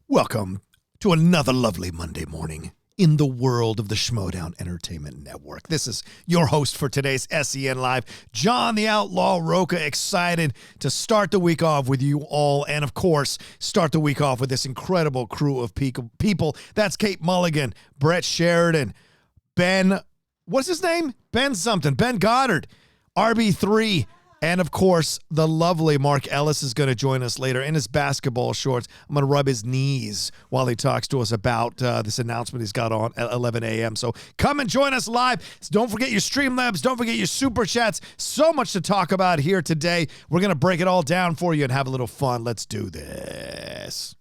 Welcome to another lovely Monday morning in the world of the Schmoedown Entertainment Network. This is your host for today's SEN Live, John the Outlaw Rocha, excited to start the week off with you all, and of course, start the week off with this incredible crew of people. That's Kate Mulligan, Brett Sheridan, Ben, what's his name? Ben Goddard, RB3, and, of course, the lovely Mark Ellis is going to join us later in his basketball shorts. I'm going to rub his knees while he talks to us about this announcement he's got on at 11 a.m. So come and join us live. Don't forget your Streamlabs. Don't forget your Super Chats. So much to talk about here today. We're going to break it all down for you and have a little fun. Let's do this.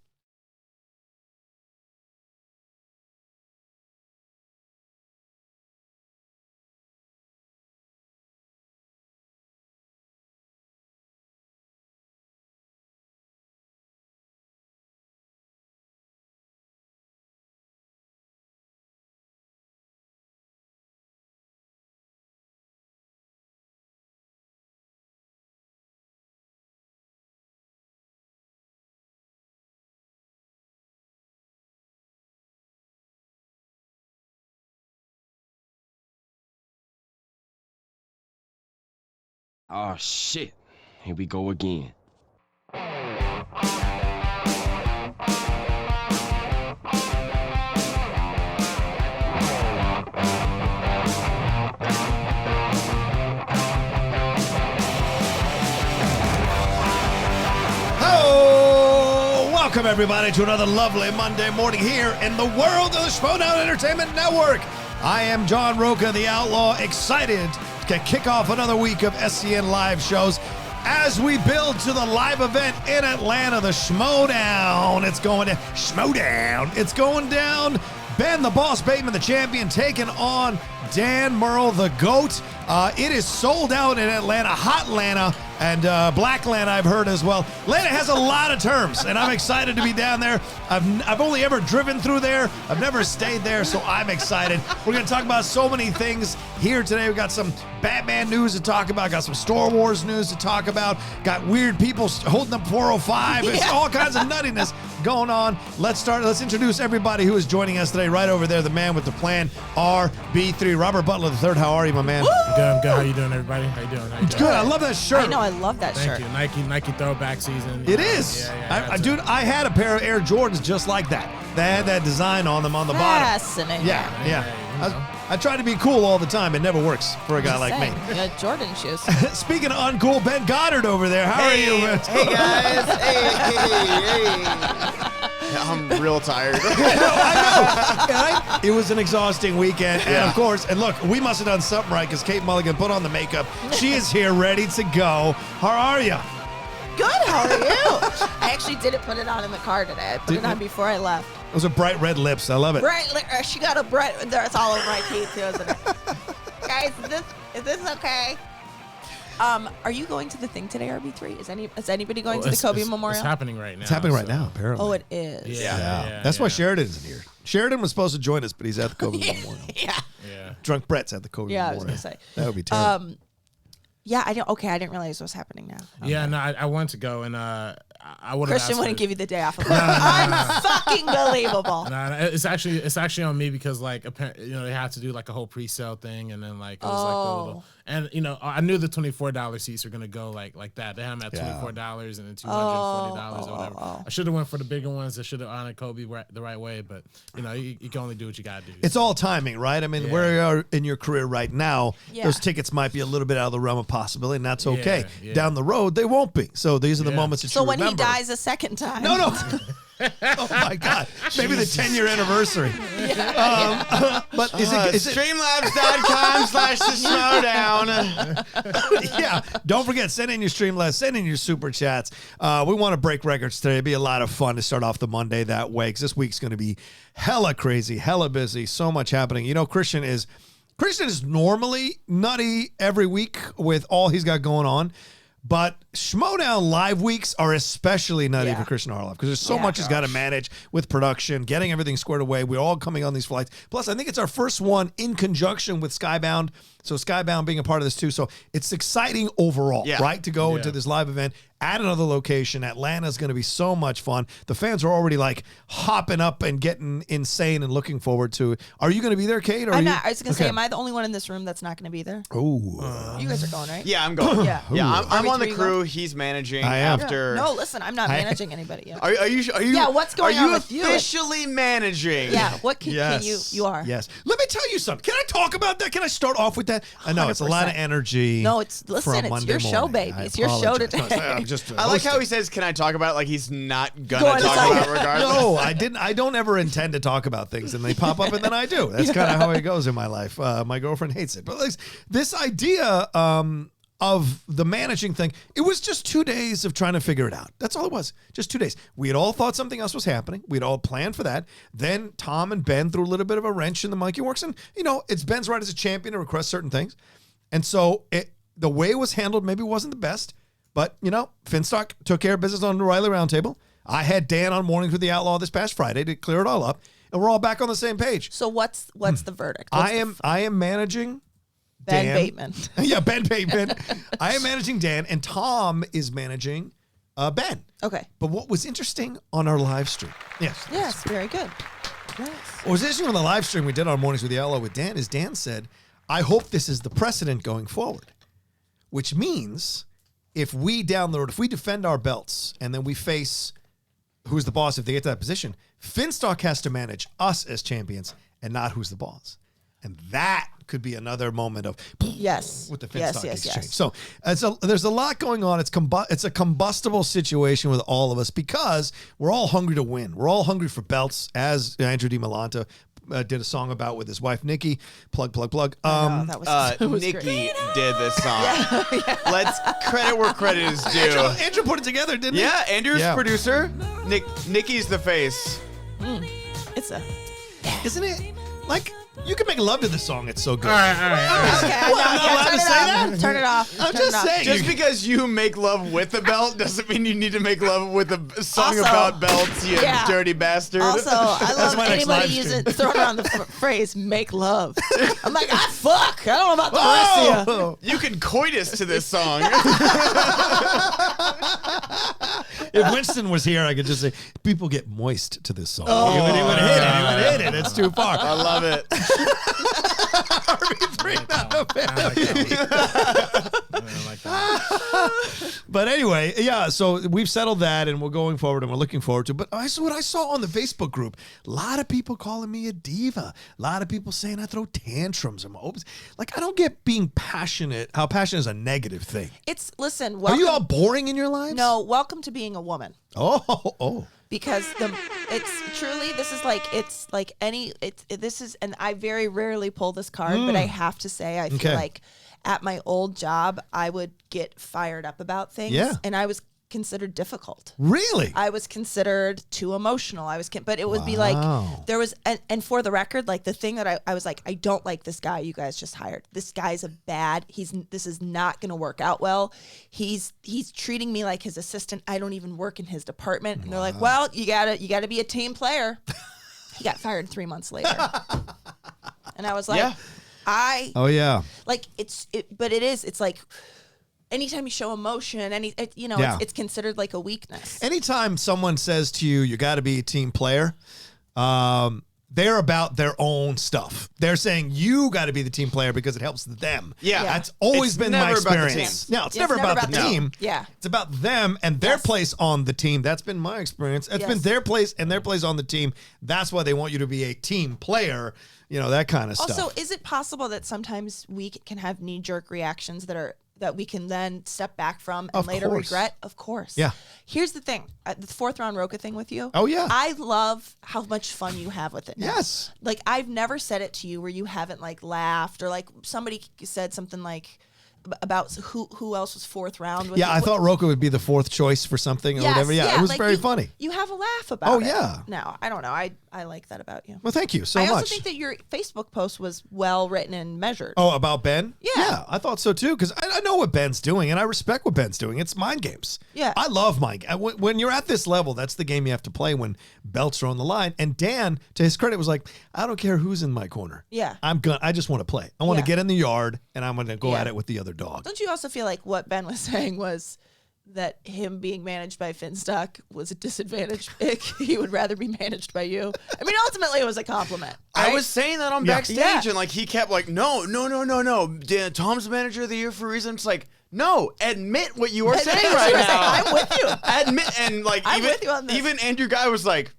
Oh shit, here we go again. Welcome, everybody, to another lovely Monday morning here in the world of the Schmoedown Entertainment Network. I am John Rocha, the Outlaw, excited to kick off another week of SEN Live shows as we build to the live event in Atlanta, the Schmoedown. It's going to Schmoedown. It's going down. Ben, the Boss Bateman, the champion, taking on Dan Murrell, the GOAT. It is sold out in Atlanta, Hot Atlanta, and Black Atlanta, I've heard as well. Atlanta has a lot of terms, and I'm excited to be down there. I've only ever driven through there. I've never stayed there, so I'm excited. We're going to talk about so many things here today. We've got some Batman news to talk about, got some Star Wars news to talk about, got weird people holding up 405. It's all kinds of nuttiness going on. Let's introduce everybody who is joining us today. Right over there, the man with the plan, RB3, Robert Butler III. How are you, my man? I'm good. How you doing, everybody? How you doing? It's good. I love that shirt. I know. I love that shirt. Thank you. Nike throwback season. It is. Dude, I had a pair of Air Jordans just like that. They had that design on them on the bottom. Fascinating. Yeah. I try to be cool all the time. It never works for a guy like me. Yeah, Jordan shoes. Speaking of uncool, Ben Goddard over there. How are you, man? Hey, guys. Hey. I'm real tired. I know. It was an exhausting weekend. And, of course, and look, we must have done something right because Kate Mulligan put on the makeup. She is here ready to go. How are you? Good. How are you? I actually didn't put it on in the car today. I put it on before I left. Those are bright red lips. I love it. She got a bright. That's all over my Kate too, isn't it? Guys, is this okay? Are you going to the thing today, RB3? Is anybody going to the Kobe Memorial? It's happening right now. It's happening right now, apparently. Oh, it is. Yeah. That's why Sheridan isn't here. Sheridan was supposed to join us, but he's at the Kobe Memorial. Yeah. Drunk Brett's at the Kobe Memorial. I was going to say. That would be terrible. Yeah, I didn't realize it was happening now. Yeah, no, I wanted to go, and I would have. Christian wouldn't give you the day off. Fucking believable. No, it's actually on me because apparently, they had to do like a whole pre-sale thing, and then it was like the little, and I knew the $24 seats were gonna go like that. They had them at $24 and then $240 or whatever. I should have went for the bigger ones. I should have honored Kobe the right way, but you can only do what you gotta do. It's all timing, right? I mean, where you are in your career right now, those tickets might be a little bit out of the realm of possibility, and that's okay. Yeah. Down the road, they won't be. So these are the moments that you remember. So when he dies a second time. No. Oh my God! Maybe the 10-year anniversary. But is it Streamlabs.com/the Yeah. Don't forget, send in your Streamlabs, send in your Super Chats. We want to break records today. It'd be a lot of fun to start off the Monday that way because this week's going to be hella crazy, hella busy, so much happening. Christian is normally nutty every week with all he's got going on. But Schmoedown live weeks are especially nutty for Christian Harloff because there's so much he's got to manage with production, getting everything squared away. We're all coming on these flights. Plus, I think it's our first one in conjunction with Skybound. So Skybound being a part of this too. So it's exciting overall, right, to go into this live event at another location. Atlanta's going to be so much fun. The fans are already like hopping up and getting insane and looking forward to it. Are you going to be there, Kate? Or I'm not. I was going to say, am I the only one in this room that's not going to be there? Oh. You guys are going, right? Yeah, I'm going. Yeah. I'm on the RB3 crew. He's managing I am. after. No, listen, I'm not managing anybody yet. Are you? Yeah, what's going on with you? Are you officially managing? Yeah, what can Yes. you are. Yes. Let me tell you something. Can I talk about that? Can I start off with that? I know it's a lot of 100%. energy. No, it's your show, baby. It's your show today. I like how he says, "Can I talk about it?" Like he's not Go gonna on, talk sorry. about it regardless. No, I didn't. I don't ever intend to talk about things, and they pop up, and then I do. That's kind of how it goes in my life. My girlfriend hates it, but like, this idea of the managing thing, it was just 2 days of trying to figure it out. That's all it was. Just 2 days. We had all thought something else was happening. We'd all planned for that. Then Tom and Ben threw a little bit of a wrench in the monkey works, and it's Ben's right as a champion to request certain things, and so the way it was handled maybe wasn't the best. But, Finstock took care of business on the Riley Roundtable. I had Dan on Mornings with the Outlaw this past Friday to clear it all up, and we're all back on the same page. So what's the verdict? I am managing Ben Dan. Bateman. Yeah, Ben Bateman. I am managing Dan, and Tom is managing Ben. Okay. But what was interesting on our live stream, Yes, very good. Yes. what was interesting on the live stream we did on Mornings with the Outlaw with Dan is Dan said, I hope this is the precedent going forward, which means if we down the road, if we defend our belts and then we face who's the boss if they get to that position, Finstock has to manage us as champions and not who's the boss. And that could be another moment of Yes. with the Finstock exchange. Yes. So there's a lot going on. It's a combustible situation with all of us because we're all hungry to win. We're all hungry for belts, as Andrew DiMolanta did a song about with his wife Nikki. Plug. That was Nikki great. did this song. Let's credit where credit is due. Andrew put it together, didn't he? Yeah, Andrew's Yeah. producer. Nikki's the face. It's a Isn't it? Like, you can make love to this song. It's so good. All right. okay. What, I'm not allowed to say that? Turn it off. I'm Turn just it off. saying. Just because you make love with a belt doesn't mean you need to make love with a song Also- about belts, you Yeah. dirty bastard. Also, I love my next anybody live using stream. throwing around the phrase "make love." I'm like, I fuck. I don't know about the rest of you. Oh! You can coitus to this song. If Winston was here, I could just say, people get moist to this song. Oh. He would hit it. He would hit it. It's too far. I love it. RB3, not a fan. I like that. But anyway, yeah, so we've settled that and we're going forward and we're looking forward to it. But what I saw on the Facebook group, a lot of people calling me a diva. A lot of people saying I throw tantrums. Like, I don't get being passionate, how passionate is a negative thing. Listen. Are Welcome, you all boring in your lives? No, welcome to being a woman. Oh. Because this is, and I very rarely pull this card, but I have to say, I feel Okay. like at my old job, I would get fired up about things. Yeah. And I was considered difficult. Really? I was considered too emotional. But it would be Wow. like, there was, and for the record, like the thing that I was like, I don't like this guy you guys just hired. This guy's this is not going to work out well. He's treating me like his assistant. I don't even work in his department. And they're like, well, you gotta be a team player. He got fired 3 months later. And I was like, Yeah. Oh, yeah. like it's like, anytime you show emotion, Yeah. it's considered like a weakness. Anytime someone says to you, you got to be a team player, they're about their own stuff. They're saying you got to be the team player because it helps them. Yeah. That's always It's been my never about the experience. team. No, it's never about the team. Yeah. It's about them and their Yes. place on the team. That's been my experience. It's been Yes. their place and their place on the team. That's why they want you to be a team player, that kind of stuff. Also, is it possible that sometimes we can have knee-jerk reactions that we can then step back from and Of later course. regret? Of course. Yeah. Here's the thing. The fourth round Rocha thing with you. Oh, yeah. I love how much fun you have with it now. Yes. Like, I've never said it to you where you haven't, like, laughed or, like, somebody said something, like, about who else was fourth round. With Yeah, I thought Rocha would be the fourth choice for something or Yes, whatever. Yeah, it was like, very you- funny. You have a laugh about Oh, it. yeah. No, I don't know. I like that about you. Well, thank you so I much. also think that your Facebook post was well written and measured. Oh, about Ben? Yeah. I thought so too, because I know what Ben's doing, and I respect what Ben's doing. It's mind games. Yeah. I love mind games. When you're at this level, that's the game you have to play when belts are on the line. And Dan, to his credit, was like, I don't care who's in my corner. Yeah. I just want to play. I want to Yeah. get in the yard, and I'm going to go Yeah. at it with the other dog. Don't you also feel like what Ben was saying was that him being managed by Finstock was a disadvantage pick. He would rather be managed by you. I mean, ultimately, it was a compliment. I right? was saying that on backstage, Yeah. and like he kept like, no. Tom's the manager of the year for a reason. It's like, no, admit what you are saying right now. I'm with you. Admit, and like I'm with you on this. even Andrew Guy was like,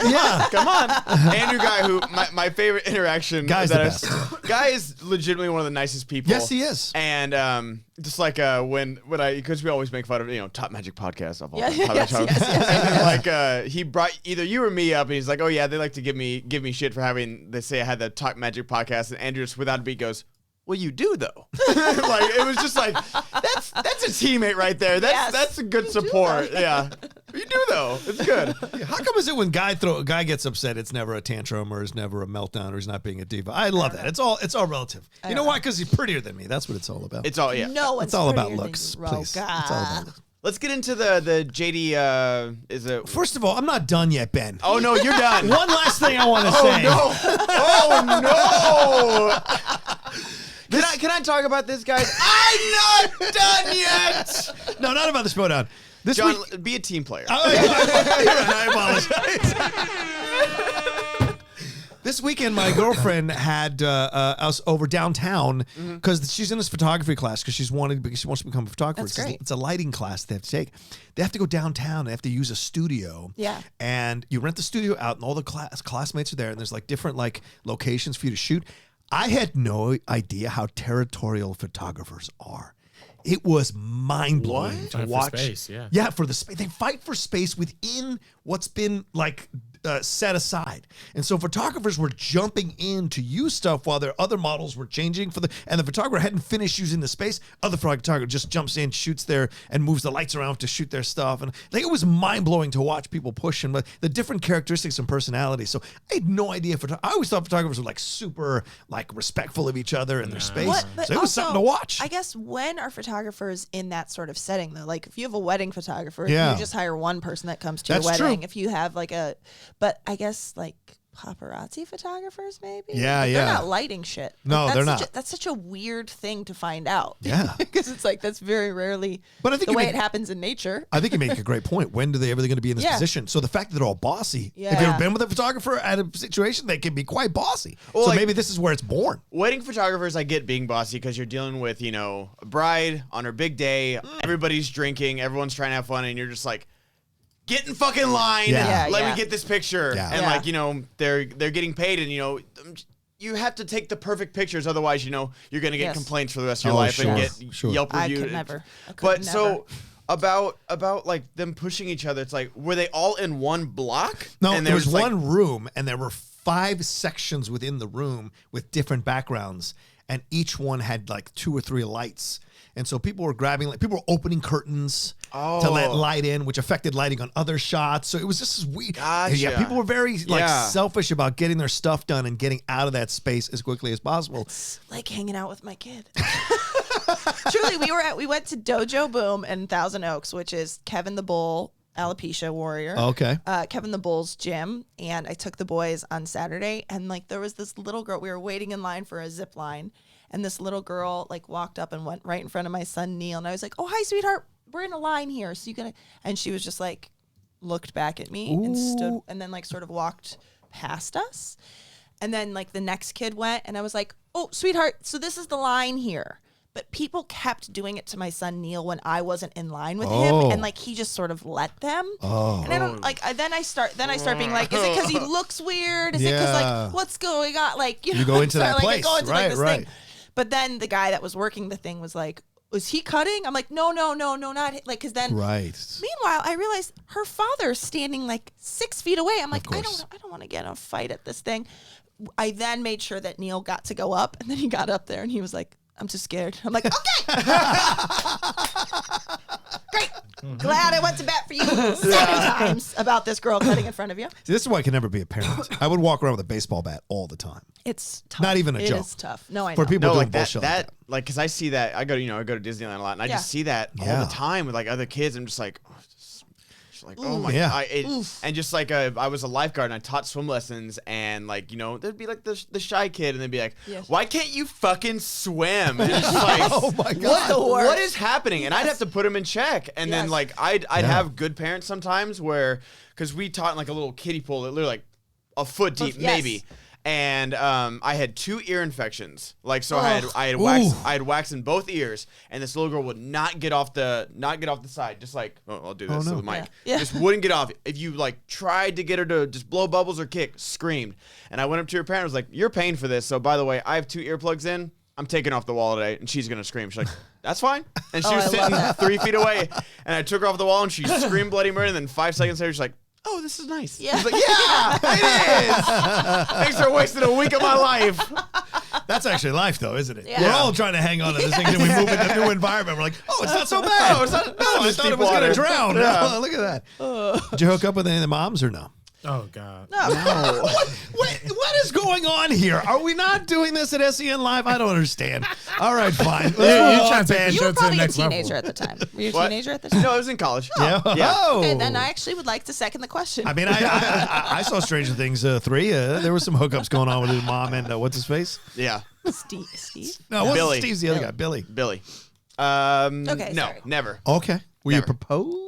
Yeah. come on. Andrew Guy, who my favorite interaction. Guy's the best. Guy is legitimately one of the nicest people. Yes, he is. And just like when I, because we always make fun of Top Magic podcast of all time. Yes. And then, like he brought either you or me up, and he's like, oh yeah, they like to give me shit for having, they say I had the Top Magic podcast, and Andrew just without a beat goes, well, you do though. Like it was just like that's a teammate right there. That's a good support. Yeah, you do though. It's good. Yeah, how come is it when guy gets upset, it's never a tantrum or it's never a meltdown or he's not being a diva? I love that. It's all relative. You know why? Because he's prettier than me. That's what it's all about. It's all No one's It's all about prettier than looks, you, please. Rocha. It's all about looks. Let's get into the JD. Is it? First of all, I'm not done yet, Ben. Oh no, you're done. One last thing I want to say. Oh no! Can I talk about this, guys? I'm not done yet. No, not about the Schmoedown. This John, week, be a team player. I apologize. This weekend, my girlfriend had us over downtown because she's in this photography class because she wants to become a photographer. That's great. It's a lighting class they have to take. They have to go downtown. They have to use a studio. Yeah. And you rent the studio out, and all the classmates are there, and there's like different like locations for you to shoot. I had no idea how territorial photographers are. It was mind-blowing to Fight for watch. space, yeah. Yeah, for the space. They fight for space within what's been like set aside. And so photographers were jumping in to use stuff while their other models were changing and the photographer hadn't finished using the space. Other photographer just jumps in, shoots there, and moves the lights around to shoot their stuff. And like, it was mind-blowing to watch people push and the different characteristics and personalities. So I had no idea. I always thought photographers were like super like respectful of each other and their space. But So it was also, something to watch. I guess when are photographers in that sort of setting though? Like if you have a wedding photographer, Yeah. you just hire one person that comes to That's your wedding. true. If you have like but I guess like paparazzi photographers maybe. Yeah, Like, yeah. They're not lighting shit. No, Like, they're that's not. That's such a weird thing to find out. Yeah. Because it's like that's very rarely But I think the you way make- it happens in nature. I think you make a great point. When do they ever going to be in this Yeah. position? So the fact that they're all bossy. Yeah. Have you ever been with a photographer at a situation? They can be quite bossy. Well, so like- maybe this is where it's born. Wedding photographers, I get being bossy because you're dealing with, a bride on her big day. Everybody's drinking. Everyone's trying to have fun. And you're just like, get in fucking line. Yeah. Let Yeah. me get this picture. Yeah. And Yeah. like, they're getting paid and, you have to take the perfect pictures. Otherwise, you're going to get Yes. complaints for the rest of your Oh, life and sure. get Sure. Yelp I reviewed. could never. I could But never. so about like them pushing each other, it's like, were they all in one block? No, and there was just like, one room, and there were 5 sections within the room with different backgrounds, and each one had like 2 or 3 lights. And so people were people were opening curtains to let Oh. light in, which affected lighting on other shots. So it was just this weird. Gotcha. Yeah, people were very like Yeah. selfish about getting their stuff done and getting out of that space as quickly as possible. It's like hanging out with my kid. Truly, we went to Dojo Boom in Thousand Oaks, which is Kevin the Bull, alopecia warrior. Okay. Kevin the Bull's gym, and I took the boys on Saturday, and like there was this little girl. We were waiting in line for a zip line, and this little girl like walked up and went right in front of my son Neil, and I was like, "Oh, hi, sweetheart, we're in a line here, so you gonna?" And she was just like, looked back at me and stood, and then like sort of walked past us, and then like the next kid went, and I was like, "Oh, sweetheart, so this is the line here." But people kept doing it to my son Neil when I wasn't in line with him, and like he just sort of let them. And I don't like. Then I start being like, is it because he looks weird? Is it because Yeah. like what's going on? Like you go into that like, I place. go into, like, Right, this right. thing. But then the guy that was working the thing was like, "Was he cutting?" I'm like, "No, not like." Because then, Right. meanwhile, I realized her father's standing like 6 feet away. I'm like, I course. don't want to get in a fight at this thing. I then made sure that Neil got to go up, and then he got up there, and he was like, "I'm too scared." I'm like, "Okay, great, glad I went to bat for you 7 times about this girl cutting in front of you." See, this is why I can never be a parent. I would walk around with a baseball bat all the time. It's tough. Not even a joke. It is tough. No, I For know. people No, doing like bullshit that, like that. like, because I see that. I go to Disneyland a lot, and I just see that all Yeah. the time with like other kids. I'm just like, oh, gosh, like oh my Yeah. god, and just like I was a lifeguard and I taught swim lessons, and like there'd be like the shy kid, and they'd be like, why can't you fucking swim? And it's just like, Oh my God. what is happening? And I'd have to put him in check, and then like I'd have good parents sometimes where because we taught in like a little kiddie pool that literally like a foot deep maybe. And I had 2 ear infections. Like so, I had wax in both ears, and this little girl would not get off the side. Just like I'll do this to the mic. Just wouldn't get off. If you like tried to get her to just blow bubbles or kick, screamed. And I went up to her parent, was like, "You're paying for this. So by the way, I have 2 earplugs in. I'm taking off the wall today." And she's gonna scream. She's like, "That's fine." And she was sitting 3 feet away, and I took her off the wall, and she screamed bloody murder. And then 5 seconds later, she's like, "Oh, this is nice." Yeah. He's like, "Yeah, it is." Thanks for wasting a week of my life. That's actually life, though, isn't it? Yeah. We're all trying to hang on to this thing, and we move into a new environment. We're like, oh, it's not so bad. No, it's not. No, I it's thought deep it was going water. to drown. Yeah. Oh, look at that. Did you hook up with any of the moms or no? Oh God. No. What is going on here? Are we not doing this at SEN Live? I don't understand. All right, fine. Let's trying to move on, take Ben. the You show were to the probably a next level. teenager at the time. Were you a What? teenager at the time? No, I was in college. Yeah. Yeah. Oh. Okay, then I actually would like to second the question. I mean, I saw Stranger Things 3. There were some hookups going on with his mom and what's his face? Yeah. Steve? No, it wasn't Billy. Steve's the other guy. Billy. Billy. Okay, No, sorry. never. Okay. Were you Never. proposed?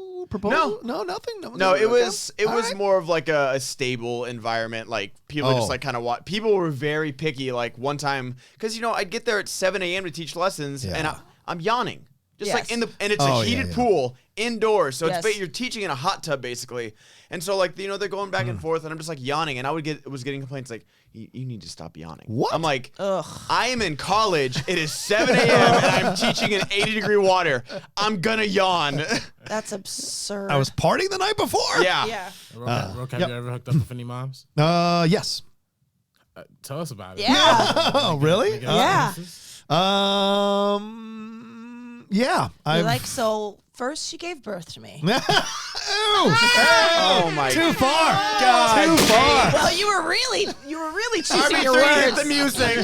No, nothing. No, it was All right. more of like a stable environment. Like people just like kind of watch. People were very picky. Like one time, because I'd get there at 7 a.m. to teach lessons, and I'm yawning, just like and it's a heated pool indoors, so it's you're teaching in a hot tub basically, and so like they're going back and forth, and I'm just like yawning, and I was getting complaints like you need to stop yawning. What? I'm like, I am in college. It is 7 a.m. and I'm teaching in 80-degree water. I'm gonna yawn. That's absurd. I was partying the night before. Yeah. Roke, have you ever hooked up with any moms? Yes. Tell us about it. Yeah. Oh, really? Yeah. Yeah. You're like, so first she gave birth to me. Oh my Too far. God. Too far. Well, you were really choosing your RB3, hit words. the music.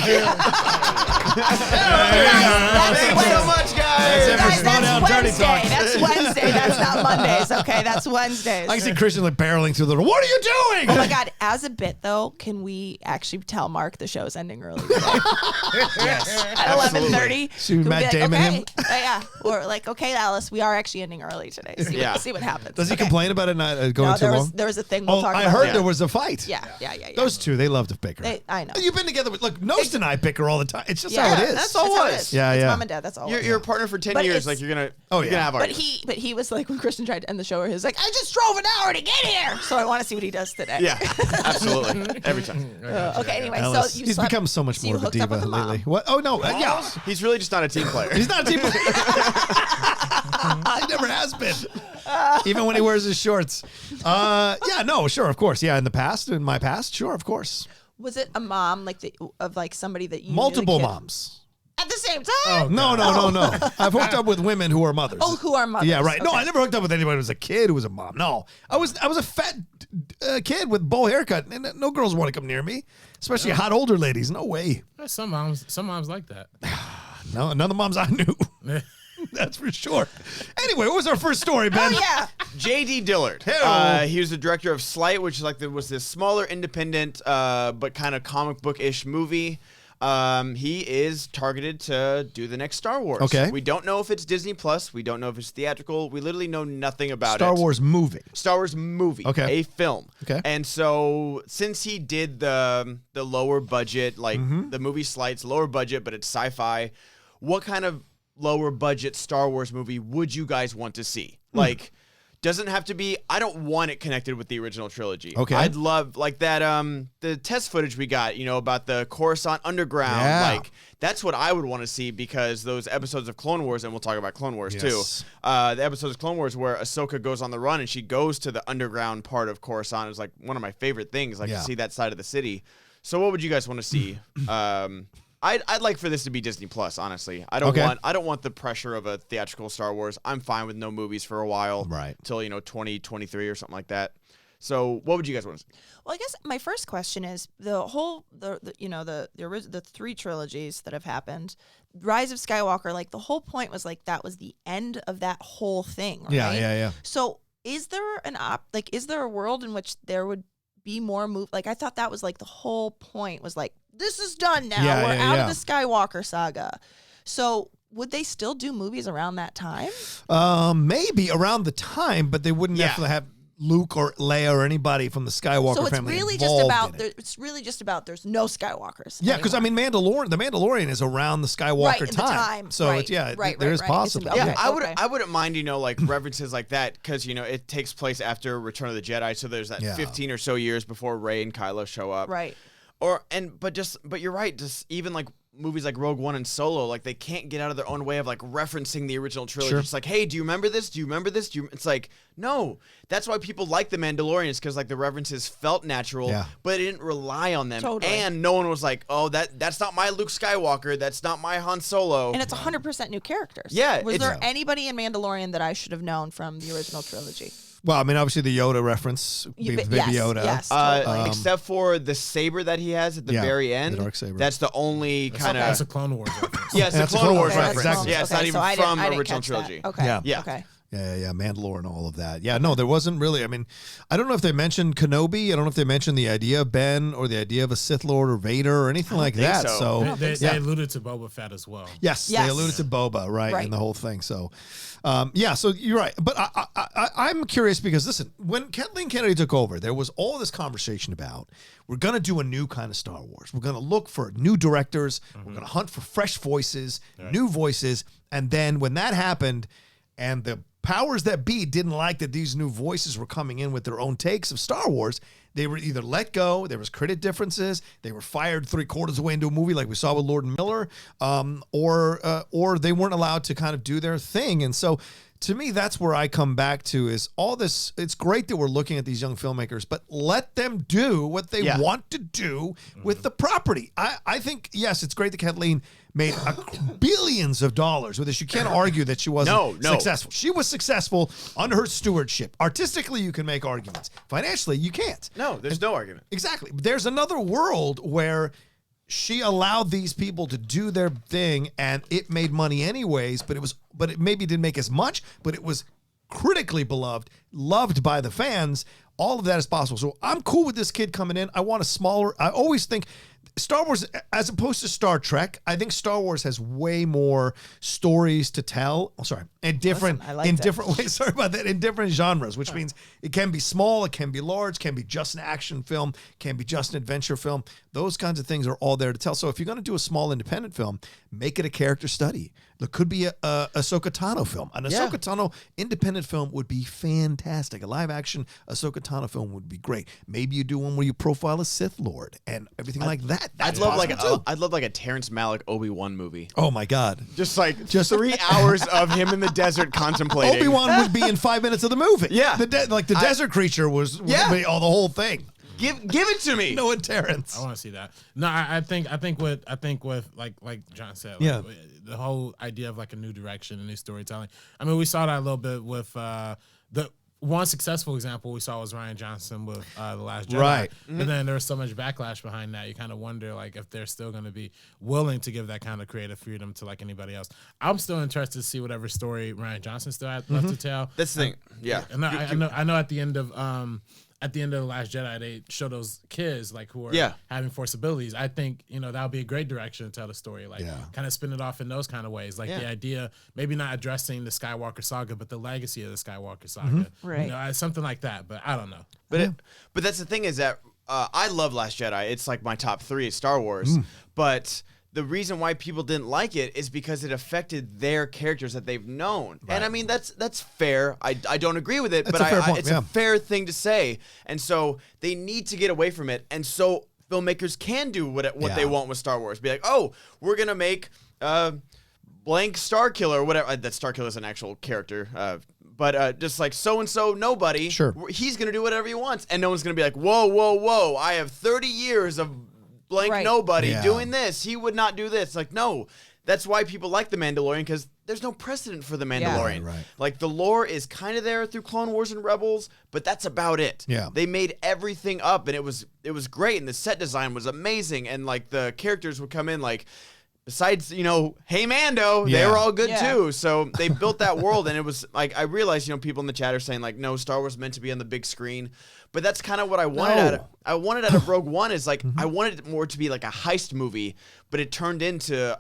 That's Thanks so much, guys. That's Guys, Schmoedown that's Dirty Wednesday. Talk. That's Wednesday. That's not Mondays. Okay, that's Wednesdays. I can see Christian like barreling through the door. What are you doing? Oh my God! As a bit though, can we actually tell Mark the show's ending early today? Yes. At 11:30? Should we Matt Damon him? Yeah. Or like, okay, Alice, we are actually ending early today. See what happens. Does he Okay. complain about it not going No, too long? there was a thing we'll talk about. I heard later. there was a fight. Yeah. Those two, they love to bicker. I know. You've been together with, look, Nost and I bicker all the time. It's just how it is. That's all it is. Yeah, It's yeah. mom and dad. That's all. You're a partner for 10 But years. it's- Like you're gonna Oh, you're gonna yeah. have But arguments. he was like when Christian tried to end the show, he was like, I just drove an hour to get here, so I want to see what he does today. Yeah, absolutely. Every time. Okay. Anyway, Ellis, so you he's slept- become so much so more you of a hooked up diva with a mom. lately. What? Oh no, yeah. He's really just not a team player. He's not a team player. He never has been. Even when he wears his shorts. Yeah, no, sure, of course. Yeah, in my past, sure, of course. Was it a mom of somebody that you Multiple knew the kid- moms. at the same time? No. I've hooked up with women who are mothers. Oh, who are mothers? Yeah, right. No, Okay. I never hooked up with anybody who was a kid who was a mom. No, I was a fat kid with bowl haircut, and no girls want to come near me, especially hot older ladies. No way. Some moms like that. No, none of the moms I knew. That's for sure. Anyway, what was our first story, Ben? Oh yeah. J.D. Dillard. Hey-o. He was the director of Slight, which is was this smaller, independent, but kind of comic book-ish movie. He is targeted to do the next Star Wars. Okay. We don't know if it's Disney Plus. We don't know if it's theatrical. We literally know nothing about Star it. Wars movie. Star Wars movie. Okay. A film. Okay. And so since he did the lower budget, like the movie Slight's lower budget, but it's sci-fi, what kind of lower budget Star Wars movie would you guys want to see? Like, doesn't have to be, I don't want it connected with the original trilogy. Okay. I'd love like that the test footage we got, about the Coruscant Underground. Yeah. Like that's what I would want to see, because those episodes of Clone Wars, and we'll talk about Clone Wars Yes. too. The episodes of Clone Wars where Ahsoka goes on the run and she goes to the underground part of Coruscant is like one of my favorite things, like to see that side of the city. So what would you guys want to see? I'd like for this to be Disney Plus, honestly. I don't want the pressure of a theatrical Star Wars. I'm fine with no movies for a while. Right. Till 2023 or something like that. So what would you guys want to see? Well, I guess my first question is the three trilogies that have happened, Rise of Skywalker. Like the whole point was like that was the end of that whole thing. Right? Yeah. So is there is there a world in which there would be more like I thought that was like the whole point was like this is done now. We're out of the Skywalker saga. So would they still do movies around that time? Maybe around the time, but they wouldn't necessarily have Luke or Leia or anybody from the Skywalker so it's family really involved it's really just about there's no Skywalkers. Yeah, because I mean, the Mandalorian is around the Skywalker time. So it's there is possible. Yeah, I wouldn't mind like references like that because it takes place after Return of the Jedi, so there's that 15 or so years before Rey and Kylo show up. Right. But you're right. Just even like movies like Rogue One and Solo, like they can't get out of their own way of like referencing the original trilogy. It's like, hey, do you remember this? Do you remember this? It's like, no. That's why people like The Mandalorian, because like the references felt natural, but it didn't rely on them. Totally. And no one was like, oh, that's not my Luke Skywalker. That's not my Han Solo. And it's 100% new characters. Yeah. Was there anybody in Mandalorian that I should have known from the original trilogy? Well, I mean, obviously the Yoda reference, Baby Yoda. Yes, totally. Except for the saber that he has at the very end. The dark saber. That's the only kind of... That's a Clone Wars reference. Yeah, it's a Clone Wars reference. Exactly. Yeah, it's not even from original trilogy. Okay. Yeah. Okay. Yeah, Mandalore and all of that. Yeah, no, there wasn't really. I mean, I don't know if they mentioned Kenobi. I don't know if they mentioned the idea of Ben or the idea of a Sith Lord or Vader or anything like that. So they alluded to Boba Fett as well. Yes, they alluded to Boba, right, in the whole thing. So, so you're right. But I'm curious because, listen, when Kathleen Kennedy took over, there was all this conversation about we're going to do a new kind of Star Wars. We're going to look for new directors. We're going to hunt for fresh voices, new voices. And then when that happened and the powers that be didn't like that these new voices were coming in with their own takes of Star Wars, they were either let go, there was credit differences, they were fired 3/4 of the way into a movie like we saw with Lord and Miller, or they weren't allowed to kind of do their thing. And so to me, that's where I come back to is all this. It's great that we're looking at these young filmmakers, but let them do what they want to do with the property. I think, yes, it's great that Kathleen made billions of dollars with this. You can't argue that she wasn't successful. She was successful under her stewardship. Artistically, you can make arguments. Financially, you can't. No, there's no argument. Exactly. There's another world where she allowed these people to do their thing and it made money anyways, but it maybe didn't make as much, but it was critically beloved, loved by the fans. All of that is possible. So I'm cool with this kid coming in. I want a smaller, I always think Star Wars, as opposed to Star Trek, I think Star Wars has way more stories to tell. Oh, sorry, in different ways. Sorry about that. In different genres, which means it can be small, it can be large, can be just an action film, can be just an adventure film. Those kinds of things are all there to tell. So if you're going to do a small independent film, make it a character study. There could be a Ahsoka Tano film. An Ahsoka Tano independent film would be fantastic. A live action Ahsoka Tano film would be great. Maybe you do one where you profile a Sith Lord and everything like that. I'd love like a Terrence Malick Obi-Wan movie. Oh my God! Just 3 hours of him in the desert contemplating. Obi-Wan would be in 5 minutes of the movie. Yeah, the desert creature would be the whole thing. Give it to me. No, Terrence. I want to see that. No, I think with like John said, the whole idea of like a new direction and new storytelling. I mean, we saw that a little bit with the one successful example we saw was Rian Johnson with The Last Jedi. Right. But then there was so much backlash behind that. You kind of wonder like if they're still going to be willing to give that kind of creative freedom to like anybody else. I'm still interested to see whatever story Rian Johnson still had left to tell. That's the thing. Yeah. And I know at the end of The Last Jedi, they show those kids like who are having force abilities. I think that would be a great direction to tell the story, like kind of spin it off in those kind of ways. Like the idea, maybe not addressing the Skywalker saga, but the legacy of the Skywalker saga, right? Something like that. But I don't know. But that's the thing is that I love Last Jedi. It's like my top 3 Star Wars, but the reason why people didn't like it is because it affected their characters that they've known. Right. And I mean, that's fair. I don't agree with it, but it's a fair thing to say. And so they need to get away from it. And so filmmakers can do what they want with Star Wars. Be like, oh, we're going to make blank Star Killer or whatever. That Star Killer is an actual character. But just like so-and-so nobody, he's going to do whatever he wants. And no one's going to be like, whoa, I have 30 years of blank nobody doing this. He would not do this. Like, no. That's why people like The Mandalorian, because there's no precedent for The Mandalorian. Yeah. Right. Like, the lore is kind of there through Clone Wars and Rebels, but that's about it. Yeah. They made everything up, and it was great, and the set design was amazing, and, like, the characters would come in, like, besides, Hey Mando, they were all good too. So they built that world, and it was like, I realized, people in the chat are saying like, no, Star Wars meant to be on the big screen. But that's kind of what I wanted out of Rogue One is like, I wanted it more to be like a heist movie, but it turned into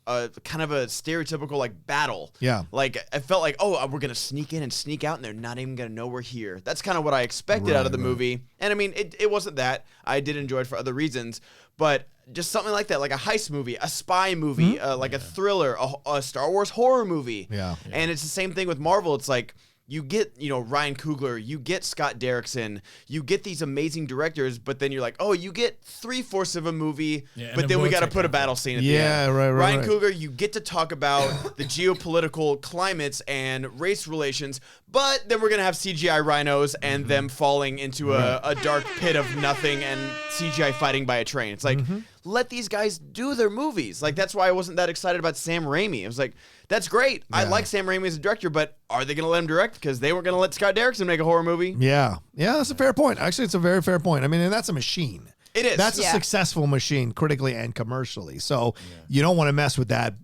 a kind of a stereotypical like battle. Yeah. Like I felt like, oh, we're going to sneak in and sneak out and they're not even going to know we're here. That's kind of what I expected out of the movie. And I mean, it wasn't that. I did enjoy it for other reasons, but just something like that, like a heist movie, a spy movie, like a thriller, a Star Wars horror movie. Yeah. And it's the same thing with Marvel. It's like, you get, Ryan Coogler, you get Scott Derrickson, you get these amazing directors, but then you're like, oh, you get 3/4 of a movie, but then we got to put a battle scene at the end. Right. Ryan Coogler, you get to talk about the geopolitical climates and race relations, but then we're going to have CGI rhinos and them falling into a dark pit of nothing and CGI fighting by a train. It's like, let these guys do their movies. Like, that's why I wasn't that excited about Sam Raimi. It was like, that's great. I like Sam Raimi as a director, but are they going to let him direct? Because they weren't going to let Scott Derrickson make a horror movie. Yeah, that's a fair point. Actually, it's a very fair point. I mean, and that's a machine. It is. That's a successful machine, critically and commercially. So you don't want to mess with that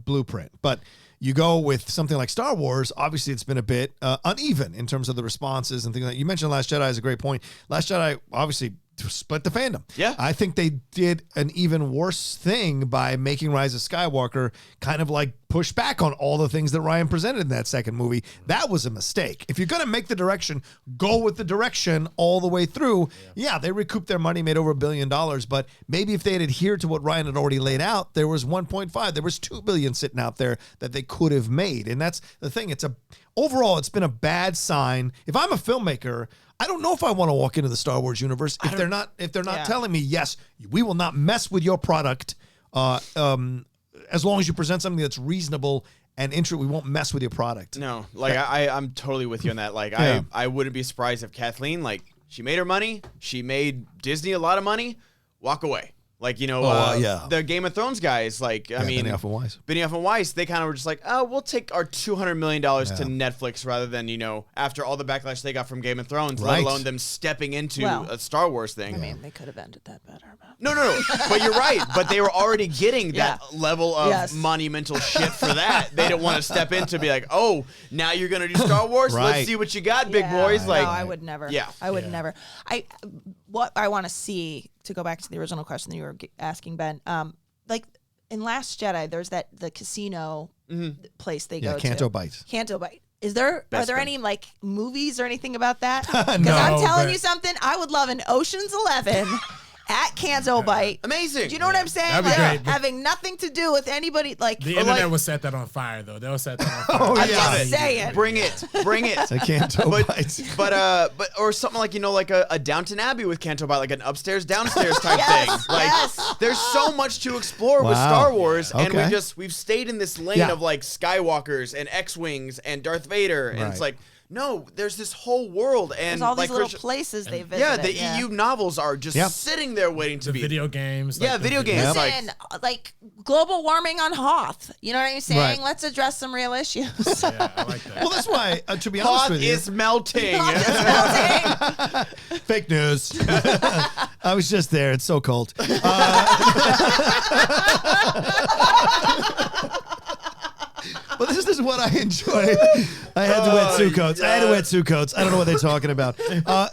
blueprint. But you go with something like Star Wars, obviously it's been a bit uneven in terms of the responses and things like that. You mentioned Last Jedi is a great point. Last Jedi, obviously, split the fandom. Yeah. I think they did an even worse thing by making Rise of Skywalker kind of like push back on all the things that Ryan presented in that second movie. That was a mistake. If you're going to make the direction, go with the direction all the way through. Yeah, they recouped their money, made over $1 billion, but maybe if they had adhered to what Ryan had already laid out, there was 1.5, there was $2 billion sitting out there that they could have made. And that's the thing. Overall, it's been a bad sign. If I'm a filmmaker, I don't know if I want to walk into the Star Wars universe if they're not telling me, yes, we will not mess with your product as long as you present something that's reasonable and we won't mess with your product. No, like I'm totally with you on that. Like I wouldn't be surprised if Kathleen, like, she made her money, she made Disney a lot of money, walk away. Like, the Game of Thrones guys, like, I mean, Benioff and Weiss, they kind of were just like, oh, we'll take our $200 million to Netflix rather than, after all the backlash they got from Game of Thrones, let alone them stepping into a Star Wars thing. I mean, they could have ended that better. No. But you're right. But they were already getting that level of monumental shit for that. They didn't want to step in to be like, oh, now you're going to do Star Wars? Let's see what you got, big boys. Like, no, I would never. Yeah. I would never. What I want to see, to go back to the original question that you were asking, Ben, like in Last Jedi, there's the casino place they go to. Canto Bight. Canto Bight. Are there any like movies or anything about that? Because No, I'm telling you something, I would love an Ocean's 11 at Canto Bight. Amazing. Do you know what I'm saying? That'd be Like, great. having nothing to do with anybody. Like The internet would set that on fire, though. They'll set that on fire. I'm just saying. Bring it. I Canto Bight. But or something like, like a Downton Abbey with Canto Bight, like an upstairs downstairs type Yes, thing. Like yes. there's so much to explore with Wow. Star Wars, Okay. and we've stayed in this lane of like Skywalkers and X-wings and Darth Vader, and it's like, no, there's this whole world, and There's all these like little places they visit. yeah, the EU novels are just sitting there waiting to The be video games. Yeah, video games. Listen, like global warming on Hoth. You know what I'm saying? Right. Let's address some real issues. Yeah, I like that. Well, that's why, to be honest Hoth with you, is melting. fake news. I was just there. It's so cold. But this is what I enjoy. I had to wear two coats. I don't know what they're talking about.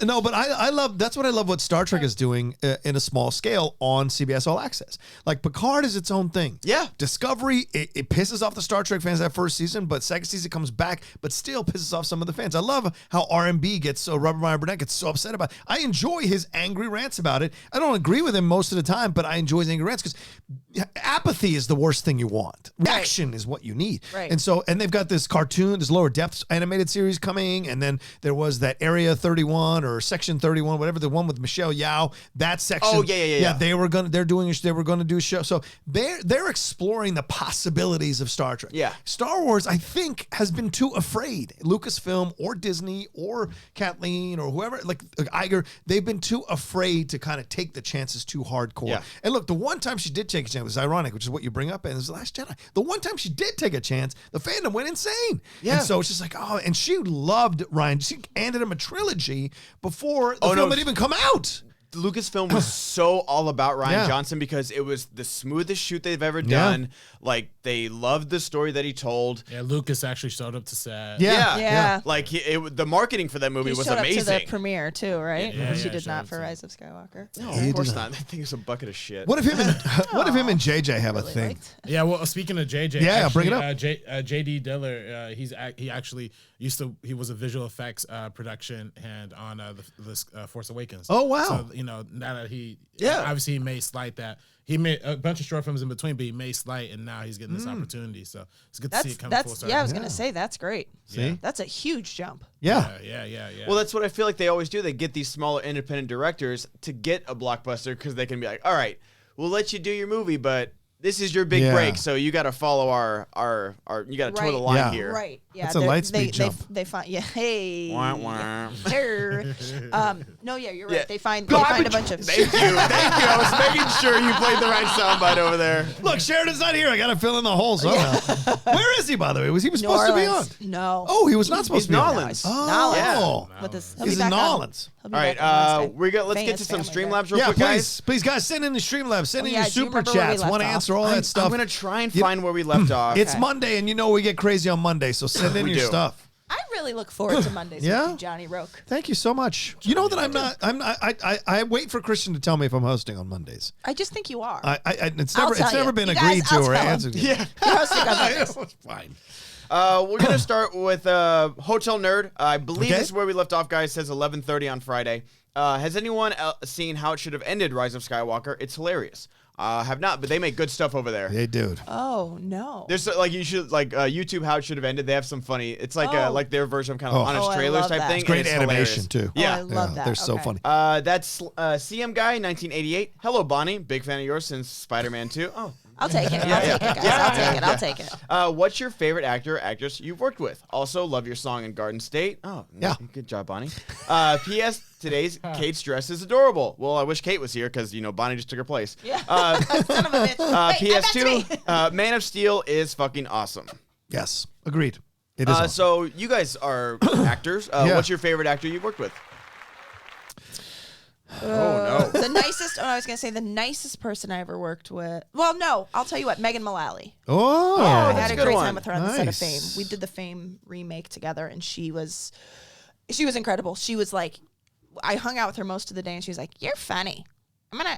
No, but I love. That's what I love. What Star Trek is doing in a small scale on CBS All Access. Like Picard is its own thing. Yeah. Discovery it pisses off the Star Trek fans that first season, but second season comes back, but still pisses off some of the fans. I love how R&B gets so Robert Meyer Burnett gets so upset about it. I enjoy his angry rants about it. I don't agree with him most of the time, but I enjoy his angry rants because apathy is the worst thing you want. Reaction is what you need. Right. And they've got this cartoon, this Lower Depths animated series coming, and then there was that Area 31 or Section 31, whatever, the one with Michelle Yeoh. That section. Oh, yeah. They were gonna do a show. So they're exploring the possibilities of Star Trek. Yeah. Star Wars, I think, has been too afraid. Lucasfilm or Disney or Kathleen or whoever, like Iger, they've been too afraid to kind of take the chances too hardcore. Yeah. And look, the one time she did take a chance, it was ironic, which is what you bring up, and it was The Last Jedi. The one time she did take a chance, the fandom went insane. Yeah. And so it's just like, oh, and she loved Ryan. She handed him a trilogy before the film had even come out. Lucasfilm was so all about Ryan Yeah. Johnson because it was the smoothest shoot they've ever done. Like, they loved the story that he told. Yeah, Lucas actually showed up to set. Yeah. Like, the marketing for that movie He was showed amazing. up to the premiere too, right? Yeah, She yeah, did showed not up for to- Rise of Skywalker. No, He of course did not. That thing is a bucket of shit. What if him and JJ have a Really thing? liked. Yeah, well, speaking of JJ, Yeah, actually, bring it up. JD Dillard, he actually he was a visual effects production hand on the Force Awakens. Oh, wow. So now that Yeah. obviously he made Slight he made a bunch of short films in between, but he made Slight, and now he's getting Hmm. this opportunity. So it's good to see it come full That's circle. yeah. I was Yeah. gonna say that's great. See? That's a huge jump. Yeah. Yeah. Well, that's what I feel like they always do. They get these smaller independent directors to get a blockbuster because they can be like, all right, we'll let you do your movie, but this is your big Yeah. break, so you got to follow our you got to toe the line Yeah. here. Right. Yeah. That's a they're- Lightspeed jump. They find hey. Wah, wah. There. No, yeah, you're right. Yeah. They find a bunch of. Thank you. I was making sure you played the right soundbite over there. Look, Sheridan's not here. I got to fill in the holes somehow. Where is he, by the way? He was New supposed to be on? Orleans. No. Oh, he was not supposed He's to be on. Nolans. Oh. Yeah. With this, He's in Nolans. All right, let's get to some Streamlabs real Yeah, quick, guys. please, guys, send in the Streamlabs. Send in yeah, your do you super remember where we chats. left Want to off? answer all that stuff. I'm gonna try and find where we left off. It's Okay. Monday, and you know we get crazy on Monday, so send in We your do. stuff. I really look forward to Mondays Yeah? with you, Johnny Roke. Thank you so much. You know that I wait for Christian to tell me if I'm hosting on Mondays. I just think you are. It's I'll never tell you. been You agreed guys, to I'll or tell him. answered. Yeah. You're hosting on Mondays. It's fine. We're gonna start with Hotel Nerd. I believe Okay. this is where we left off, guys. It says 11:30 on Friday. Has anyone seen How It Should Have Ended? Rise of Skywalker. It's hilarious. Have not, but they make good stuff over there. Hey, dude. Oh no. There's you should YouTube How It Should Have Ended. They have some funny. It's like Oh. like their version of kind of Oh. honest Oh, I trailers love type that. thing. It's Great and animation, hilarious. too. Yeah. I love that. They're so Okay. funny. That's CM Guy 1988. Hello, Bonnie. Big fan of yours since Spider-Man 2. Oh. I'll take it. I'll take it, guys. I'll take it. What's your favorite actor or actress you've worked with? Also, love your song in Garden State. Oh, Yeah. Good job, Bonnie. P.S. Today's Kate's dress is adorable. Well, I wish Kate was here because, Bonnie just took her place. Yeah. Son of a bitch. Wait, PS2, Man of Steel is fucking awesome. Yes, agreed. It is. Awesome. So you guys are actors. Yeah. What's your favorite actor you've worked with? Oh, no. The nicest. Oh, I was gonna say the nicest person I ever worked with. Well, no, I'll tell you what. Megan Mullally. Oh, I that's had a a good great one. time with her on the set of Nice. Fame. We did the Fame remake together, and she was incredible. She was like, I hung out with her most of the day, and she was like, "You're funny."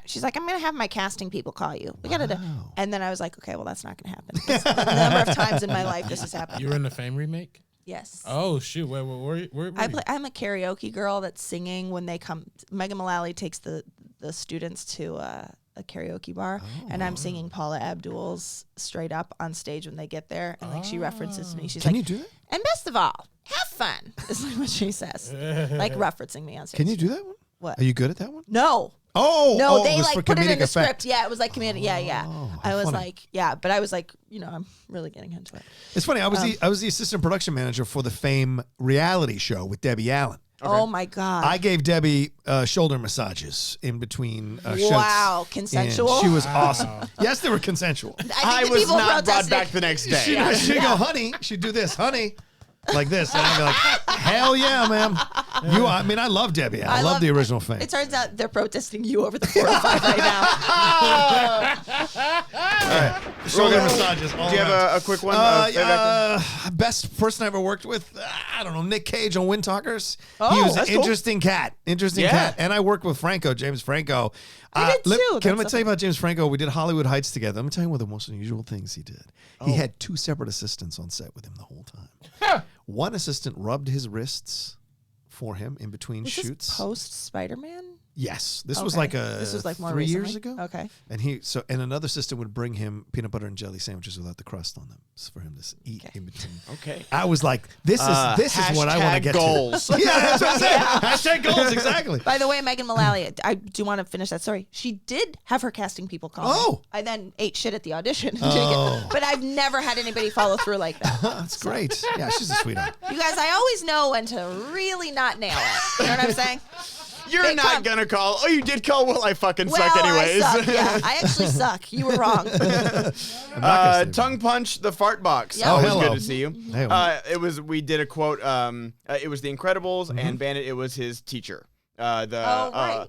She's like, I'm gonna have my casting people call you. We gotta do. And then I was like, okay, well, that's not gonna happen. The number of times in my life this has happened. You were in the Fame remake? Yes. Oh shoot! Where were you? I'm a karaoke girl that's singing when they come. Megan Mullally takes the students to a karaoke bar, and I'm singing Paula Abdul's Straight Up on stage when they get there, and like she references me. She's Can like, you do that? and best of all, have fun. Is like what she says, like referencing me on stage. Can you do that one? What? Are you good at that one? No. Oh, No, it they was like for put it in comedic the effect. script. Yeah, it was like comedic. Yeah. I was funny. like, yeah, but I was like, I'm really getting into it. It's funny. I was the assistant production manager for the Fame reality show with Debbie Allen. Oh my god. I gave Debbie shoulder massages in between shots. Wow, and consensual? she was awesome. Yes, they were consensual. I think the was people not brought protested. back the next day. She'd go, honey. She'd do this, honey. Like this. And I'd be like, hell yeah, ma'am. I love Debbie Allen. I love the original Fame. It turns out they're protesting you over the 405 right now. Shoulder massages all Do you around. have a quick one? Best person I ever worked with? I don't know. Nick Cage on Wind Talkers. Oh, he was that's an cool. interesting cat. Interesting Yeah. cat. And I worked with James Franco. I did too. Can I That's tell you about James Franco? We did Hollywood Heights together. Let me tell you one of the most unusual things he did. He had 2 separate assistants on set with him the whole time. One assistant rubbed his wrists for him in between Is shoots. this post Spider-Man? Yes, this was Okay. like This was like more 3 years recently? ago. Okay. And another assistant would bring him peanut butter and jelly sandwiches without the crust on them, just for him to eat in between. Okay. I was like, this is what I want to get goals. to. Yeah, that's what I'm saying. Hashtag goals, exactly. By the way, Megan Mullally, I do want to finish that story. She did have her casting people call me. Oh. I then ate shit at the audition. Oh. But I've never had anybody follow through like that. That's great. Yeah, she's a sweetheart. You guys, I always know when to really not nail it. You know what I'm saying? You're Hey, not come. gonna call. Oh, you did call. Well, I fucking Well, suck anyways. I suck. Yeah, I actually suck. You were wrong. I'm not gonna say Tongue punch the fart box. Yeah. Always hello. good to see you. Hey, We did a quote. It was The Incredibles Mm-hmm. and Bandit. It was his teacher. Right.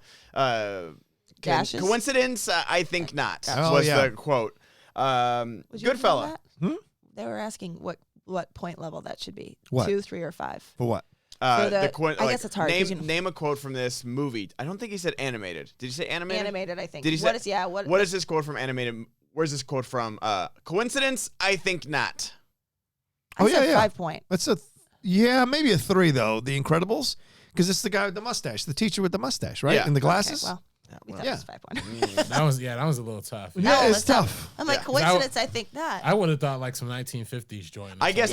Dashes? Coincidence? I think not. Oh, was yeah. the quote. Would you Good know fella. that? They were asking what point level that should be. What? 2, 3, or 5. For what? I I guess it's hard, 'cause Name a quote from this movie. I don't think he said animated. Did you say animated? Animated, I think. Did he say? What is this quote from animated? Where's this quote from? Coincidence? I think not. I said yeah. 5 point. That's maybe a 3 though. The Incredibles, because it's the guy with the mustache, the teacher with the mustache, right? Yeah. And the glasses. Okay, well, we thought Yeah. it was 5 point. That was a little tough. Yeah, Oh, it's that's tough. I'm like, Yeah. coincidence, I think not. I would have thought like some 1950s joint. I guess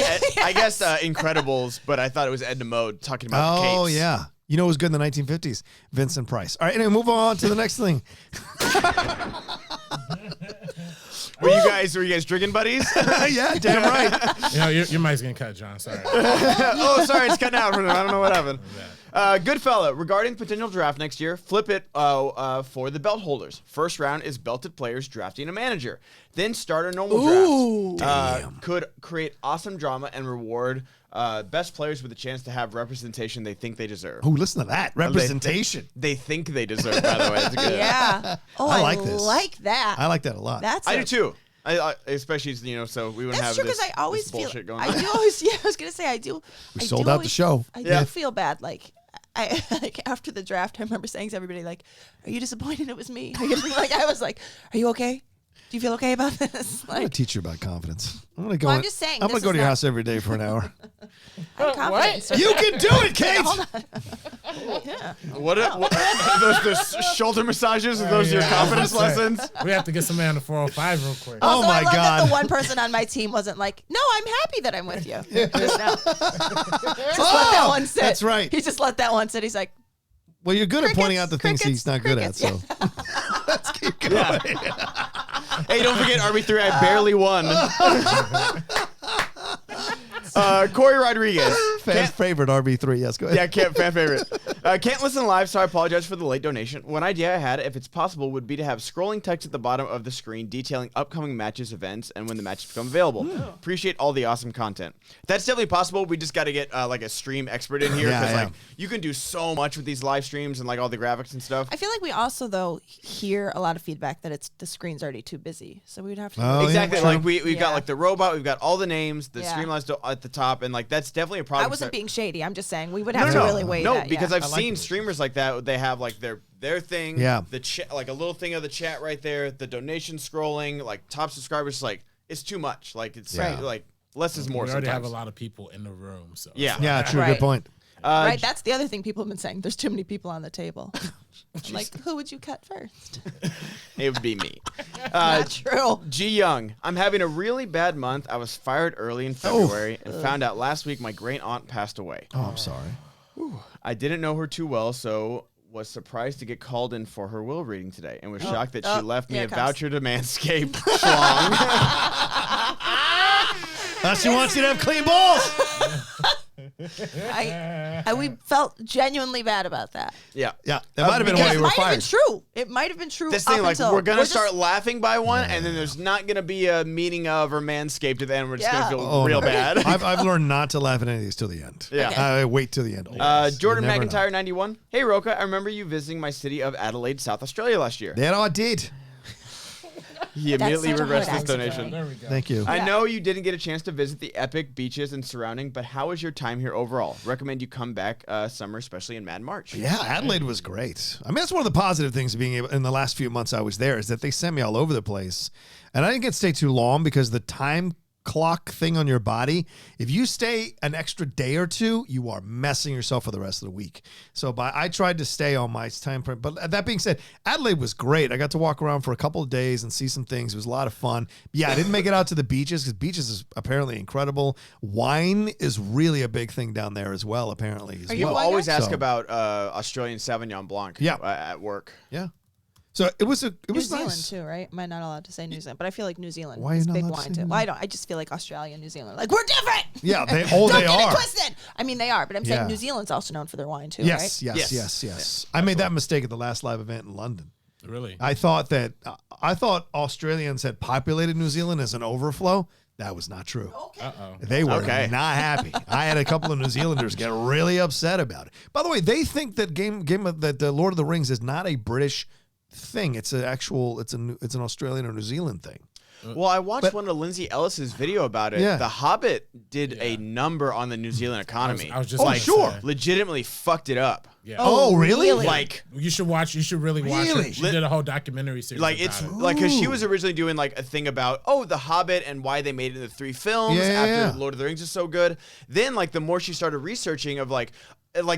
Incredibles, but I thought it was Edna Mode talking about the Oh capes. yeah. You know what was good in the 1950s? Vincent Price. All right, anyway, move on to the next thing. Were you guys drinking buddies? Yeah, damn right. You know, your mic's getting cut, John. Sorry. Oh, sorry, it's cutting out for them. I don't know what happened. Good fella. Regarding potential draft next year, flip it for the belt holders. First round is belted players drafting a manager. Then start a normal draft. Could create awesome drama and reward best players with a chance to have representation they think they deserve. Oh, listen to that. Representation. They think they deserve, by the way. It's good. Yeah. Oh, I I like this. like that. I like that a lot. That's I do too. I especially, so we wouldn't That's have true, this, because I always this feel. bullshit going I on. do always. Yeah, I was gonna say I do. We I sold do out the always- show. I Yeah. do feel bad. Like I like after the draft, I remember saying to everybody, like, "Are you disappointed it was me?" Like I was like, "Are you okay? Do you feel okay about this?" I'm going to Like, teach you about confidence. I'm going to go. Well, I'm just saying, I'm going this to go is to your not- house every day for an hour. I'm confident. So- You can do it, Kate. yeah. What those shoulder massages? Are those your Yeah, confidence I was gonna say, lessons? We have to get some man to 405 real quick. Oh, Also, my I love that God. the one person on my team wasn't like, "No, I'm happy that I'm with you." Just now. Just let that one sit. That's right. He just let that one sit. He's like, Well, you're good at pointing out the things crickets, he's not good at. crickets, So let's keep going. Hey, don't forget RB3. I barely won. Corey Rodriguez. Fan favorite RB3. Yes, go ahead. Yeah, fan favorite. Can't listen live, so I apologize for the late donation. One idea I had, if it's possible, would be to have scrolling text at the bottom of the screen detailing upcoming matches, events, and when the matches become available. Appreciate all the awesome content. That's definitely possible. We just got to get like a stream expert in here, Yeah, because yeah. like you can do so much with these live streams and like all the graphics and stuff. I feel like we also though hear a lot of feedback that the screen's already too busy, so we'd have to. Oh, yeah, Exactly. true. Like we've got Yeah. like the robot, we've got all the names, the Yeah. streamlines at the top, and like that's definitely a problem. I wasn't being shady. I'm just saying we would have No, to really weigh no, that. because yeah. I've seen streamers like that. They have like their thing, Yeah. the chat, like a little thing of the chat right there, the donation scrolling, like top subscribers. Like it's too much. Like it's Yeah. like less is more. We already sometimes. have a lot of people in the room, so Yeah. Yeah, true. Right. Good point. Right, that's the other thing people have been saying. There's too many people on the table. I'm like, who would you cut first? It would be me. Not true. G Young, I'm having a really bad month. I was fired early in February and found out last week my great aunt passed away. Oh, I'm sorry. I didn't know her too well, so was surprised to get called in for her will reading today and was shocked that she left me here a it comes. voucher to Manscaped. Schlong. She wants you to have clean balls. We felt genuinely bad about that. Yeah. Yeah, that might have been why It you were might have been fired. true. It might have been true. This up thing, like, until we're gonna just- start laughing by one, and then there's not gonna be a meeting of or Manscaped at the end. We're just Yeah. gonna feel Oh, real no. bad. I've learned not to laugh at any of these till the end. Yeah. Okay. I wait till the end. Jordan You never know. McIntyre 91. Hey Rocha, I remember you visiting my city of Adelaide, South Australia last year. That I did. He immediately such a regrets hard this accent. donation. there we go. Thank you. I know you didn't get a chance to visit the epic beaches and surrounding, but how was your time here overall? Recommend you come back summer, especially in Mad March. Yeah, Adelaide was great. I mean, that's one of the positive things of being able, in the last few months I was there, is that they sent me all over the place. And I didn't get to stay too long because the time clock thing on your body, if you stay an extra day or two, you are messing yourself for the rest of the week. So I tried to stay on my time frame. But that being said, Adelaide was great. I got to walk around for a couple of days and see some things. It was a lot of fun. Yeah, I didn't make it out to the beaches because beaches is apparently incredible. Wine is really a big thing down there as well, apparently. As People well. always ask So- about Australian Sauvignon Blanc Yeah. At work. Yeah. So it was New Zealand nice. too, right? Am I not allowed to say New Zealand? But I feel like New Zealand Why are you is not big allowed to wine say too. New Well, I don't. I just feel like Australia and New Zealand, like we're different. Yeah, they Don't get are. it twisted. I mean, they are, but I'm saying Yeah. New Zealand's also known for their wine too, Yes, right? yes. I made that mistake at the last live event in London. Really? I thought Australians had populated New Zealand as an overflow. That was not true. Uh-oh. They were Okay. not happy. I had a couple of New Zealanders get really upset about it. By the way, they think that Lord of the Rings is not a British thing. It's an Australian or New Zealand thing. Well, I watched one of Lindsay Ellis's video about it. Yeah. The Hobbit did a number on the New Zealand economy. I was just Oh, sure. Legitimately fucked it up. Yeah. Oh, really? Like, You should really watch Really? it. She did a whole documentary series. like about it's it. like because she was originally doing like a thing about the Hobbit and why they made it into 3 films Yeah, after yeah. Lord of the Rings is so good. Then like the more she started researching of like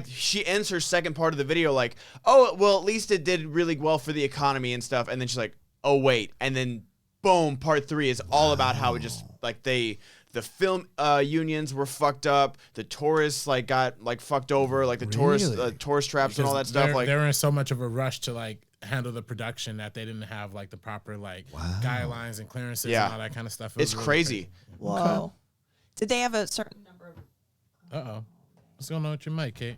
she ends her second part of the video like, oh well, at least it did really well for the economy and stuff. And then she's like, oh wait, and then boom, part 3 is all about how it just like the film unions were fucked up. The tourists like got like fucked over, like the Really? tourist traps and all that stuff. Like they're in so much of a rush to like handle the production that they didn't have like the proper like guidelines and clearances Yeah. and all that kind of stuff. It it's was really crazy. Whoa. Did they have a certain number of? Uh-oh. What's going on with your mic, Kate?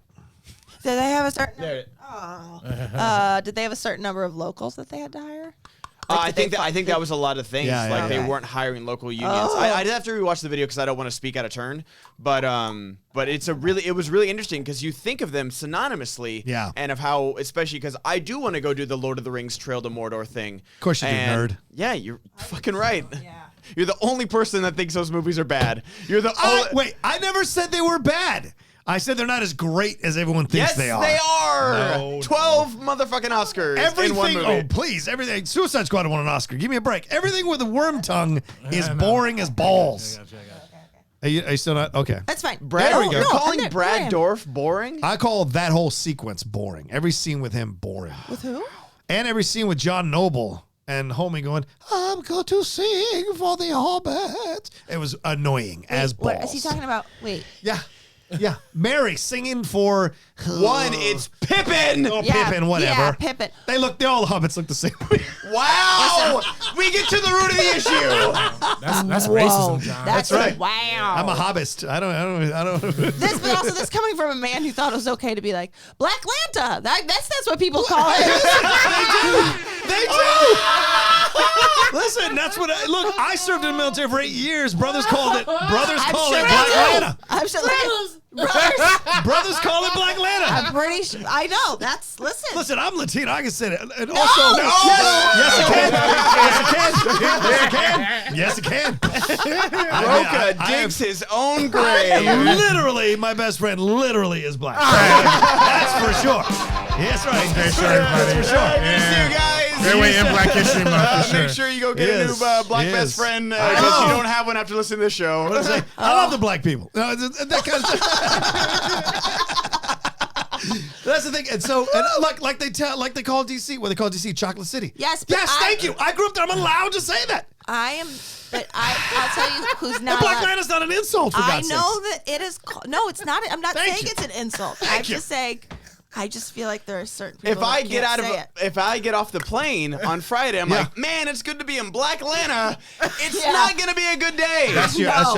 Did they have a certain? There. Did they have a certain number of locals that they had to hire? I think that was a lot of things. Yeah, like yeah, they yeah. weren't hiring local unions. I did have to rewatch the video because I don't want to speak out of turn. But it was really interesting because you think of them synonymously. Yeah. And of how, especially because I do want to go do the Lord of the Rings Trail to Mordor thing. Of course you do, nerd. Yeah, you're fucking right. Yeah. You're the only person that thinks those movies are bad. You're the only. Wait, I never said they were bad. I said they're not as great as everyone thinks Yes, they are. they are. No, 12 motherfucking Oscars in one Everything. movie. Oh, please. Everything. Suicide Squad won an Oscar. Give me a break. Everything with a worm tongue is boring as balls. I got you. Are you still not? Okay. That's fine. Brad, There we go. you're calling I'm Brad there. Dorff boring? I call that whole sequence boring. Every scene with him boring. With who? And every scene with John Noble and Homie going, I'm going to sing for the Hobbit. It was annoying as balls. What is he talking about? Wait. Yeah. Yeah. Mary singing for One, it's Pippin. Oh, Yeah, Pippin, whatever. Yeah, Pippin. All the Hobbits look the same. Wow! We get to the root of the issue. That's Whoa. racism, John. That's right. Wow. I'm a hobbist. I don't. This, but also this coming from a man who thought it was okay to be like Black Lanta. That's what people call it. They do. Listen, that's what look. I served in the military for 8 years. Brothers called it. Brothers call it Black Lanta. I'm sure. Brothers. Brothers call it Black Lanta. I'm pretty sure. I know. That's listen. Listen, I'm Latino. I can say that. And also, yes, it can. Yes, it can. Rocha digs his own grave. Literally, my best friend literally is black. That's for sure. Yes, right. Thanks for everybody. For sure. Good to see you guys. Great way in Black History Month for Make sure. sure you go get a new Yes. black Yes. best friend I because know. you don't have one after listening to this show. I love the black people. No, that kind of That's the thing. And so, like they call DC, what they call DC, Chocolate City. Yes, but Yes, thank you. I grew up there. I'm allowed to say that. I am. But I'll tell you who's not. Black allowed- man is not an insult, for I God's know sakes. that it is. No, it's not. I'm not Thank saying you. it's an insult. Thank I'm you. just saying. I just feel like there are certain people. If I that get can't out of say it. if I get off the plane on Friday, I'm Yeah. like, man, it's good to be in Black Atlanta. It's Yeah. not gonna be a good day. I'm it's doing it not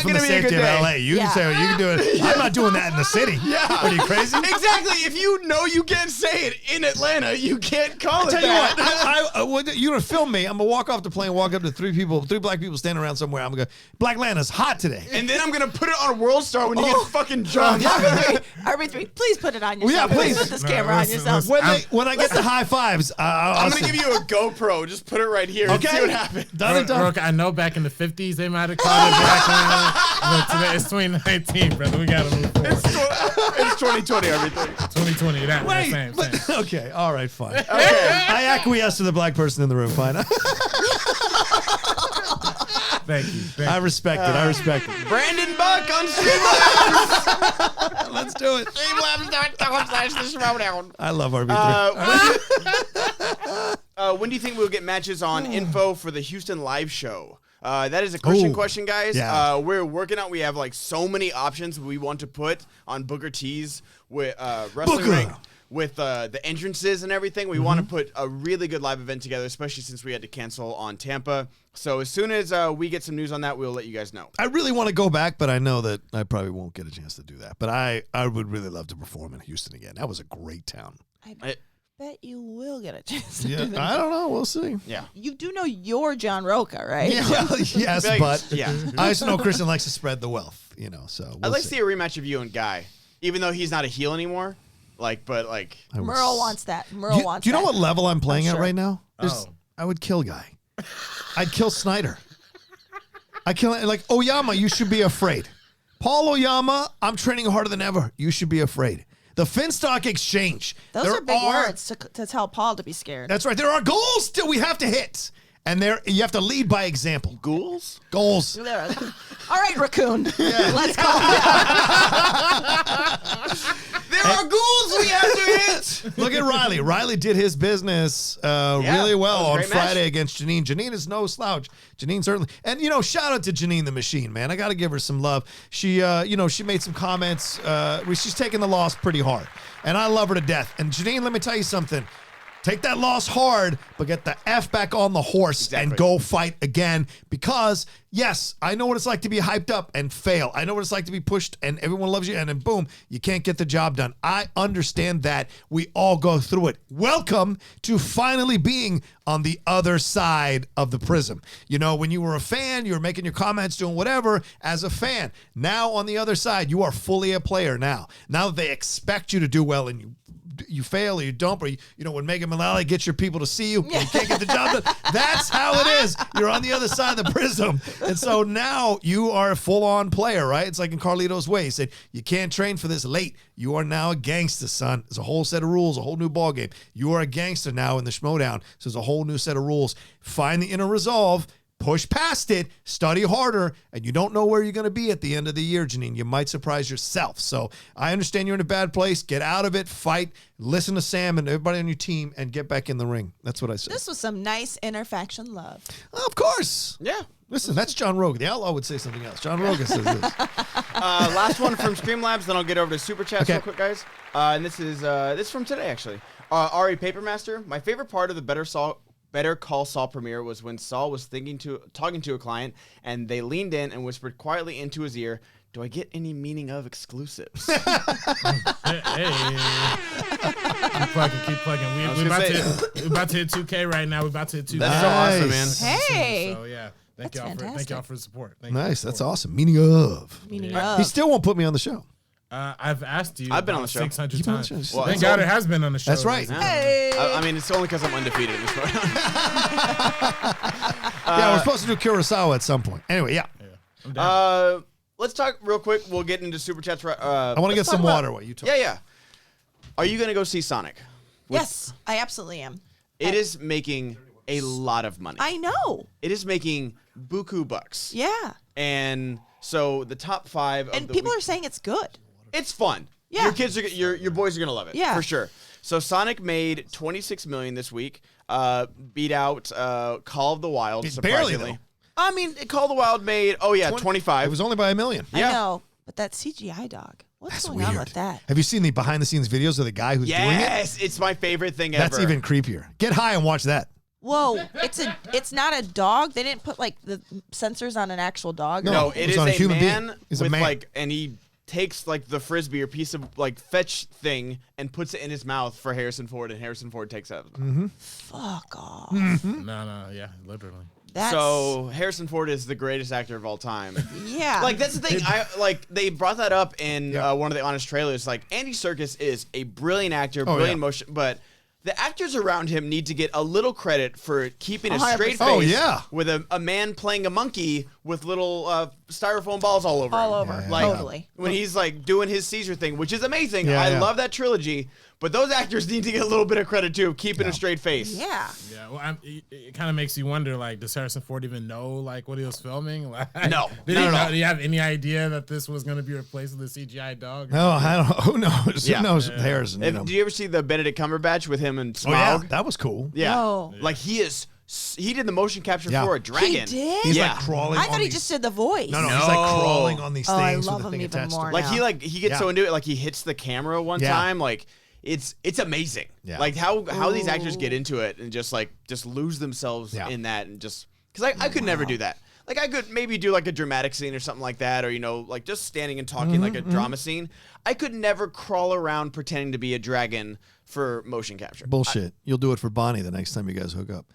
from the gonna be a safety good of day. LA. You Yeah. can say you can do it. I'm not doing that in the city. Yeah. Are you crazy? Exactly. If you know you can't say it in Atlanta, you can't call it Tell you that. what, you're gonna film me. I'm gonna walk off the plane, walk up to three black people standing around somewhere. I'm gonna go, Black Atlanta's hot today. And then I'm gonna put it on World Star when you get fucking drunk. RB3, please put it on yourself. yeah, please. Put this No, camera on listen, yourself. listen. When I get the high fives, I'm gonna give you a GoPro. Just put it right here and see what happens. Done and done. Rocha, I know back in the 50s they might have called it Black Lanta, but today it's 2019, brother. We gotta move forward. It's 2020, everything. 2020, that Wait, same. but, okay, all right, fine. Okay. I acquiesce to the black person in the room. Fine. Thank you. I respect it. I respect it. Brandon Buck on Streamlabs. Let's do it. Streamlabs.com/Schmoedown. I love RB3. When do you think we'll get matches on info for the Houston live show? That is a Christian Ooh. question, guys. Yeah. We're working on. We have like so many options we want to put on Booker T's with wrestling Booker. ring. With the entrances and everything, we want to put a really good live event together, especially since we had to cancel on Tampa. So as soon as we get some news on that, we'll let you guys know. I really want to go back, but I know that I probably won't get a chance to do that. But I would really love to perform in Houston again. That was a great town. Bet bet you will get a chance to Yeah, do that. I don't know. We'll see. Yeah. You do know you're John Rocha, right? Yeah, well, yes, Like, but yeah. I also know Kristen likes to spread the wealth, so I'd we'll like to see. see a rematch of you and Guy, even though he's not a heel anymore. I would Merle s- wants that. Merle wants Do you know that. what level I'm playing at sure. right now? Oh. I would kill Guy. I'd kill Snyder. I kill like Oyama. You should be afraid. Paul Oyama. I'm training harder than ever. You should be afraid. The Finstock Exchange. Those there are big words to tell Paul to be scared. That's right. There are goals still we have to hit, and you have to lead by example. Ghouls? Goals. All right, Raccoon. Let's calm down. There are ghouls we have to hit. Look at Riley. Riley did his business really well that was a on great Friday match. against Janine. Janine is no slouch. Janine certainly, and shout out to Janine the Machine, man. I got to give her some love. She, she made some comments. She's taking the loss pretty hard, and I love her to death. And Janine, let me tell you something. Take that loss hard, but get the F back on the horse and go fight again. Because, yes, I know what it's like to be hyped up and fail. I know what it's like to be pushed and everyone loves you and then boom, you can't get the job done. I understand that. We all go through it. Welcome to finally being on the other side of the prism. When you were a fan, you were making your comments, doing whatever as a fan. Now on the other side, you are fully a player now. Now that they expect you to do well and you fail or you don't, or when Megan Mullally gets your people to see you, you can't get the job done. That's how it is. You're on the other side of the prism. And so now you are a full-on player, right? It's like in Carlito's Way. He said, you can't train for this late. You are now a gangster, son. There's a whole set of rules, a whole new ball game. You are a gangster now in the Schmoedown. So there's a whole new set of rules. Find the inner resolve. Push past it, study harder, and you don't know where you're going to be at the end of the year, Janine. You might surprise yourself. So I understand you're in a bad place. Get out of it, fight, listen to Sam and everybody on your team, and get back in the ring. That's what I said. This was some nice interfaction love. Of course. Yeah. Listen, that's John Rogan. The Outlaw would say something else. John Rogan says this. Last one from Streamlabs, then I'll get over to Super Chats Okay. real quick, guys. And this is from today, actually. Ari Papermaster, my favorite part of the Better Call Saul premiere was when Saul was talking to a client, and they leaned in and whispered quietly into his ear, "Do I get any meaning of exclusives?" Hey. Keep plugging. We're about to hit 2K right now. We're about to hit 2K. That's so awesome, man. Hey. So yeah, That's thank fantastic. y'all for the support. Thank Nice. you for the That's support. awesome. Meaning of. Meaning He of. still won't put me on the show. I've asked you. I've been on about the show. 600 You've been on the times. show. Well, Thank it's God all- it has been on the show. That's right. Hey. I mean, it's only because I'm undefeated in this one. Yeah, we're supposed to do Kurosawa at some point. Anyway, yeah. I'm down. Let's talk real quick. We'll get into Super Chats. I want to get some water while you talk. Yeah. Are you going to go see Sonic? Yes, I absolutely am. It is making a lot of money. I know. It is making buku bucks. Yeah. And so the top 5 of And the people week- are saying it's good. It's fun. Yeah. Your kids are your boys are going to love it. Yeah. For sure. So Sonic made $26 million this week. Beat out Call of the Wild, It's barely, surprisingly. though. I mean, Call of the Wild made 25. It was only by $1 million. Yeah. I know. But that CGI dog. What's That's going weird. on with that? Have you seen the behind-the-scenes videos of the guy who's doing it? Yes, it's my favorite thing ever. That's even creepier. Get high and watch that. Whoa, it's not a dog. They didn't put like the sensors on an actual dog. No. No, It it was is on a a human being. man He's a with man. and he takes like the frisbee or piece of like fetch thing and puts it in his mouth for Harrison Ford, and Harrison Ford takes it. Fuck off. No, yeah, literally. That's So Harrison Ford is the greatest actor of all time. yeah. Like that's the thing. They brought that up in Yeah. one of the Honest trailers. Like Andy Serkis is a brilliant actor, Oh, brilliant yeah. motion, but the actors around him need to get a little credit for keeping a 100%. straight face. Oh, yeah. With a man playing a monkey with little styrofoam balls all over. all him. over. Like Totally. when he's like doing his Caesar thing, which is amazing. Yeah, I yeah. love that trilogy. But those actors need to get a little bit of credit too, keeping a straight face. Yeah. Yeah, well, it kind of makes you wonder, like, does Harrison Ford even know, like, what he was filming? Like, No. Did Not he at know, all. did he have any idea that this was going to be replaced with a CGI dog? No, I don't. Who knows? Yeah. Who knows with Harrison? You know. Do you ever see the Benedict Cumberbatch with him and Oh yeah, Smaug? that was cool. Yeah. No. Like he did the motion capture Yeah. for a dragon. He did? He's Yeah. like crawling. I on thought he these- just did the voice. No, he's like No. crawling on these Oh, I things love with the him thing even attached more to it. Like now. he gets Yeah. so into it, like he hits the camera one Yeah. time. Like it's amazing. Yeah. Like how these actors get into it and just lose themselves Yeah. in that and just because I could never do that. Like I could maybe do like a dramatic scene or something like that, or like just standing and talking like a drama scene. I could never crawl around pretending to be a dragon for motion capture. Bullshit. You'll do it for Bonnie the next time you guys hook up.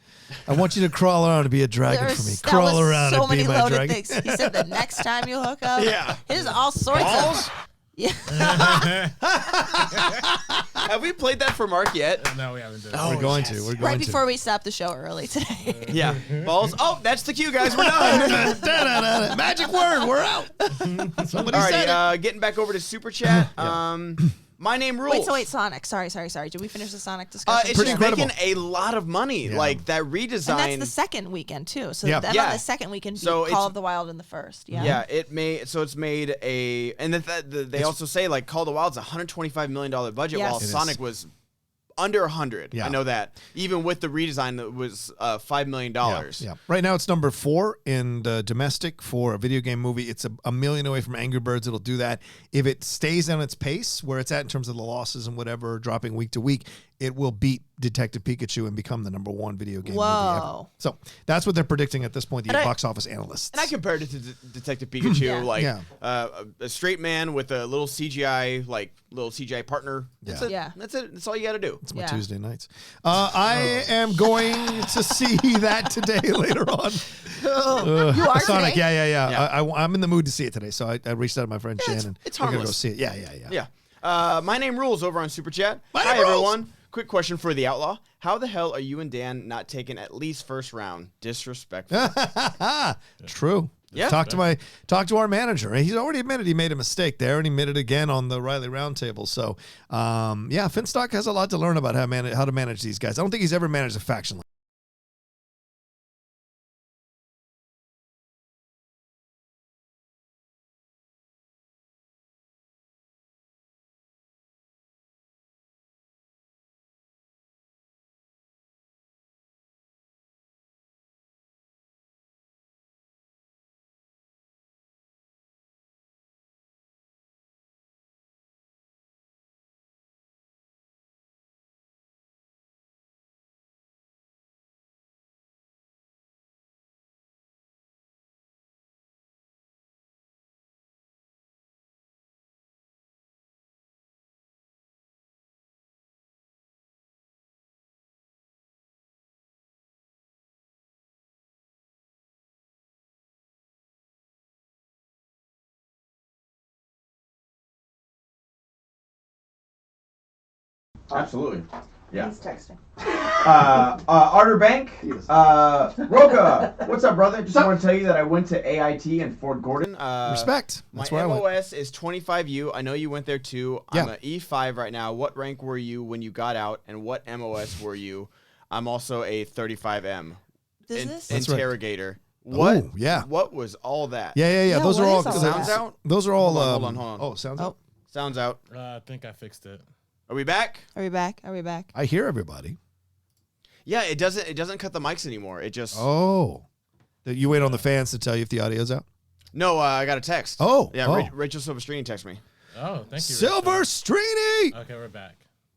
I want you to crawl around and be a dragon for me. That Crawl was around so and be many my loaded dragon. things. He said the next time you hook up. Yeah. His all sorts Balls? of. Yeah. Have we played that for Mark yet? No, we haven't done it. We're going to. We're going Right to. before we stopped the show early today. Yeah. Balls. Oh, that's the cue, guys. We're done. Da-da-da-da. Magic word. We're out. Somebody said it. Alrighty, getting back over to Super Chat. My name rules. Wait, Sonic. Sorry. Did we finish the Sonic discussion? It's Pretty just incredible. making a lot of money. Yeah. Like that redesign. And that's the second weekend too. So Yeah. then Yeah. on the second weekend, So beat Call of the Wild in the first. Yeah. Yeah, it's made a, and they also say like Call of the Wild's $125 million budget, Yes. while It is. Sonic was under 100. Yeah. I know that. Even with the redesign, that was $5 million. Yeah. Right now it's number 4 in the domestic for a video game movie. It's a million away from Angry Birds. It'll do that. If it stays on its pace where it's at in terms of the losses and whatever, dropping week to week, it will beat Detective Pikachu and become the number 1 video game movie ever. Whoa. So that's what they're predicting at this point, the And I- box office analysts. And I compared it to Detective Pikachu, Yeah. like Yeah. A straight man with a little CGI partner. That's Yeah. it. Yeah. That's it. That's all you got to do. It's my Yeah. Tuesday nights. I am going to see that today later on. You are Sonic, today? yeah. I'm in the mood to see it today, so I reached out to my friend Shannon. it's We're gonna go harmless. see it. Yeah. Yeah. My name rules over on Super Chat. My Hi name rules. everyone. Quick question for the Outlaw. How the hell are you and Dan not taking at least first round? Disrespectful. True. Yeah. Talk to our manager. He's already admitted he made a mistake there, and he admitted again on the Riley Roundtable. So, Finstock has a lot to learn about how to manage these guys. I don't think he's ever managed a faction. Absolutely. Yeah. He's texting. Arter Bank. Rocha. What's up, brother? Just want to tell you that I went to AIT in Fort Gordon. Respect. My That's where I went. MOS is 25U. I know you went there too. Yeah. I'm an E5 right now. What rank were you when you got out, and what MOS were you? I'm also a 35M. This? That's right. Interrogator. What? Oh, yeah. What was all that? Yeah. Yeah, Those are what all is all Sounds that? out. Those are all. Hold on. Oh, sounds Oh. out. Sounds out. I think I fixed it. Are we back? Are we back? I hear everybody. Yeah. It doesn't cut the mics anymore. It just. Oh, you wait on the fans to tell you if the audio's out. No. I got a text. Oh, Yeah. oh. Rachel Silverstream texted me. Oh, thank you. Silver Strini. Okay, we're back.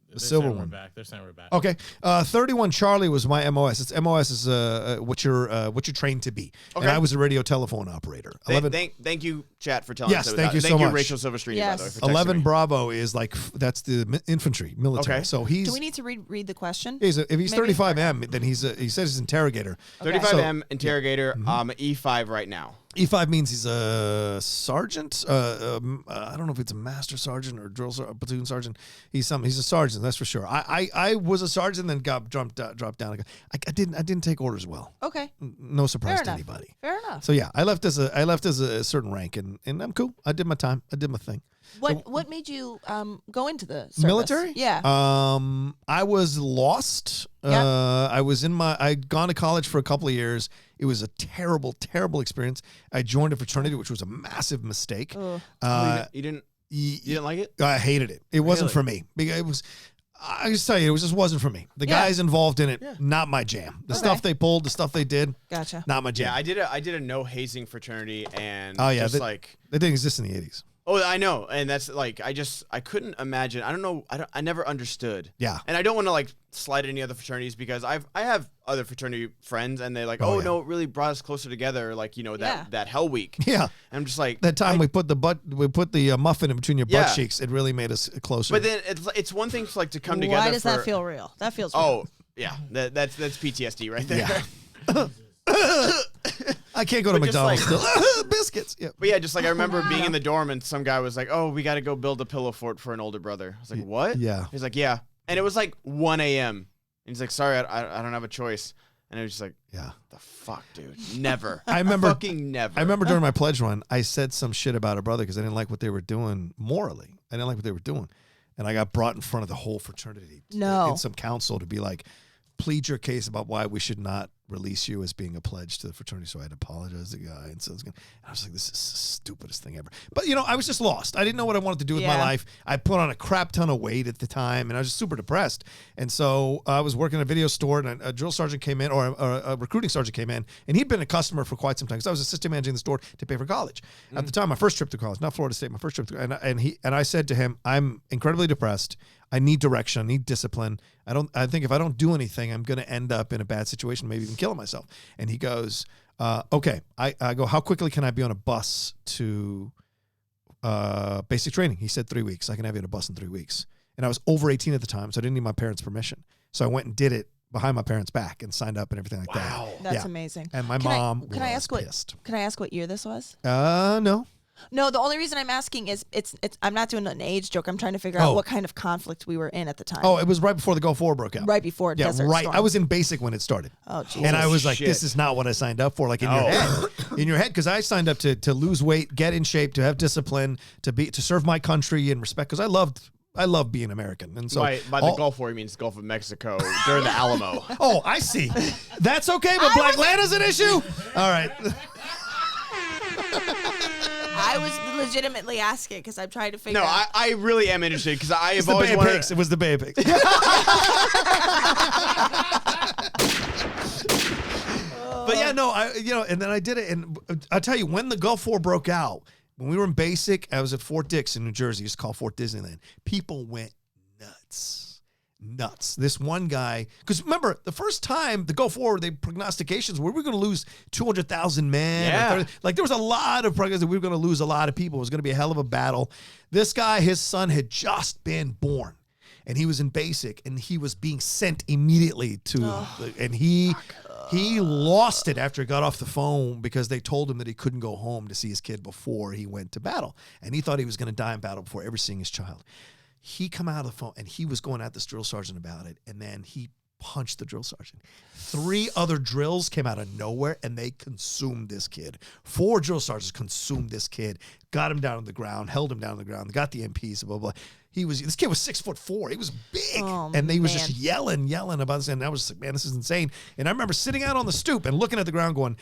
They're silver saying one. We're back. They're saying we're back. Okay, 31 Charlie was my MOS. It's MOS is what you're trained to be, and Okay. I was a radio telephone operator. 11, Thank you, chat, for telling Yes, us. thank you so Thank you, much. Rachel Silverstream, by the way, Yes. for texting 11 me. Bravo is like that's the infantry military. Okay. So he's Do we need to read the question? if he's Maybe? 35M, then he says he's interrogator. 35M interrogator. I'm E5 right now. E5 means he's a sergeant. I don't know if it's a master sergeant or platoon sergeant. He's a sergeant, that's for sure. I was a sergeant, then got dropped down. I didn't take orders well. Okay. No surprise Fair to enough. anybody. Fair enough. So yeah, I left as a certain rank, and I'm cool. I did my time. I did my thing. What made you go into the service? Military? Yeah. I was lost. Yeah. I'd gone to college for a couple of years. It was a terrible, terrible experience. I joined a fraternity, which was a massive mistake. Ugh. You didn't like it? I hated it. It wasn't Really? for me. Because it was. I just tell you, it just wasn't for me. The Yeah. guys involved in it, not my jam. The stuff they pulled, the stuff they did, Gotcha. not my jam. Yeah, I did a no hazing fraternity, and Oh, yeah, just that- like They didn't exist in the 80s. Oh, I know, and that's like I couldn't imagine. I don't know. I never understood. Yeah. And I don't want to like slight any other fraternities because I have other fraternity friends, and they're like, Oh, oh yeah. no, it really brought us closer together. Like that Hell Week. Yeah. And I'm just like That time we put the muffin in between your butt cheeks. It really made us closer. But then it's one thing to like to come together. Why does that feel real? That feels real. Oh yeah, that's PTSD right there. Yeah. I can't go to But just McDonald's like- still. Biscuits. Yeah. But yeah, just like I remember being in the dorm and some guy was like, "Oh, we got to go build a pillow fort for an older brother." I was like, "What?" Yeah. He's like, "Yeah," and it was like 1 a.m. And he's like, "Sorry, I don't have a choice." And I was just like, Yeah. "The fuck, dude, never." I remember fucking never. I remember during my pledge run, I said some shit about a brother because I didn't like what they were doing morally. I didn't like what they were doing. And I got brought in front of the whole fraternity in some council to be like, plead your case about why we should not release you as being a pledge to the fraternity. So I had to apologize to the guy. And so I was like, this is the stupidest thing ever. But, I was just lost. I didn't know what I wanted to do with my life. I put on a crap ton of weight at the time, and I was just super depressed. And so I was working at a video store, and a drill sergeant came in, or a recruiting sergeant came in, and he'd been a customer for quite some time because I was assistant managing the store to pay for college. At the time, my first trip to college, not Florida State, my first trip to, and I said to him, I'm incredibly depressed. I need direction. I need discipline. I think if I don't do anything, I'm going to end up in a bad situation, maybe even killing myself. And he goes, okay. I go, how quickly can I be on a bus to basic training? He said 3 weeks. I can have you on a bus in 3 weeks. And I was over 18 at the time, so I didn't need my parents' permission. So I went and did it behind my parents' back and signed up and everything like that. That's amazing. And my mom was pissed. Can I ask what year this was? No. No, the only reason I'm asking is it's I'm not doing an age joke. I'm trying to figure out what kind of conflict we were in at the time. Oh, it was right before the Gulf War broke out. Right before Desert Storm. I was in basic when it started. Oh, Jesus. And I was like, this is not what I signed up for. Like in your head, because I signed up to lose weight, get in shape, to have discipline, to serve my country and respect. Because I love being American. And so by the Gulf War, he means Gulf of Mexico during the Alamo. Oh, I see. That's okay, but Black land is an issue. All right. I was legitimately asking because I'm trying to figure No, out. I really am interested because I have The always Bay wanted. Pigs. It was the Bay Pigs. But yeah, no, and then I did it, and I'll tell you, when the Gulf War broke out, when we were in basic, I was at Fort Dix in New Jersey, it's called Fort Disneyland. People went nuts. This one guy, because remember, the first time the Gulf War, the prognostications were we were going to lose 200,000 men. Yeah. There was a lot of prognostications that we were going to lose a lot of people. It was going to be a hell of a battle. This guy, his son had just been born. And he was in basic, and he was being sent immediately to, and he lost it after he got off the phone because they told him that he couldn't go home to see his kid before he went to battle. And he thought he was going to die in battle before ever seeing his child. He come out of the phone, and he was going at this drill sergeant about it, and then he punched the drill sergeant. 3 other drills came out of nowhere, and they consumed this kid. 4 drill sergeants consumed this kid, got him down on the ground, held him down on the ground, got the MPs, blah, blah, blah. This kid was 6'4". He was big. And he was just yelling about this. And I was like, man, this is insane. And I remember sitting out on the stoop and looking at the ground going,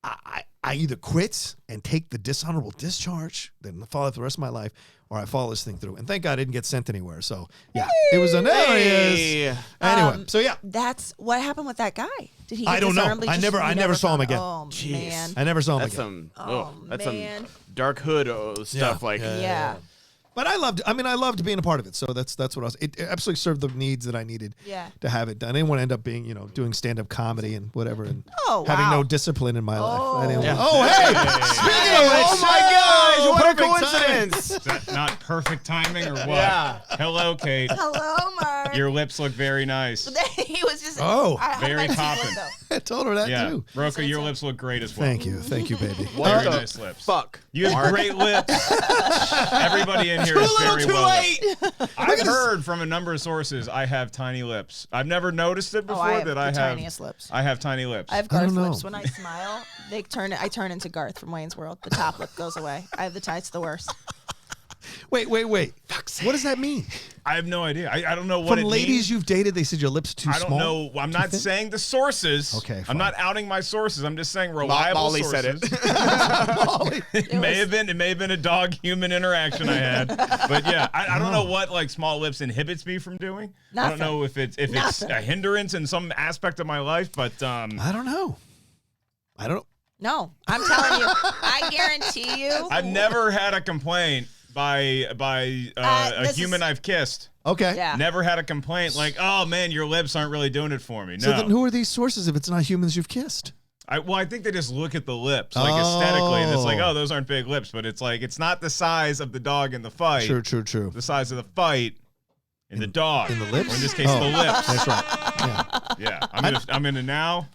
I either quit and take the dishonorable discharge, then follow it the rest of my life, or I follow this thing through. And thank God I didn't get sent anywhere. So, yeah, it was there he is. Anyway, so yeah. That's what happened with that guy. Did he? I don't know. dishonorably I just- never you saw him again. Oh, Jeez. man. I never saw him That's again. that's man. some dark hood stuff. Yeah. But I loved being a part of it. So that's what I was. It absolutely served the needs that I needed to have it done. I didn't want to end up being, doing stand-up comedy and whatever and having no discipline in my life. I didn't want, hey! Speaking of which, Oh my gosh! What a perfect coincidence! Is that not perfect timing or what? Yeah. Hello, Kate. Hello, Mark. Your lips look very nice. He was just. Oh. Very popping. I told her that Yeah. too. Rocha, your lips look great as well. Thank you, baby. Very nice lips. Fuck. You have great lips. Everybody in here is very well lit. I've heard from a number of sources I have tiny lips. I've never noticed it before I have that the I have tiniest lips. I have tiny lips. I have I Garth don't know. lips. When I smile, I turn into Garth from Wayne's World. The top lip goes away. I have the it's the worst. Wait. What does that mean? I have no idea. I don't know what From it ladies means. you've dated, they said your lips are too I don't small. know. I'm not saying the sources. Okay, I'm fine. not outing my sources. I'm just saying reliable Molly sources. said it. Molly. It may have been a dog-human interaction I had, but yeah, I don't know what like small lips inhibits me from doing. I don't know if it's a hindrance in some aspect of my life, but I don't know. No, I'm telling you. I guarantee you. I've never had a complaint by a human I've kissed. Okay. Yeah. Never had a complaint like, oh man, your lips aren't really doing it for me. No. So then who are these sources if it's not humans you've kissed? I think they just look at the lips, like aesthetically, and it's like, oh, those aren't big lips, but it's like, it's not the size of the dog in the fight. True. The size of the fight in the dog. In the lips? Or in this case, the lips. That's right. Yeah. I'm gonna now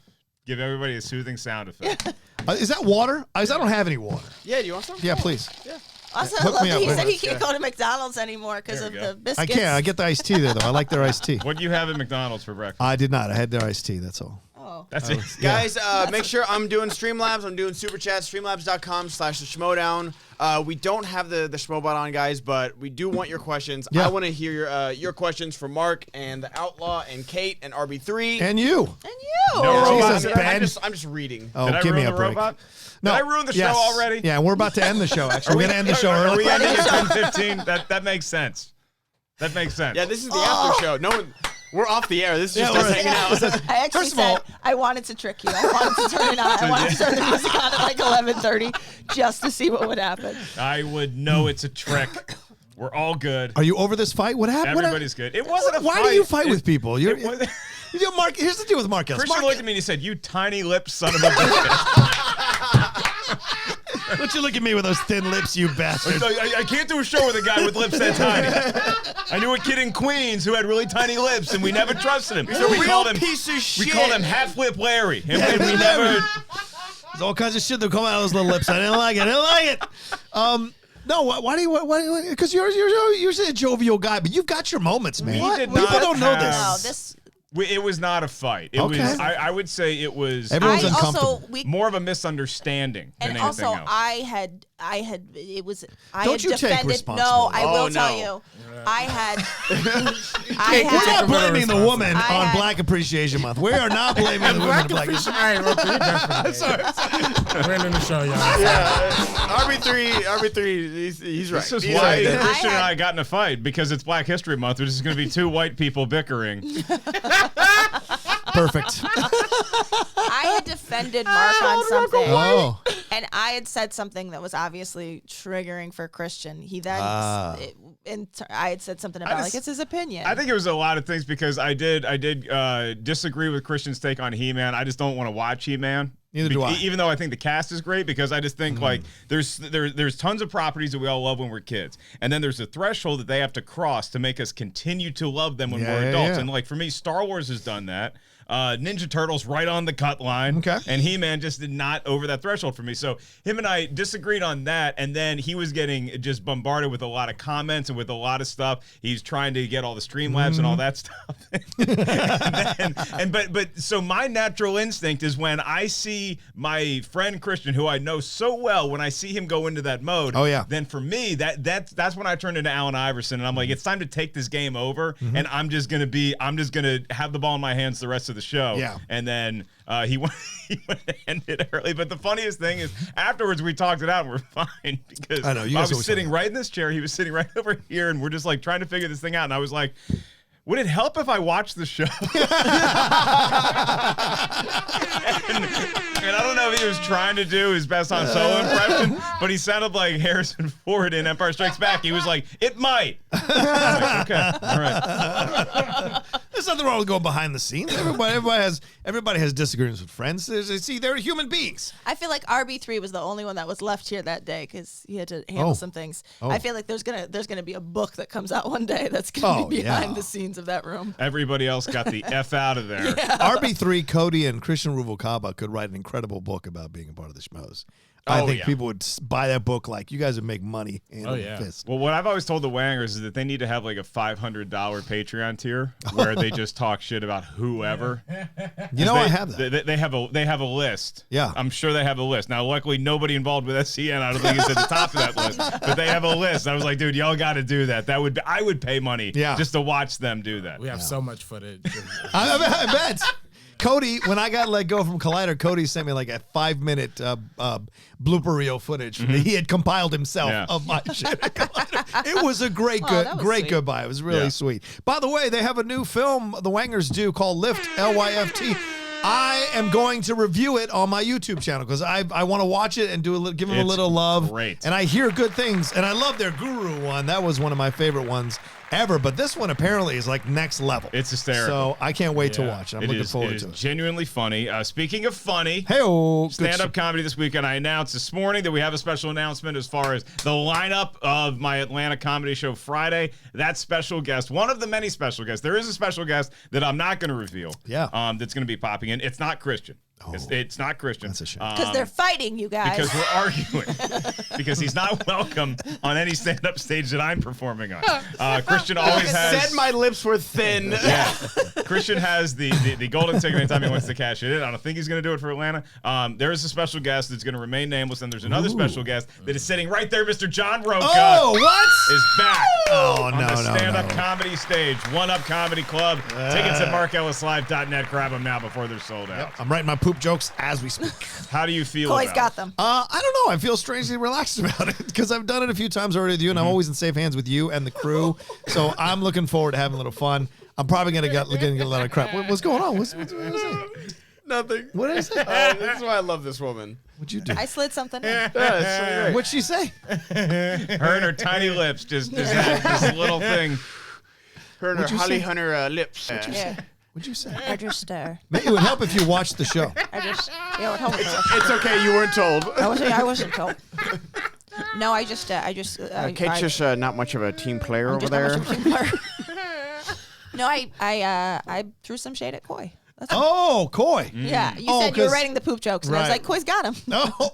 give everybody a soothing sound effect. Is that water? I don't have any water. Yeah, do you want some? Yeah, please. Yeah. Also, I Hook love me that up, he said Rocha. he can't go to McDonald's anymore because There of we go. the biscuits. I can't. I get the iced tea there, though. I like their iced tea. What do you have at McDonald's for breakfast? I did not. I had their iced tea. That's all. Oh. That's it. Guys, make sure I'm doing Streamlabs. I'm doing Super Chat. Streamlabs.com/the We don't have the Schmoebot on, guys, but we do want your questions. Yeah. I want to hear your questions for Mark and the Outlaw and Kate and RB3. And you. And you. No robot. Jesus, I'm Ben. just reading. Oh, Did I give me ruin a the break. robot? No. Did I ruin the show Yes. already? Yeah, we're about to end the show, actually. We're going to end the show Are early. we ending at 10:15? That makes sense. That makes sense. Yeah, this is the after show. No one, we're off the air. This is just us hanging out. I actually First of all- said I wanted to trick you. I wanted to turn it on. I wanted to turn the music on at like 11:30 just to see what would happen. I would know it's a trick. We're all good. Are you over this fight? What happened? Everybody's good. It wasn't a fight. Why do you fight with people? You're, It was- Mark, here's the deal with Mark Ellis. Christian Mark, looked at me and he said, "You tiny-lipped son of a bitch." don't you look at me with those thin lips, you bastard. I can't do a show with a guy with lips that tiny. I knew a kid in Queens who had really tiny lips, and we never trusted him. So we called him piece of shit. We called him Half-Lip Larry, and we never. There's all kinds of shit that come out of those little lips. I didn't like it. No, why do you? Because you're usually a jovial guy, but you've got your moments, man. We did People not don't know have- No, this. this. It was not a fight. It Okay. was. I would say it was Everyone's I uncomfortable. also we more of a misunderstanding than and anything also else. I had it was I Don't had you take defended. No, responsibility. I will Oh, tell no. you. I had. Hey, we're not Take blaming the woman I on had- Black Appreciation Month. We are not blaming the woman on Black Appreciation. All right, Rocha, you definitely. We're ending the show, y'all. RB3, he's right. This is He's why right. Christian and I I got in a fight because it's Black History Month. Which is going to be two white people bickering. Perfect. I had defended Mark on something. Oh. And I had said something that was obviously triggering for Christian. He then, I had said something about just- it's his opinion. I think it was a lot of things because I did disagree with Christian's take on He-Man. I just don't want to watch He-Man. Neither do I. Even though I think the cast is great, because I just think like there's tons of properties that we all love when we're kids, and then there's a threshold that they have to cross to make us continue to love them when Yeah, we're yeah, adults. yeah. And like for me, Star Wars has done that. Ninja Turtles right on the cut line. Okay. And He-Man just did not over that threshold for me. So him and I disagreed on that, and then he was getting just bombarded with a lot of comments and with a lot of stuff. He's trying to get all the Streamlabs and all that stuff. But so my natural instinct is when I see my friend Christian, who I know so well, when I see him go into that mode, Oh, yeah. then for me that's when I turn into Allen Iverson, and I'm like, it's time to take this game over, and I'm just gonna have the ball in my hands the rest of the show. Yeah. And then he went to end it early. But the funniest thing is afterwards we talked it out and we're fine because I know, you I guys was always sitting talk. right in this chair. He was sitting right over here, and we're just like trying to figure this thing out. And I was like, would it help if I watched the show? And I don't know if he was trying to do his best Han Solo impression, but he sounded like Harrison Ford in Empire Strikes Back. He was like, it might. I'm like, okay, all right. There's nothing wrong with going behind the scenes. Everybody has disagreements with friends. They're human beings. I feel like RB3 was the only one that was left here that day because he had to handle some things. I feel like there's gonna be a book that comes out one day that's gonna be behind the scenes of that room. Everybody else got the F out of there. RB3, Cody, and Christian Ruvalcaba could write an incredible book about being a part of the Schmoes. I think people would buy that book like you guys would make money in a fist. Well, what I've always told the Wangers is that they need to have like a $500 Patreon tier where they just talk shit about whoever. You know, I have that. They have a list. Yeah. I'm sure they have a list. Now, luckily, nobody involved with SEN, I don't think is at the top of that list, but they have a list. I was like, dude, y'all got to do that. I would pay money just to watch them do that. We have so much footage. I bet. Cody, when I got let go from Collider, Cody sent me like a 5-minute blooper reel footage. He had compiled himself of my shit at Collider. It was a great sweet. goodbye. It was really sweet. By the way, they have a new film the Wangers do called Lift, Lyft. I am going to review it on my YouTube channel because I want to watch it and give them a little love. Great. And I hear good things, and I love their Guru one. That was one of my favorite ones ever. But this one apparently is like next level. It's hysterical. So I can't wait to watch it. I'm looking forward to it. Genuinely funny. Speaking of funny, Hey-o, stand-up comedy this weekend. I announced this morning that we have a special announcement as far as the lineup of my Atlanta comedy show Friday. That special guest, one of the many special guests. There is a special guest that I'm not going to reveal. Yeah. That's going to be popping in. It's not Christian. It's not Christian. That's a shame. Because they're fighting, you guys. Because we're arguing. Because he's not welcome on any stand-up stage that I'm performing on. Christian always has. Said my lips were thin. Yeah. Christian has the golden ticket anytime he wants to cash it in. I don't think he's going to do it for Atlanta. There is a special guest that's going to remain nameless, and there's another special guest that is sitting right there. Mr. John Rocha. Oh, what? Is back. Oh, on the stand-up comedy stage. One Up Comedy Club. Tickets at markellislive.net. Grab them now before they're sold out. I'm writing my poop jokes as we speak. How do you feel Coy's about got them. I don't know. I feel strangely relaxed about it because I've done it a few times already with you, and I'm always in safe hands with you and the crew. So I'm looking forward to having a little fun. I'm probably going to get a lot of crap. What's going on? What's Nothing. what did I say? This is why I love this woman. What'd you do? I slid something in. Yeah, it's so great. What'd she say? Her and her tiny lips just had this little thing. Her and her What'd you Holly say? Hunter lips. Yeah. What'd you say? I just, It would help if you watched the show. yeah, what happened? It's okay, you weren't told. I wasn't told. No, Kate's just not much of a team player I'm over just not there. much of a team player. No, I threw some shade at Coy. That's Oh, Coy. Yeah, you Oh, said you were 'cause- writing the poop jokes, and I was Right. like, Coy's got him.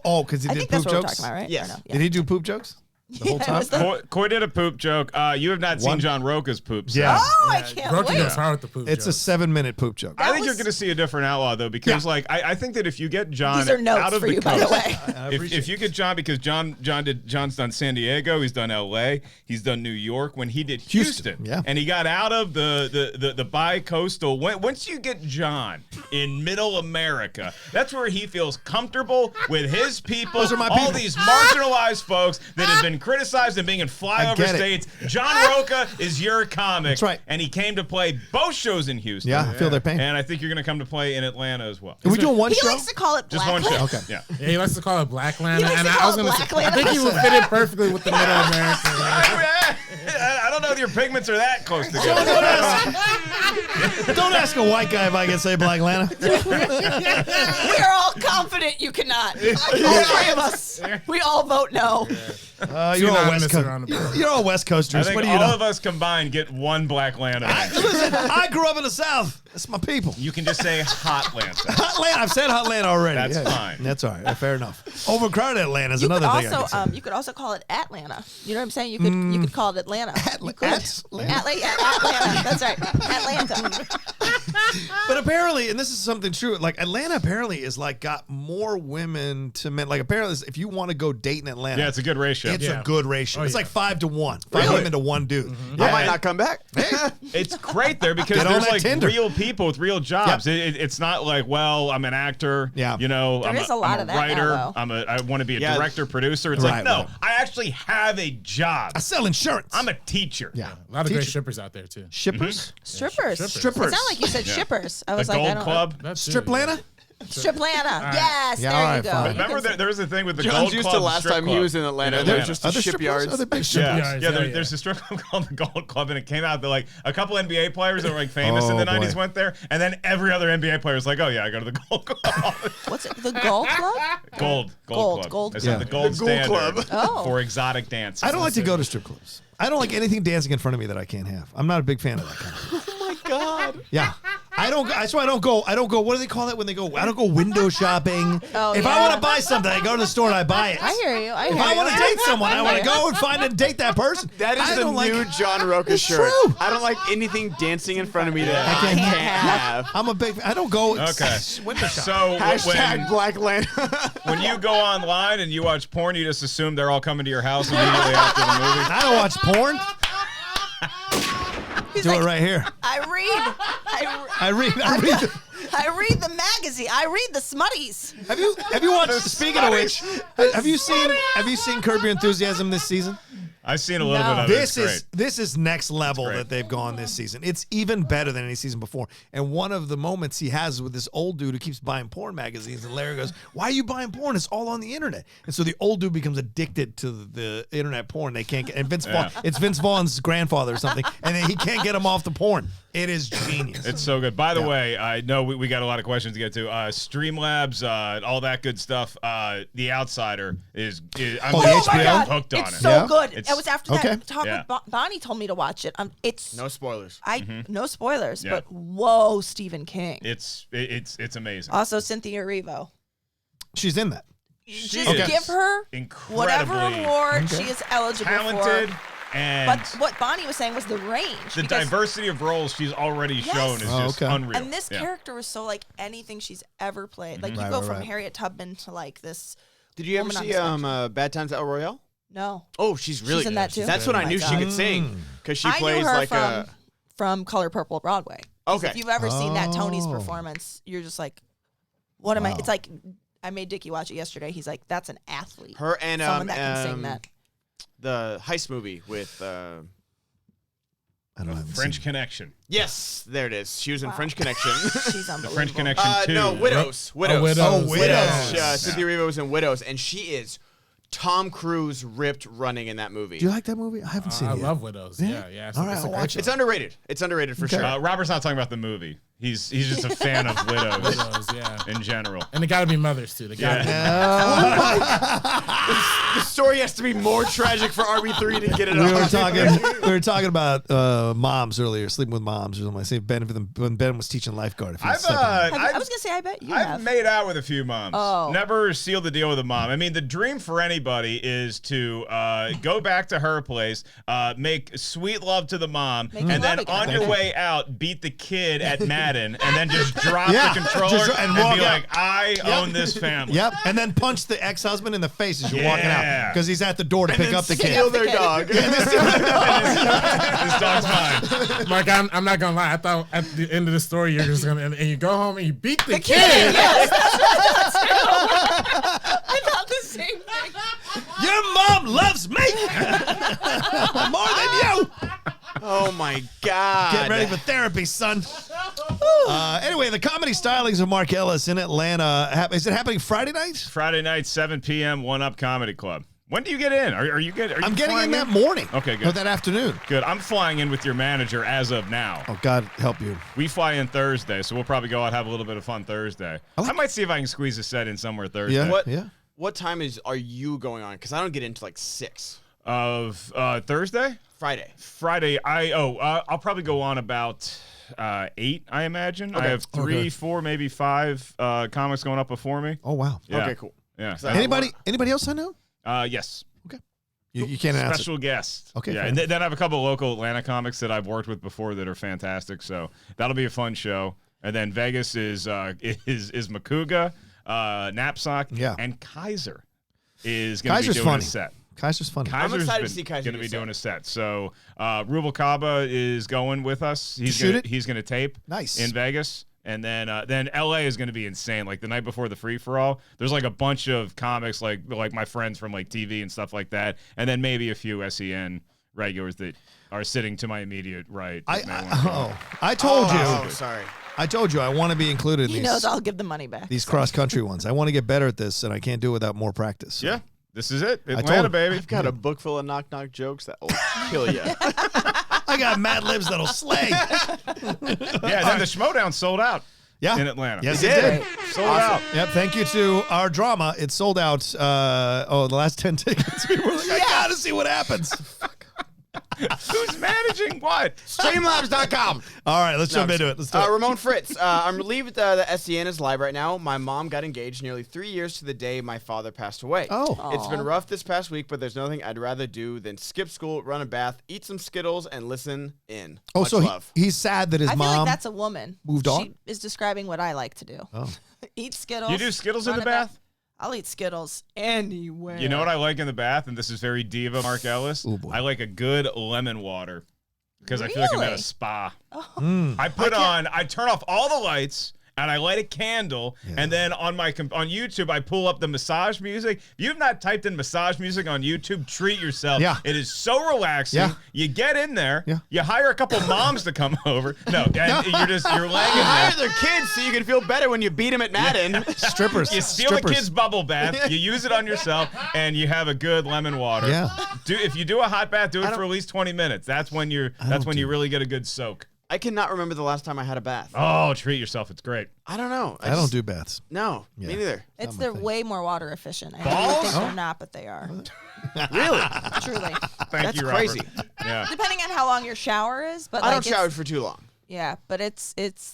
Oh, because he I did think poop that's what we're jokes? talking about, right? Yes. Or no? Yeah. Did he do poop jokes? The whole Yeah, it time? was the- Coy did a poop joke. You have not seen One. John Rocha's poop. So. Yeah. Oh, I can't Rocha wait. goes hard with the poop It's a jokes. 7-minute poop joke. I think was- you're going to see a different outlaw though, because I think that if you get John These are out notes of for the you, coast, by the way. if you get John, because John's done San Diego, he's done L.A., he's done New York. When he did Houston, yeah. and he got out of the bi-coastal. Once you get John in Middle America, that's where he feels comfortable with his people. Those are my all people. these marginalized folks that have been criticized and being in flyover get it. states. John Rocha is your comic. That's right. And he came to play both shows in Houston. Yeah, I feel their pain. And I think you're going to come to play in Atlanta as well. Are we doing one He show? likes to call it Just black. one show. Okay. Yeah. Yeah, he likes to call it Black Lana, likes and to I call was it gonna Black say, Lana. I think he would fit in perfectly with the Middle American. I don't know if your pigments are that close together. Don't ask a white guy if I can say Black Lana. We are all confident you cannot. All three of us. We all vote no. You're all West Synonymous around the Coast. board. You're all West I Coasters. think What do all you know? of us combined get one Black Lana. Listen, I grew up in the South. That's my people. You can just say Hot Lanta. Atlanta. I've said Atlanta already. That's fine. That's all right. Fair enough. Overcrowded Atlanta is You could another thing. also you could also call it Atlanta. You know what I'm saying? You could call it Atlanta. You could. Atlanta. That's right. Atlanta. But apparently, and this is something true, like Atlanta apparently is like got more women to men. Like apparently, if you want to go date in Atlanta, Yeah, it's a good ratio. it's Yeah. a good ratio. Oh, It's yeah. like 5 to 1. 5 women to 1 dude. I might not come back. It's great there because Get on there's that like Tinder. real people with real jobs. It's not like, well, I'm an actor. Yeah. You know, I'm is a lot I'm of that writer. now, I want to be a Yeah. director, producer. It's Right, like, no, right. I actually have a job. I sell insurance. I'm a teacher. yeah. A lot of great Teacher. shippers out there too. Shippers? Strippers. Strippers. It sounded like you said shippers. I The was like, I Gold don't Club. That's Strip Atlanta? Striplana. Yes, Yeah, there all you right, go. fine. You Remember can say- there was a thing with the John's Gold used Club. to last strip time he club was in Atlanta. There was just Are the there strippers? shipyards. Are there big Yeah, strippers? Yeah, there's a strip club called the Gold Club, and it came out that like a couple NBA players that were like famous in Oh, the boy. 90s went there, and then every other NBA player was like, oh yeah, I go to the Gold Club. What's it? The Gold Club? Gold Gold, Club. gold. It's Yeah. the gold The Gold standard Club. Oh. for exotic dance. I don't like to go to strip clubs. I don't like anything dancing in front of me that I can't have. I'm not a big fan of that kind of thing. Oh my God. Yeah. That's why I don't go. What do they call that when they go? I don't go window shopping. Oh, if yeah. I want to buy something, I go to the store and I buy it. I hear you. If I want to date someone, I want to go and find and date that person. That is I the don't like new it. John Rocha It's shirt. true. I don't like anything dancing in front of me that I can't can't have. have. I'm a big. I don't go. Okay. Window shopping. So Hashtag Black Lanta. when you go online and you watch porn, you just assume they're all coming to your house immediately after the movie. I don't watch porn. He's Do like, it right here. I read. I read. I read the magazine. I read the Smutties. Have you watched? Speaking of which, have you seen Curb Your Enthusiasm this season? I've seen a little bit of it. This is next level that they've gone this season. It's even better than any season before. And one of the moments he has with this old dude who keeps buying porn magazines, and Larry goes, "Why are you buying porn? It's all on the internet." And so the old dude becomes addicted to the internet porn. They can't get, and it's Vince Vaughn's grandfather or something, and then he can't get him off the porn. It is genius. It's so good. By the way, I know we got a lot of questions to get to. Streamlabs, all that good stuff. The Outsider is I'm HBO? hooked on it's it. so good. It's- It was after that talk with Bonnie told me to watch it. It's No spoilers. no spoilers, Yeah. but whoa, Stephen King. It's amazing. Also, Cynthia Erivo. She's in that. Just is give her whatever incredibly award she is eligible talented. for. And But what Bonnie was saying was the range. the because- diversity of roles she's already shown is just unreal. And this character was so like anything she's ever played. Like you Right, go right, from right. Harriet Tubman to like this. Did you ever woman on see the spectrum. Bad Times at El Royale? No. Oh, she's really She's in good. that too? That's when Oh I my knew she God. could sing because she I plays knew her like from Color Purple Broadway. 'Cause Okay. If you've ever seen that Tony's Oh. performance, you're just like, what am I? Wow. It's like I made Dickie watch it yesterday. He's like, that's an athlete. her and Someone that can sing that. the heist movie with I don't know. French Connection. yes, there it is. She was in Wow. French Connection. She's The unbelievable. French Connection 2. No, Widows. Widows. Oh, Widows. Cynthia Erivo was in Widows, and she is Tom Cruise ripped running in that movie. Do you like that movie? I haven't seen I it yet. love Widows. Yeah. It's, All right, it's a I'll great watch show. It's underrated. It's underrated for sure. Robert's not talking about the movie. He's just a fan of Widows Widows, yeah. in general. And they got to be mothers too. They got to The story has to be more tragic for RB3 to get it We off. were talking about moms earlier, sleeping with moms or something. I say Ben when Ben was teaching lifeguard. If he was stepping- I was gonna say, I bet you I've have. made out with a few moms. Oh. Never sealed the deal with a mom. I mean, the dream for anybody is to go back to her place, make sweet love to the mom, Make and love then again. on your way out, beat the kid at Madden, and then just drop Yeah, the controller just- and walk be out. like, I own this family. Yep, and then punch the ex-husband in the face as you're walking out Yeah. because he's at the door to pick up the kid. Steal their dog. This dog's mine. Mark, I'm not gonna lie. I thought at the end of the story you're just gonna and you go home and you beat the kid. Yes, that's what I thought the same thing. Your mom loves me more than you. Oh my God. Get ready for therapy, son. Anyway, the comedy stylings of Mark Ellis in Atlanta. Is it happening Friday night? Friday night, 7 p.m., One Up Comedy Club. When do you get in? Are you good? I'm getting flying in that morning. Okay, good. Or that afternoon. Good. I'm flying in with your manager as of now. Oh, God help you. We fly in Thursday, so we'll probably go out have a little bit of fun Thursday. I might see if I can squeeze a set in somewhere Thursday. Yeah. What? Yeah. What time are you going on? Because I don't get into like 6. Of Thursday? Friday. Friday, I'll probably go on about 8, I imagine. I have 3, Okay. 4, maybe 5 comics going up before me. Oh, wow. Yeah. Okay, cool. Yeah. 'Cause I don't Anybody else I know? Yes. You can't announce Special guest. Okay, Yeah, fair and then I have a couple of local Atlanta comics that I've worked with before that are fantastic. So that'll be a fun show. And then Vegas is Makuga, Knapsack, Yeah. and Kaiser is going to be Kaiser's doing funny. a set. Kaiser's funny. Kaiser's excited to see Kaiser going to do be a set. doing a set. So Rubel Kaba is going with us. He's shoot gonna, it? He's going to tape Nice. in Vegas. And then LA is going to be insane. Like the night before the free for all, there's like a bunch of comics like my friends from like TV and stuff like that, and then maybe a few SEN regulars that are sitting to my immediate right. that may wanna come. I told you. Oh, sorry. I told you I want to be included in He knows I'll give the money back. these cross-country ones. I want to get better at this, and I can't do it without more practice. Yeah, this is it. told Atlanta, him. baby. I've got a book full of knock-knock jokes that will kill you. I got Mad Libs that'll slay. Yeah, then the Schmoedown sold out. Yeah. In Atlanta. Yes, It it did. did. Sold out. Yep. Thank you to our drama. It sold out. The last 10 tickets. We were like, I gotta see what happens. Who's managing what? Streamlabs.com. All right, let's jump into it. Let's do it. Ramon Fritz. I'm relieved the SEN is live right now. My mom got engaged nearly 3 years to the day my father passed away. Oh. It's been rough this past week, but there's nothing I'd rather do than skip school, run a bath, eat some Skittles, and listen in. Oh, Much so love. he's sad that his I feel mom like that's a woman. moved on? She is describing what I like to do. Oh. Eat Skittles. You do Skittles in run the a bath? I'll eat Skittles anywhere. You know what I like in the bath, and this is very diva Mark Ellis? Ooh, boy. I like a good lemon water because I feel like I'm at a Really? spa. Mm. I turn off all the lights and I light a candle, and then on YouTube I pull up the massage music. If you have not typed in massage music on YouTube, treat yourself. Yeah. It is so relaxing. Yeah. You get in there. Yeah. You hire a couple moms to come over. No, and you're laying in Hire there. their kids so you can feel better when you beat them at Madden. Strippers. You steal the kid's bubble bath, you use it on yourself, and you have a good lemon water. Yeah. If you do a hot bath, do it for at least 20 minutes. That's when you really get a good soak. I cannot remember the last time I had a bath. Oh, treat yourself. It's great. I don't know. I don't do baths. No, me neither. They're way more water efficient. I Balls? think they're not, but they are. Really? Truly. Thank you, Robert. crazy. Yeah. Depending on how long your shower is, but I like don't shower for too long. Yeah, but it's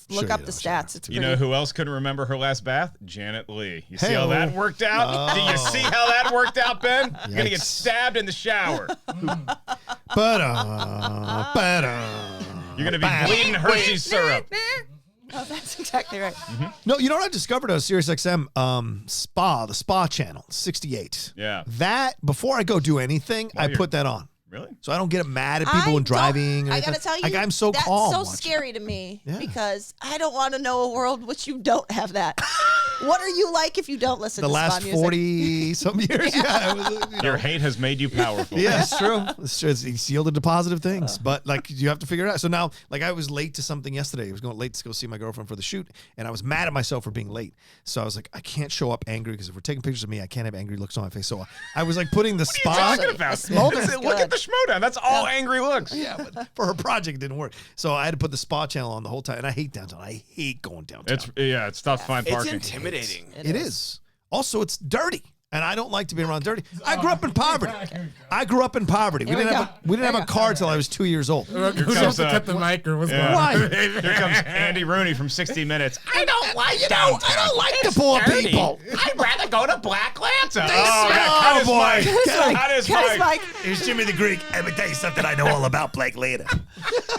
look Sure up you the don't shower. stats. It's You pretty. know who else couldn't remember her last bath? Janet Leigh. You see how Hey-o. that worked out? Do you see how that worked out, Ben? You're going to get Yikes. stabbed in the shower. But You're going to be bleeding Hershey's syrup. Oh, that's exactly right. No, you know what I discovered on SiriusXM the spa channel, 68. Yeah. That before I go do anything, I you're- put that on. Really? So I don't get mad at people when driving. Or I anything. gotta tell you, like, I'm so that's calm. so watching. scary to me Yeah. because I don't want to know a world which you don't have that. What are you like if you don't listen The to last spa music? 40 some years. Yeah, it was, you know. Your hate has made you powerful. Yeah, it's true. It's true. It's yielded to positive things, but like you have to figure it out. So now, like I was late to something yesterday. I was going late to go see my girlfriend for the shoot, and I was mad at myself for being late. So I was like, I can't show up angry because if we're taking pictures of me, I can't have angry looks on my face. So I was like putting the What are you spa. talking about? The smolder's Look at good. the Schmoedown. That's all angry looks. Yeah, but for her project, it didn't work. So I had to put the spa channel on the whole time, and I hate downtown. I hate going downtown. It's tough to find It's parking. intimidating. It is. Also, it's dirty. And I don't like to be around dirty. I grew up in poverty. We didn't have a car till I was 2 years old. Who's supposed to cut the mic or what's going on? Why? Here comes Andy Rooney from 60 Minutes. I don't like I don't like the poor people. I'd rather go to Black Lanta. Oh, boy. Cut his Cut his mic. mic. Here's Jimmy the Greek. Let me tell you something I know all about Blake later.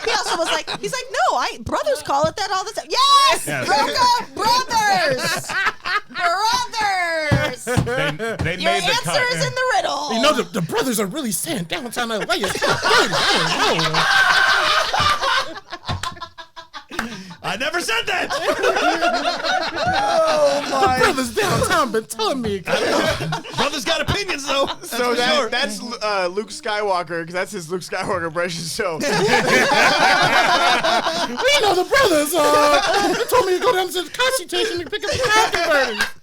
He also was like, no, brothers call it that all the time. Yes, Yes. Rocha brothers, They Your made the answer cut. is in the riddle. You know, the brothers are really saying downtown LA is kind of dirty. I don't know. I never said that. The brothers downtown been telling me. Brother's got opinions, though. So that's Luke Skywalker, because that's his Luke Skywalker impression. So You know, the brothers they told me to go down to the Kashi station and pick up some afterburners.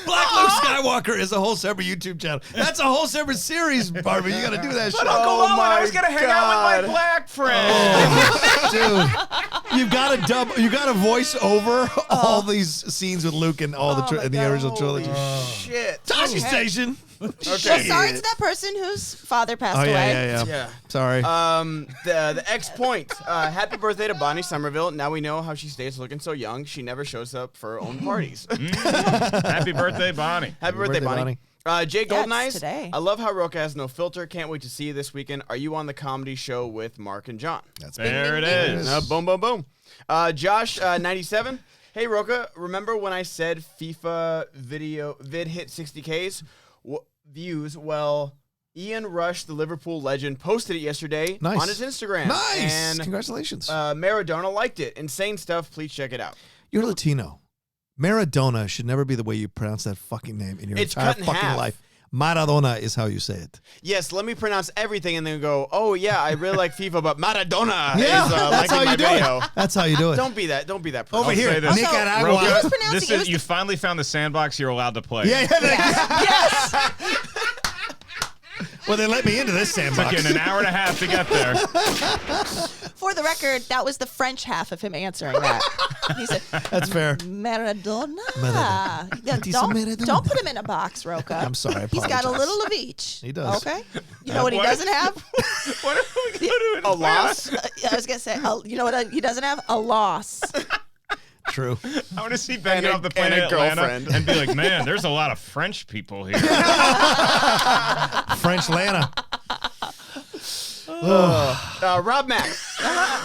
Black Luke Skywalker is a whole separate YouTube channel. That's a whole separate series, Barbie. You got to do that shit. Uncle Oh Owen, I was my gonna hang out with my God. black friend. Dude, you got to you got to voice over all these scenes with Luke and all in the original trilogy. shit. Tashi Station. Well, sorry to that person whose father passed Oh away. Yeah. Sorry. The X point. Happy birthday to Bonnie Somerville. Now we know how she stays looking so young. She never shows up for her own parties. Happy birthday, Bonnie. Happy birthday, Bonnie. Jay Yeah, it's Goldeneyes. today. I love how Rocha has no filter. Can't wait to see you this weekend. Are you on the comedy show with Mark and John? That's There it bing, is. Boom, boom, boom. Josh, 97. Hey, Rocha, remember when I said FIFA vid hit 60Ks? Views? Well, Ian Rush, the Liverpool legend, posted it yesterday Nice. on his Instagram. nice. And Congratulations. Maradona liked it. Insane stuff. Please check it out. You're Latino. Maradona should never be the way you pronounce that fucking name in your It's entire cut in fucking half. life. Maradona is how you say it. Yes, let me pronounce everything and then go, oh, yeah, I really like FIFA, but Maradona Yeah, is that's how liking my you do video. it. That's how you do it. Don't be that. Don't be that. Over person. here, say this. Nicaragua. Also, he was Rocha, pronouncing it was you finally found the sandbox you're allowed to play. Yeah. Yes. Well, they let me into this sandbox. Took you an hour and a half to get there. For the record, that was the French half of him answering that. He said, That's fair. Maradona. Maradona. Yeah, He's a Maradona. don't put him in a box, Rocha. I'm sorry. I He's got a apologize. little of each. He does. Okay. You know what he What? doesn't have? What are we going to do? A loss? I was gonna say, you know what he doesn't have? A loss. True. I want to see Ben And get a- off the and plane a at Atlanta girlfriend. and be like, man, there's a lot of French people here. French Lana. Rob Mack.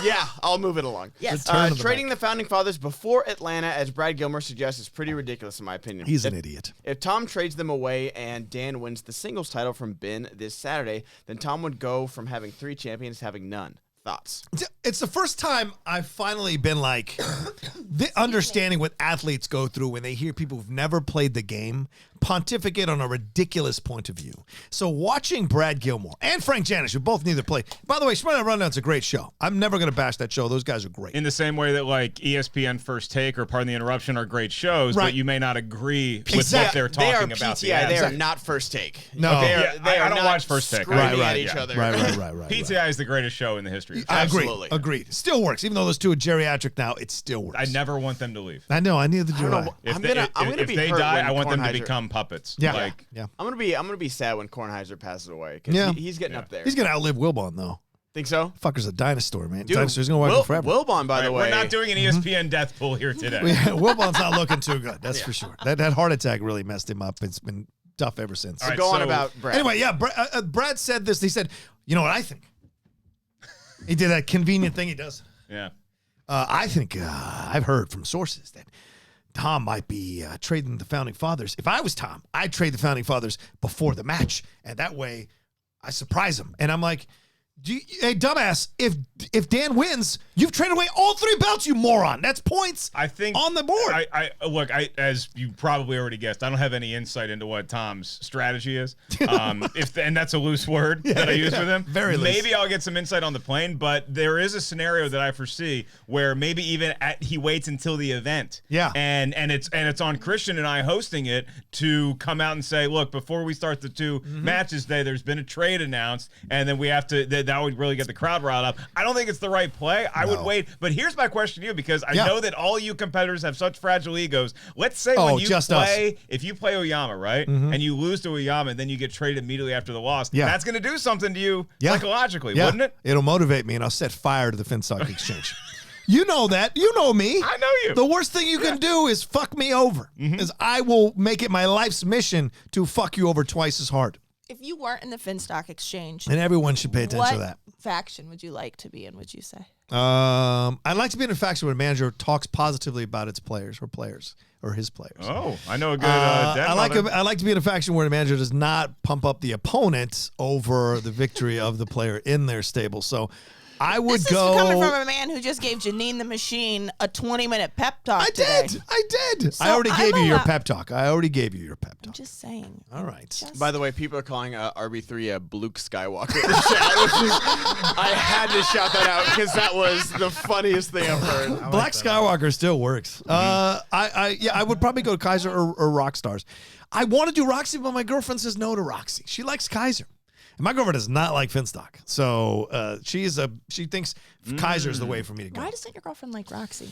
Yeah, I'll move it along. Yes. Return of the Trading the Founding Fathers before Atlanta, as Brad Gilmore suggests, is pretty ridiculous in my opinion. He's an idiot. If Tom trades them away and Dan wins the singles title from Ben this Saturday, then Tom would go from having 3 champions to having none. Thoughts? It's the first time I've finally been like, the understanding what athletes go through when they hear people who've never played the game pontificate on a ridiculous point of view. So watching Brad Gilmore and Frank Janish, who both neither play. By the way, Schmoedown Rundown's a great show. I'm never going to bash that show. Those guys are great. In the same way that like ESPN First Take or Pardon the Interruption are great shows, Right. but you may not agree with Exactly. what they're talking They are about. PTI. They are Exactly. not First Take. No. They are, Yeah, they are I don't not watch First Take. screaming Right, at each other. Right. PTI is the greatest show in the history. I agree. Absolutely. Agreed. Still works. Even though those two are geriatric now, it still works. I never want them to leave. I know. I neither I do don't I. know. If I'm they, gonna if be they hurt die, when I want them to Kornheiser- become puppets. Yeah. Like, Yeah. I'm gonna be sad when Kornheiser passes away because Yeah. he's getting up there. He's going to outlive Wilbon, though. Think so? Fucker's a dinosaur, man. Dude, Dinosaur's going to work forever. Wilbon, by the all way. right, we're not doing an ESPN death pool here today. Wilbon's not looking too good. That's for sure. That heart attack really messed him up. It's been tough ever since. All right, Go on so- about Brad. Anyway, yeah, Brad said this. He said, you know what I think? He did that convenient thing he does. Yeah. I think I've heard from sources that Tom might be trading the Founding Fathers. If I was Tom, I'd trade the Founding Fathers before the match, and that way I surprise him. And I'm like, hey, dumbass, if Dan wins, you've traded away all 3 belts, you moron. That's points I think on the board. I as you probably already guessed, I don't have any insight into what Tom's strategy is. And that's a loose word that I use with him. Very loose. Maybe I'll get some insight on the plane, but there is a scenario that I foresee where maybe even he waits until the event. Yeah. And it's on Christian and I hosting it to come out and say, look, before we start the 2 matches today, there's been a trade announced, and then we have to that would really get the crowd riled up. I don't think it's the right play. I would wait. But here's my question to you, because I know that all you competitors have such fragile egos. Let's say when you play, if you play Oyama, right, and you lose to Oyama, and then you get traded immediately after the loss, that's going to do something to you psychologically, wouldn't it? It'll motivate me, and I'll set fire to the Finstock Exchange. You know that. You know me. I know you. The worst thing you can do is fuck me over, because I will make it my life's mission to fuck you over twice as hard. If you weren't in the Finstock Exchange, And everyone should pay attention what to that. faction would you like to be in, would you say? I'd like to be in a faction where a manager talks positively about its players or his players. Oh, I know a good I like to be in a faction where the manager does not pump up the opponent over the victory of the player in their stable. So I would This go. is coming from a man who just gave Janine the Machine a 20-minute pep talk today. I did. So I already gave you your allowed- pep talk. I'm just saying. All right. By the way, people are calling RB3 a Luke Skywalker in the chat. I had to shout that out because that was the funniest thing I've heard. Black Skywalker still works. I would probably go to Kaiser or Rockstars. I want to do Roxy, but my girlfriend says no to Roxy. She likes Kaiser. And my girlfriend does not like Finstock. So she thinks Kaiser is the way for me to go. Why doesn't your girlfriend like Roxy?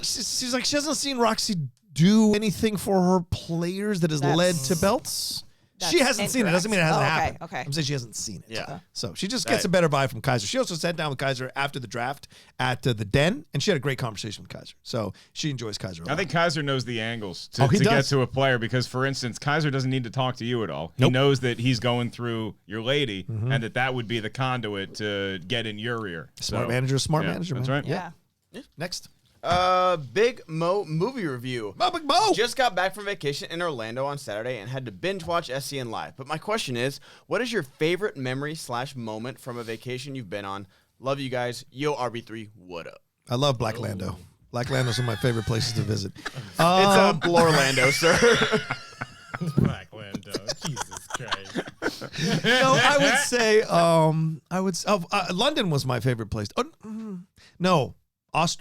She's like, she hasn't seen Roxy do anything for her players that has led to belts. She That's hasn't seen it. Doesn't mean it hasn't incorrect. happened. Okay. I'm saying she hasn't seen it. Yeah. So she just gets a better vibe from Kaiser. She also sat down with Kaiser after the draft at the Den, and she had a great conversation with Kaiser. So she enjoys Kaiser a lot. I think Kaiser knows the angles to he get does. to a player because, for instance, Kaiser doesn't need to talk to you at all. He Nope. knows that he's going through your lady and that would be the conduit to get in your ear. Smart So, manager, smart yeah, manager. That's man. right. Yeah. Next. Big Mo movie review. Big Mo. Just got back from vacation in Orlando on Saturday and had to binge watch SEN live. But my question is, what is your favorite memory / moment from a vacation you've been on? Love you guys. Yo, RB3, what up? I love Black Lando. Black Lando's one of my favorite places to visit. It's Blorlando, sir. Black Lando. Jesus Christ. No, I would say, London was my favorite place. No,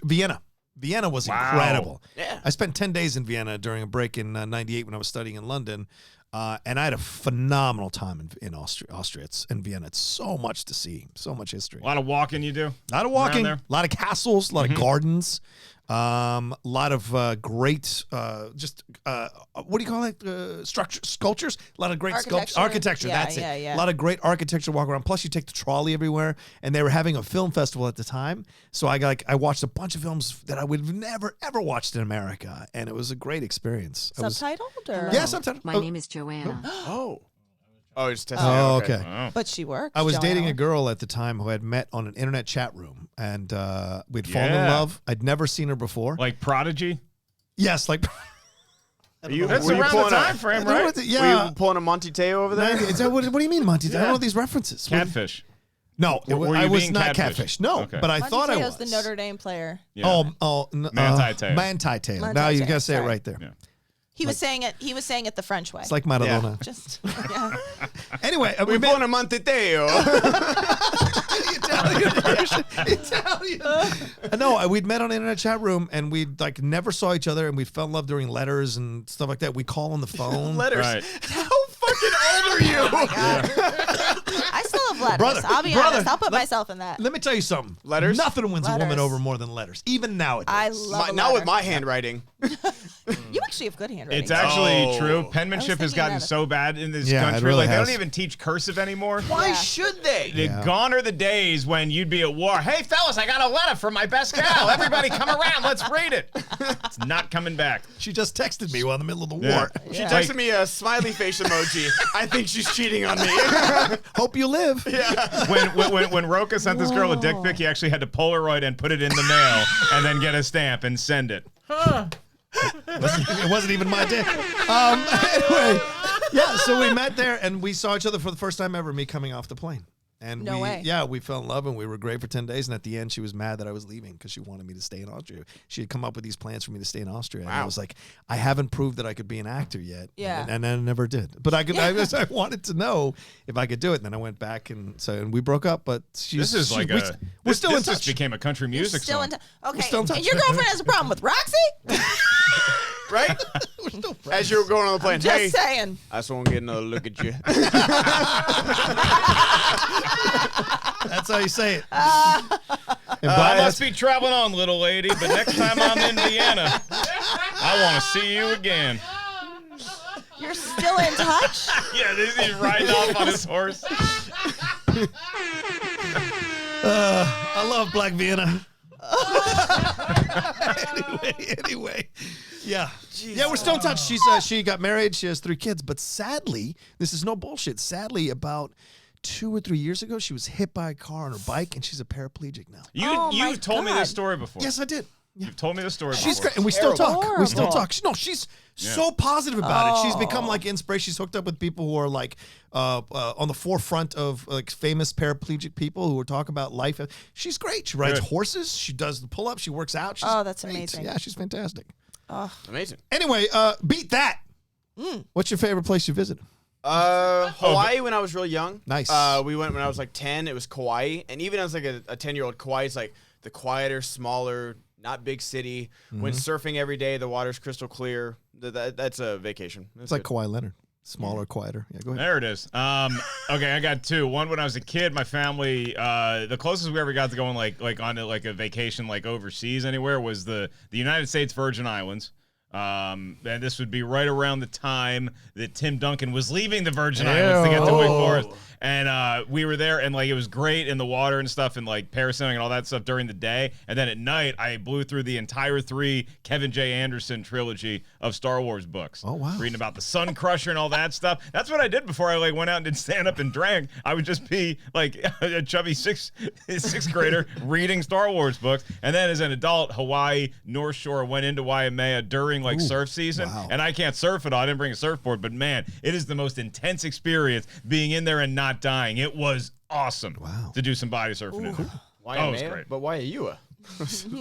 Vienna. Vienna was incredible. Yeah. I spent 10 days in Vienna during a break in '98 when I was studying in London, and I had a phenomenal time in Austria. In Vienna. It's so much to see, so much history. A lot of walking you do. A lot of walking, there. a lot of castles, a lot of gardens, a lot of great, what do you call it? Sculptures. A lot of great architecture. Yeah, That's it. yeah. A lot of great architecture to walk around. Plus, you take the trolley everywhere, and they were having a film festival at the time. So I watched a bunch of films that I would have never ever watched in America, and it was a great experience. Subtitled or? Yeah, subtitled. My name is Joanna. Oh, it's testing. Oh, out. okay. Oh. But she works. I was Joanna. dating a girl at the time who had met on an internet chat room, and we'd fallen in love. I'd never seen her before. Like Prodigy. Yes, like That's That's around the time frame, right? Yeah. Were you pulling a Monty Teo over there? Is that what do you mean, Monty? I don't know these references. Catfish. No, Were I you was being not catfished? catfished. No, Okay. but I thought I was. the Notre Dame player. Yeah. Manti Taylor. Manti Taylor. Manti Now you Taylor, gotta say it sorry. right there. Yeah. He was saying it. He was saying it the French way. It's like Maradona. Just yeah. Anyway, We born a Monteteo. Italian version. Italian. No, we'd met on an internet chat room, and we like never saw each other, and we fell in love during letters and stuff like that. We call on the phone. Letters. Right. How fucking old are you? I still have letters. Brother, I'll be brother, honest. I'll put myself in that. Let me tell you something. Letters? Nothing wins a woman Letters. over more than letters, even nowadays. I love a Not with letter. my handwriting. You actually have good handwriting. It's actually Oh. true. I was Penmanship has thinking gotten that. so bad in this Yeah, it country. really Like, they has. don't even teach cursive anymore. Why Yeah. should they? Gone are the days when you'd be at war. Hey, fellas, I got a letter from my best gal. Everybody come around. Let's read it. It's not coming back. She just texted me while in the middle of the Yeah. war. She Yeah. texted me a smiley face emoji. I think she's cheating on me. Hope you live. When Rocha sent this girl a dick pic, he actually had to Polaroid and put it in the mail and then get a stamp and send it. It wasn't even my dick. Anyway, yeah. So we met there, and we saw each other for the first time ever. Me coming off the plane, and No way. we fell in love, and we were great for 10 days. And at the end, she was mad that I was leaving because she wanted me to stay in Austria. She had come up with these plans for me to stay in Austria, and I Wow. was like, I haven't proved that I could be an actor yet. Yeah. and I never did. But I could. I wanted to know if I could do it. And then I went back, and we broke up. But This is like we're still in this touch. just became a country music still song. in okay. still in touch. And your girlfriend has a problem with Roxy? Right? We're still friends. As you were going on the plane. Just Hey, saying. I just want to get another look at you. That's how you say it. And I Brian, must be traveling on, little lady, but next time I'm in Vienna, I want to see you again. You're still in touch? Yeah, he's riding off on his horse. I love Black Vienna. anyway, yeah. Yeah, we're still in touch. She got married. She has 3 kids. But sadly, this is no bullshit. Sadly, about 2 or 3 years ago, she was hit by a car on her bike, and she's a paraplegic now. You've told me God. this story before. Yes, I did. You've told me this story before. She's great, and we still talk. We still Horrible. talk. She's so positive about it. She's become like inspiration. She's hooked up with people who are like on the forefront of like famous paraplegic people who are talking about life. She's great. She rides Good. horses. She does the pull-ups. She works out. She's Oh, that's great. amazing. Yeah, she's fantastic. Amazing. Anyway, beat that. What's your favorite place you visited? Hawaii when I was real young. Nice. We went when I was like 10. It was Kauai. And even as like a 10-year-old, Kauai is like the quieter, smaller, not big city. Went surfing every day. The water's crystal clear. That's a vacation. It's like Kawhi Leonard. Smaller, quieter. Yeah, go ahead. There it is. Okay, I got 2. One, when I was a kid, my family, the closest we ever got to going like on a vacation like overseas anywhere was the United States Virgin Islands. And this would be right around the time that Tim Duncan was leaving the Virgin Islands to get to Wake Forest. And we were there, and like it was great in the water and stuff, and like parasailing and all that stuff during the day. And then at night, I blew through the entire 3 Kevin J. Anderson trilogy of Star Wars books. Oh, wow. Reading about the Sun Crusher and all that stuff. That's what I did before I like went out and did stand up and drank. I would just be like a chubby sixth grader reading Star Wars books. And then as an adult, Hawaii, North Shore, went into Waimea during like surf season. wow. And I can't surf at all. I didn't bring a surfboard, but man, it is the most intense experience being in there and not dying. It was awesome to do some body surfing in there. Why Oh, it was man? great. But why are you?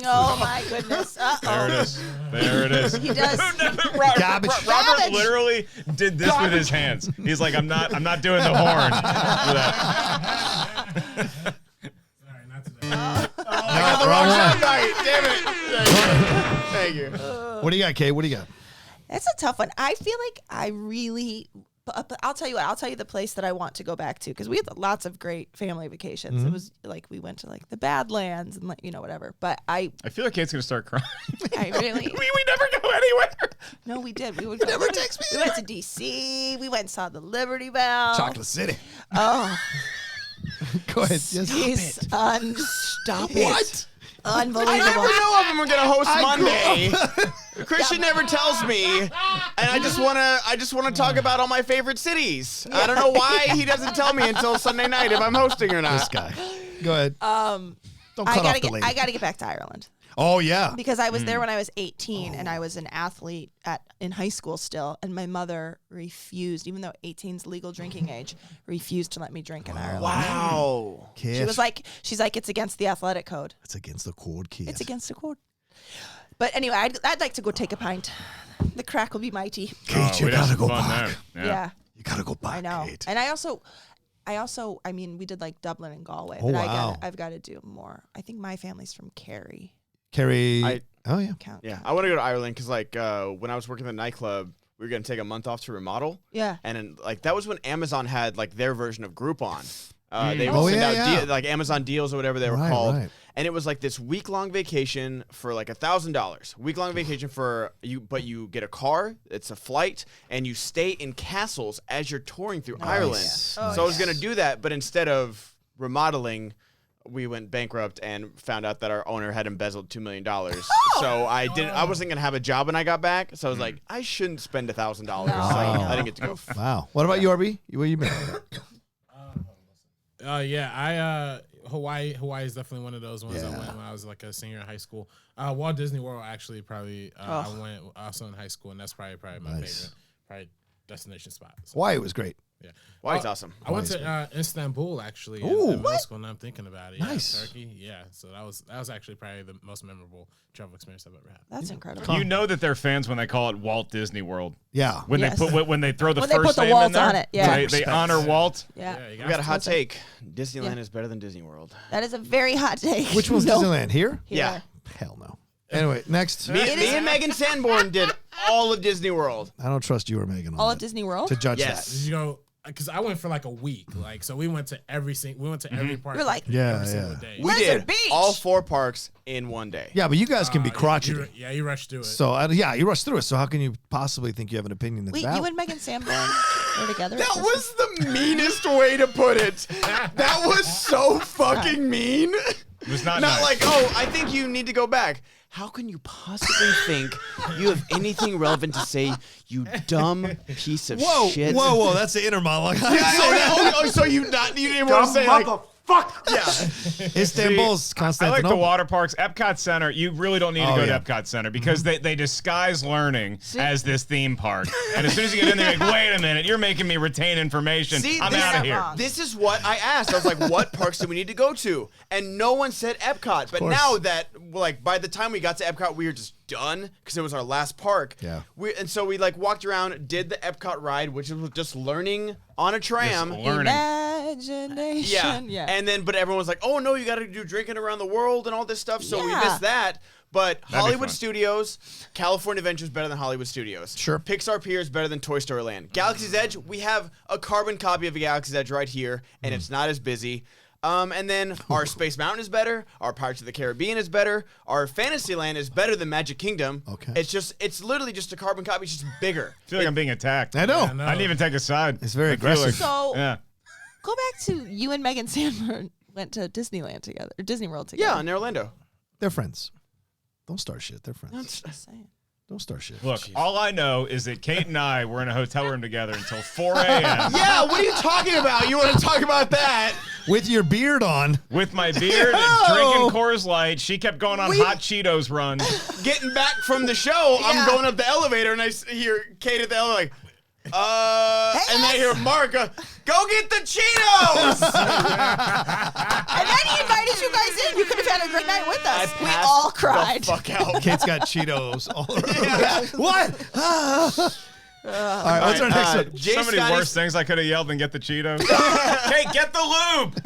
Oh my goodness. There it is. There it is. He does. Garbage. Robert Garbage. literally did this with his hands. He's like, I'm not doing the horn for that. Sorry, not today. Wrong one. Damn it. Thank you. What do you got, Kate? What do you got? That's a tough one. I feel like I really. But I'll tell you what. I'll tell you the place that I want to go back to because we had lots of great family vacations. It was like we went to like the Badlands and like whatever. But I I feel like Kate's gonna start crying. really we never go anywhere. no, we did. We would go, never takes me We went to DC. We went and saw the Liberty Bell. Chocolate City. Oh, Go ahead. Yes. he's stop it. What? I Unbelievable. never know if I'm gonna host Monday. Christian never tells me, and I just wanna talk about all my favorite cities. I don't know why he doesn't tell me until Sunday night if I'm hosting or not. This guy. Go ahead. Don't I cut off gotta the lady. I gotta get back to Ireland. Oh yeah. Because I was there when I was 18 and I was an athlete in high school still, and my mother refused, even though 18's legal drinking age, refused to let me drink in Ireland. Wow. Kid. She was like, it's against the athletic code. It's against the code, kid. It's against the code. But anyway, I'd like to go take a pint. The crack will be mighty. Kate, you we'd have gotta some go fun back. there. Yeah. You gotta go back, I know. Kate. And I mean, we did like Dublin and Galway, Oh, but wow. I've got to do more. I think my family's from Kerry. Carrie. Oh yeah. Count. Yeah, I want to go to Ireland because when I was working at the nightclub, we were gonna take a month off to remodel. Yeah. And then, that was when Amazon had their version of Groupon. They Oh, would send yeah, out yeah. Amazon deals or whatever they were Right, called. right. And it was this week-long vacation for $1,000. Week-long vacation for you, but you get a car, it's a flight, and you stay in castles as you're touring through Ireland. Oh, So I was gonna do that, but instead of remodeling, we went bankrupt and found out that our owner had embezzled $2 million. So I wasn't gonna have a job when I got back. So I was like, I shouldn't spend $1,000. So I didn't get to go. Wow. What about you, RB? Where you been? Hawaii is definitely one of those ones I went when I was like a senior in high school. Walt Disney World actually probably I went also in high school, and that's probably my favorite destination spot. So, Hawaii was great. yeah. Hawaii's awesome. I went to Istanbul actually Ooh, in middle school. Now I'm thinking about it. Yeah, Nice. Turkey. Yeah, so that was actually probably the most memorable travel experience I've ever had. That's incredible. You know that they're fans when they call it Walt Disney World. Yeah. When Yes. when they throw the When they first put the name Walt in there, on it, yeah. they Respect. honor Walt. Yeah. Yeah, you We got a hot Listen. take. Disneyland is better than Disney World. That is a very hot take. Which one's No. Disneyland? Here? Yeah. Hell no. Anyway, next. Me and Megan Sanborn did all of Disney World. I don't trust you or Megan on All that, of Disney World? to judge Yes. Did you go? Because I went for like a week, so we went to every park. You're like, Yeah, every single yeah. day. We Blizzard did Beach. all 4 parks in one day. that. Yeah, but you guys can be crotchety. You rushed through it. So, you rush through it. So how can you possibly think you have an opinion that's Wait, valid? you and Megan Sanborn were together? That was the meanest way to put it. That was so fucking mean. It was not Not nice. like, oh, I think you need to go back. How can you possibly think you have anything relevant to say, you dumb piece of shit? Whoa. That's the inner monologue. So you didn't want to say like, yeah. Istanbul's I like the Constantinople. water parks. Epcot Center, you really don't need to Oh, go yeah. to Epcot Center because they disguise learning as this theme park. And as soon as you get in there, you're like, wait a minute, you're making me retain information. See, I'm this- out of here. wrong. This is what I asked. I was like, what parks do we need to go to? And no one said Epcot. But now that, by the time we got to Epcot, we were just done because it was our last park. Yeah. And so we walked around, did the Epcot ride, which was just learning on a tram. Just learning. Imagination. Yeah. And then, but everyone was like, oh no, you got to do drinking around the world and all this stuff. So we Yeah. missed that. But be Hollywood fun. Studios, California Adventure is better than Hollywood Studios. Sure. Pixar Pier is better than Toy Story Land. Galaxy's Edge, we have a carbon copy of Galaxy's Edge right here, and it's not as busy. And then our Space Mountain is better. Our Pirates of the Caribbean is better. Our Fantasyland is better than Magic Kingdom. Okay. It's literally just a carbon copy. It's just bigger. I feel like I'm being attacked. I know. Yeah, no. I didn't even take a side. It's very I feel like- aggressive. So yeah. go back to you and Megan Sanborn went to Disneyland together, or Disney World together. Yeah, in Orlando. They're friends. Don't start shit. They're friends. Just saying. Don't start shit. Look, all I know is that Kate and I were in a hotel room together until 4 a.m. Yeah, what are you talking about? You want to talk about that? With your beard on. with my beard and drinking Coors Light. She kept going on hot Cheetos runs. Getting back from the show, I'm going up the elevator and I hear Kate at the elevator and I hear Mark, go get the Cheetos! And then he invited you guys in. You could have had a great night with us. We passed all the cried. fuck out. Kate's got Cheetos all over. What? All right, what's our next one? Jay So many Scotty's- worse things I could have yelled than get the Cheetos. Hey, get the lube!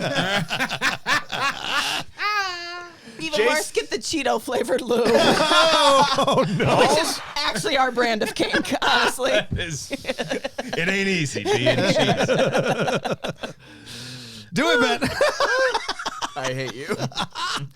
Even worse, get the Cheeto flavored lube, Oh, no. which is actually our brand of kink, honestly. It ain't easy being cheese. Do it, Ben. I hate you.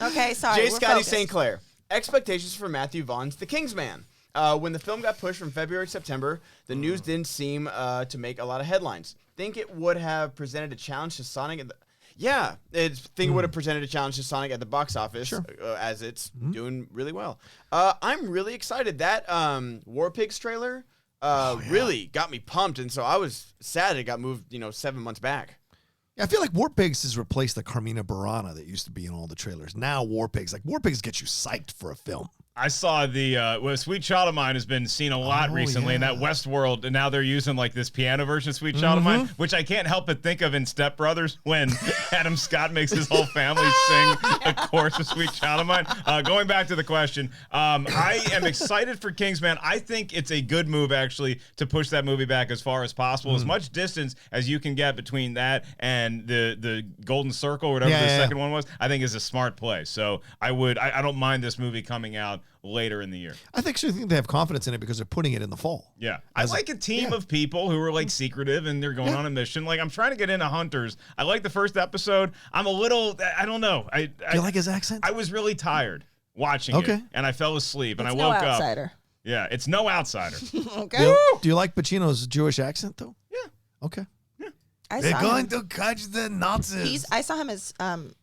Okay, sorry. Jay we're Scotty focused. St. Clair. Expectations for Matthew Vaughn's The King's Man. When the film got pushed from February to September, the news didn't seem to make a lot of headlines. Think it would have presented a challenge to Sonic at the... Yeah, think it would have presented a challenge to Sonic at the box office, as it's doing really well. I'm really excited. That War Pigs trailer really got me pumped, and so I was sad it got moved, 7 months back. I feel like War Pigs has replaced the Carmina Burana that used to be in all the trailers. Now War Pigs gets you psyched for a film. I saw the Sweet Child of Mine has been seen a lot recently in that Westworld, and now they're using like this piano version of Sweet Child of Mine, which I can't help but think of in Step Brothers when Adam Scott makes his whole family sing a chorus of Sweet Child of Mine. Going back to the question, I am excited for Kingsman. I think it's a good move actually to push that movie back as far as possible, as much distance as you can get between that and the Golden Circle, or whatever the second one was. I think is a smart play. So I don't mind this movie coming out later in the year. I actually think they have confidence in it because they're putting it in the fall. Yeah. I like a team of people who are like secretive and they're going on a mission. Like I'm trying to get into Hunters. I like the first episode. I'm a little, I don't know. Do you like his accent? I was really tired watching it and I fell asleep and I woke Outsider. up. Yeah. It's no outsider. Okay. Do you like Pacino's Jewish accent though? Yeah. Okay. They're going to catch the Nazis. I saw him as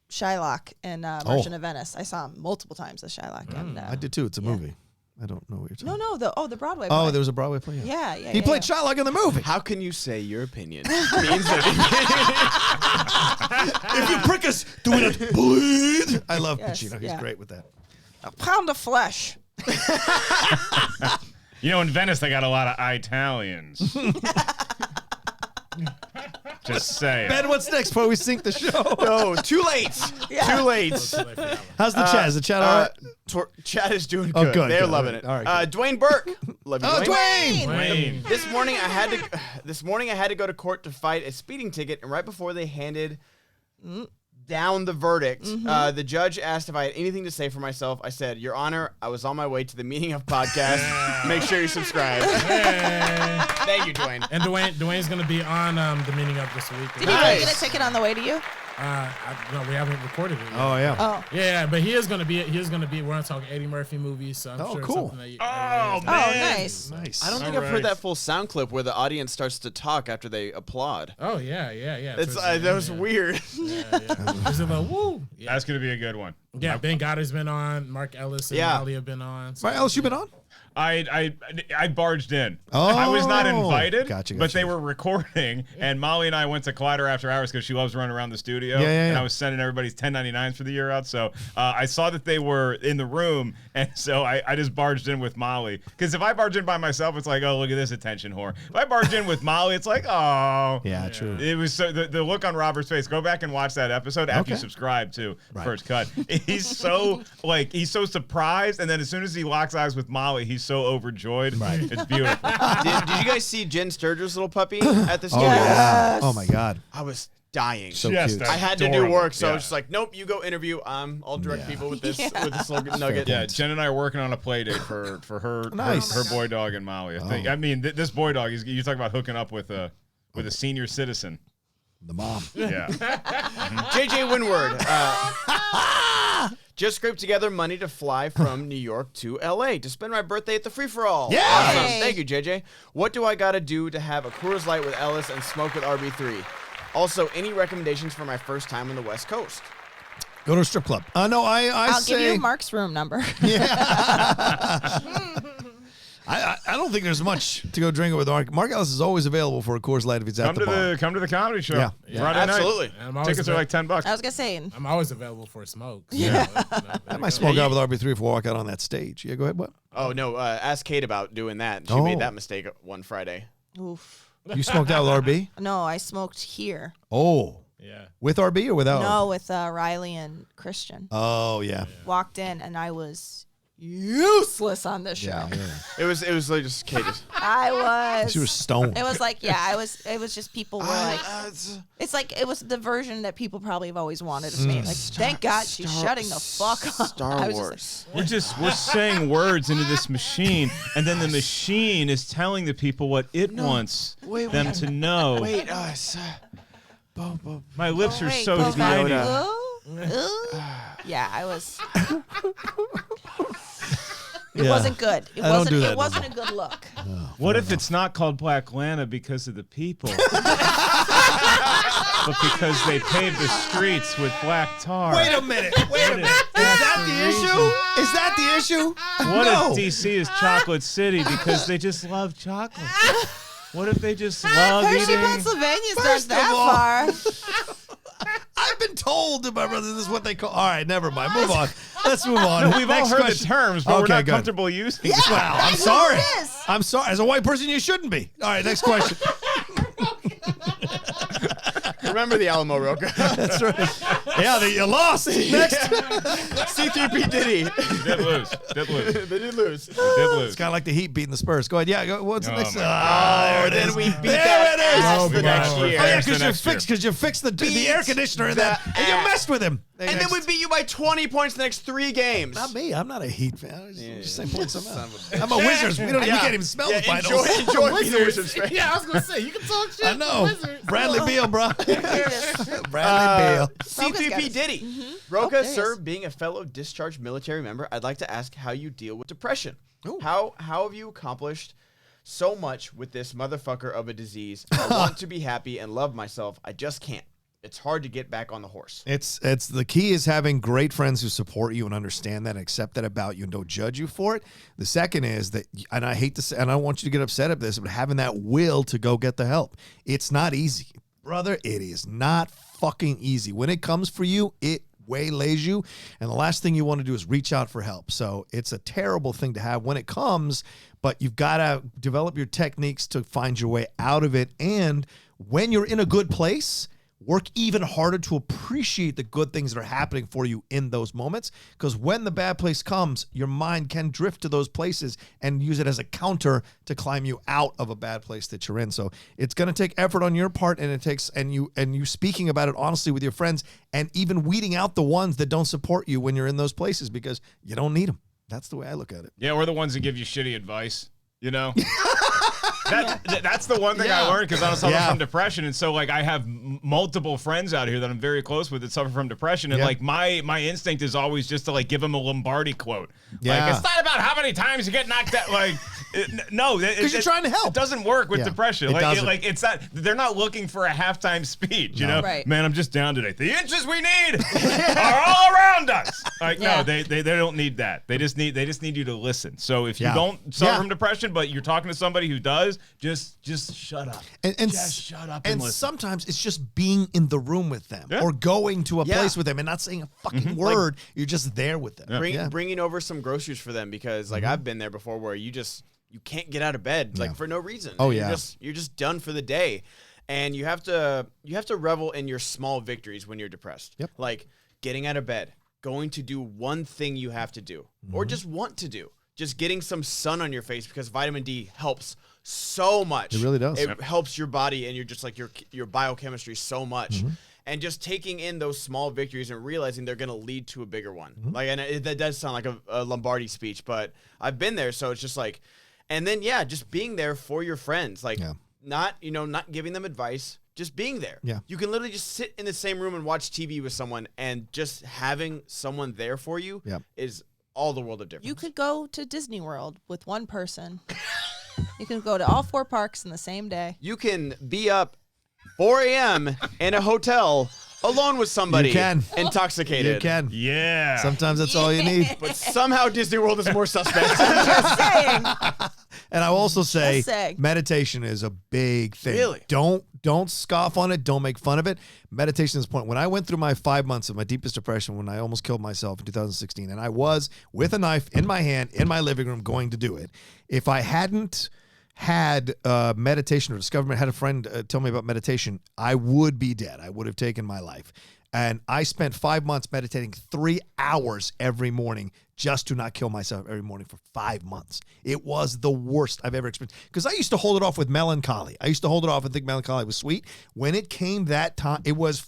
Shylock in Merchant of Venice. I saw him multiple times as Shylock. And I did too. It's a movie. I don't know what you're talking about. No, the Broadway play. Oh, there was a Broadway play? Yeah. He played Shylock in the movie. How can you say your opinion means anything? If you prick us, do it bleed. I love Pacino. He's great with that. A pound of flesh. You know, in Venice, they got a lot of Italians. Just saying. Ben, what's next before we sink the show? No, too late. Too late. How's the chat? Is the chat all right? Chat is doing Oh, good. good, They're good. loving it. All right, Dwayne Burke. Love you, Dwayne! Wayne. This morning I had to go to court to fight a speeding ticket, and right before they handed down the verdict, the judge asked if I had anything to say for myself. I said, "Your Honor, I was on my way to the Meaning of podcast. Make sure you subscribe." Thank you, Dwayne. And Dwayne's gonna be on the Meaning of this week. Did he go get a ticket on the way to you? No, we haven't recorded it yet. Oh, yeah. Oh. Yeah, but he is gonna be. We're gonna talk Eddie Murphy movies. So I'm sure it's cool. something that you, Oh, Oh, man. nice. Nice. I don't think All I've heard right. that full sound clip where the audience starts to talk after they applaud. Oh yeah. It's that was weird. Yeah. Is it like woo? Yeah. That's going to be a good one. Yeah, Ben Goddard's been on. Mark Ellis and Molly have been on. So. Right, Ellis, you been on? I barged in. Oh. I was not invited, Gotcha. but they were recording, and Molly and I went to Collider after hours because she loves running around the studio, and I was sending everybody's 1099s for the year out, so I saw that they were in the room, and so I just barged in with Molly, because if I barge in by myself, it's like, oh, look at this attention whore. If I barge in with Molly, it's like, oh. Yeah, true. It was so the look on Robert's face. Go back and watch that episode after you subscribe to First Cut. He's so surprised, and then as soon as he locks eyes with Molly, he's so overjoyed. Right. It's beautiful. Did you guys see Jen Sturger's little puppy at the studio? Yes. Oh, my God. I was dying. So Yes, cute. that's I had to do adorable. work, so I Yeah. was just like, nope, you go interview. I'll direct people with this little nugget. Yeah, Jen and I are working on a play date for her, Nice. her boy dog and Molly. I think. I mean, this boy dog. You talk about hooking up with a senior citizen. The mom. Yeah. JJ Winward just scraped together money to fly from New York to LA to spend my birthday at the Free For All. Yeah. Awesome. Hey. Thank you, JJ. What do I got to do to have a Coors Light with Ellis and smoke with RB3? Also, any recommendations for my first time on the West Coast? Go to a strip club. No, I'll say, give you Mark's room number. I don't think there's much to go drink it with Mark. Mark Ellis is always available for a Coors Light if he's at the bar. Come to the comedy show. Yeah. Friday Absolutely. night. I'm always Tickets are like $10. I was gonna say. I'm always available for a smoke. So, Yeah. I might smoke out with RB3 if we walk out on that stage. Yeah, go ahead. What? Oh, no. Ask Kate about doing that. She made that mistake one Friday. Oof. You smoked out with RB? No, I smoked here. Oh. Yeah. With RB or without? No, with Riley and Christian. Oh, yeah. Walked in and I was useless on this show. Yeah. It was like just Kate. I was. She was stoned. It was like, yeah, it was just people were like, it's like, it was the version that people probably have always wanted of me. Like, thank God she's shutting the fuck up. I Star was Wars. We're saying words into this machine, and then the machine is telling the people what it wants them to know. Wait, My lips are Wait, so go back. tiny. Yeah, I was. It Yeah. wasn't good. It I don't wasn't. do that It wasn't a good look. What if it's not called Black Lana because of the people, but because they paved the streets with black tar? Wait a minute. Is that the issue? Is that the issue? What No. if DC is Chocolate City because they just love chocolate? What if they just love Hershey, eating? Pennsylvania's not First of that all- far. been told to my brother this is what they call. All right, never mind. Move on. Let's move on. No, we've all heard the terms, but we're not good. comfortable using. Well, I'm sorry. it is. I'm sorry. As a white person, you shouldn't be. All right, next question. Remember the Alamo, Rocha. That's right. Yeah, you lost. Next. C3P Diddy. Did lose. Did lose. They did lose. Did lose. It's kind of like the Heat beating the Spurs. Go ahead. Yeah, go, what's the next? my there it then is. we beat there that it is. ass Oh, the God. next year. Oh, yeah, Next because you fixed the air conditioner in that, and you messed with him. And then we beat you by 20 points the next 3 games. Not me. I'm not a Heat fan. I was just saying points I'm a Wizards. We can't even smell the finals. Enjoy being a Wizards fan. Yeah, I was gonna say you can talk shit. I know. Wizards. Bradley Beal, bro. Yes. Bradley Beal. C3P Diddy. Rocha, there he sir, is. being a fellow discharged military member, I'd like to ask how you deal with depression. Ooh. How have you accomplished so much with this motherfucker of a disease? I want to be happy and love myself. I just can't. It's hard to get back on the horse. It's the key is having great friends who support you and understand that and accept that about you and don't judge you for it. The second is that, and I hate to say, and I don't want you to get upset at this, but having that will to go get the help. It's not easy, brother. It is not fucking easy. When it comes for you, it waylays you, and the last thing you want to do is reach out for help. So it's a terrible thing to have when it comes, but you've got to develop your techniques to find your way out of it. And when you're in a good place, work even harder to appreciate the good things that are happening for you in those moments, because when the bad place comes, your mind can drift to those places and use it as a counter to climb you out of a bad place that you're in. So it's going to take effort on your part, and it takes and you speaking about it honestly with your friends, and even weeding out the ones that don't support you when you're in those places, because you don't need them. That's the way I look at it. Yeah, we're the ones that give you shitty advice, you know? That's the one thing I learned, because I suffer from depression, and so like I have multiple friends out here that I'm very close with that suffer from depression, and like my instinct is always just to like give them a Lombardi quote. Yeah. Like, it's not about how many times you get knocked out. Like, no, because you're trying to help. It doesn't work with depression. It Like, doesn't. It's not. They're not looking for a halftime speech. You know, Right. man, I'm just down today. The inches we need are all around us. Like, no, they don't need that. They just need you to listen. So if you don't suffer from depression, but you're talking to somebody who does, just shut up. And just shut up and listen. Sometimes it's just being in the room with them or going to a place with them and not saying a fucking word. You're just there with them. Bringing over some groceries for them, because like I've been there before where you can't get out of bed like for no reason. Oh, You're just done for the day. And you have to revel in your small victories when you're depressed. Yep. Like getting out of bed, going to do one thing you have to do or just want to do. Just getting some sun on your face, because vitamin D helps so much. It really does. It helps your body and you're just like your biochemistry so much. And just taking in those small victories and realizing they're going to lead to a bigger one. Like, and that does sound like a Lombardi speech, but I've been there. So it's just like, and then, just being there for your friends, like not giving them advice, just being there. Yeah. You can literally just sit in the same room and watch TV with someone, and just having someone there for you is all the world of difference. You could go to Disney World with one person. You can go to all 4 parks in the same day. You can be up 4 a.m. in a hotel alone with somebody. You can. Intoxicated. You can. Yeah. Sometimes that's all you need. But somehow Disney World is more suspect. Just saying. And I also say Just saying. meditation is a big thing. Really? Don't scoff on it. Don't make fun of it. Meditation is the point. When I went through my 5 months of my deepest depression, when I almost killed myself in 2016, and I was with a knife in my hand in my living room going to do it, if I hadn't had meditation or discovered, had a friend tell me about meditation, I would be dead. I would have taken my life. And I spent 5 months meditating 3 hours every morning just to not kill myself every morning for 5 months. It was the worst I've ever experienced. Because I used to hold it off with melancholy. I used to hold it off and think melancholy was sweet. When it came that time, it was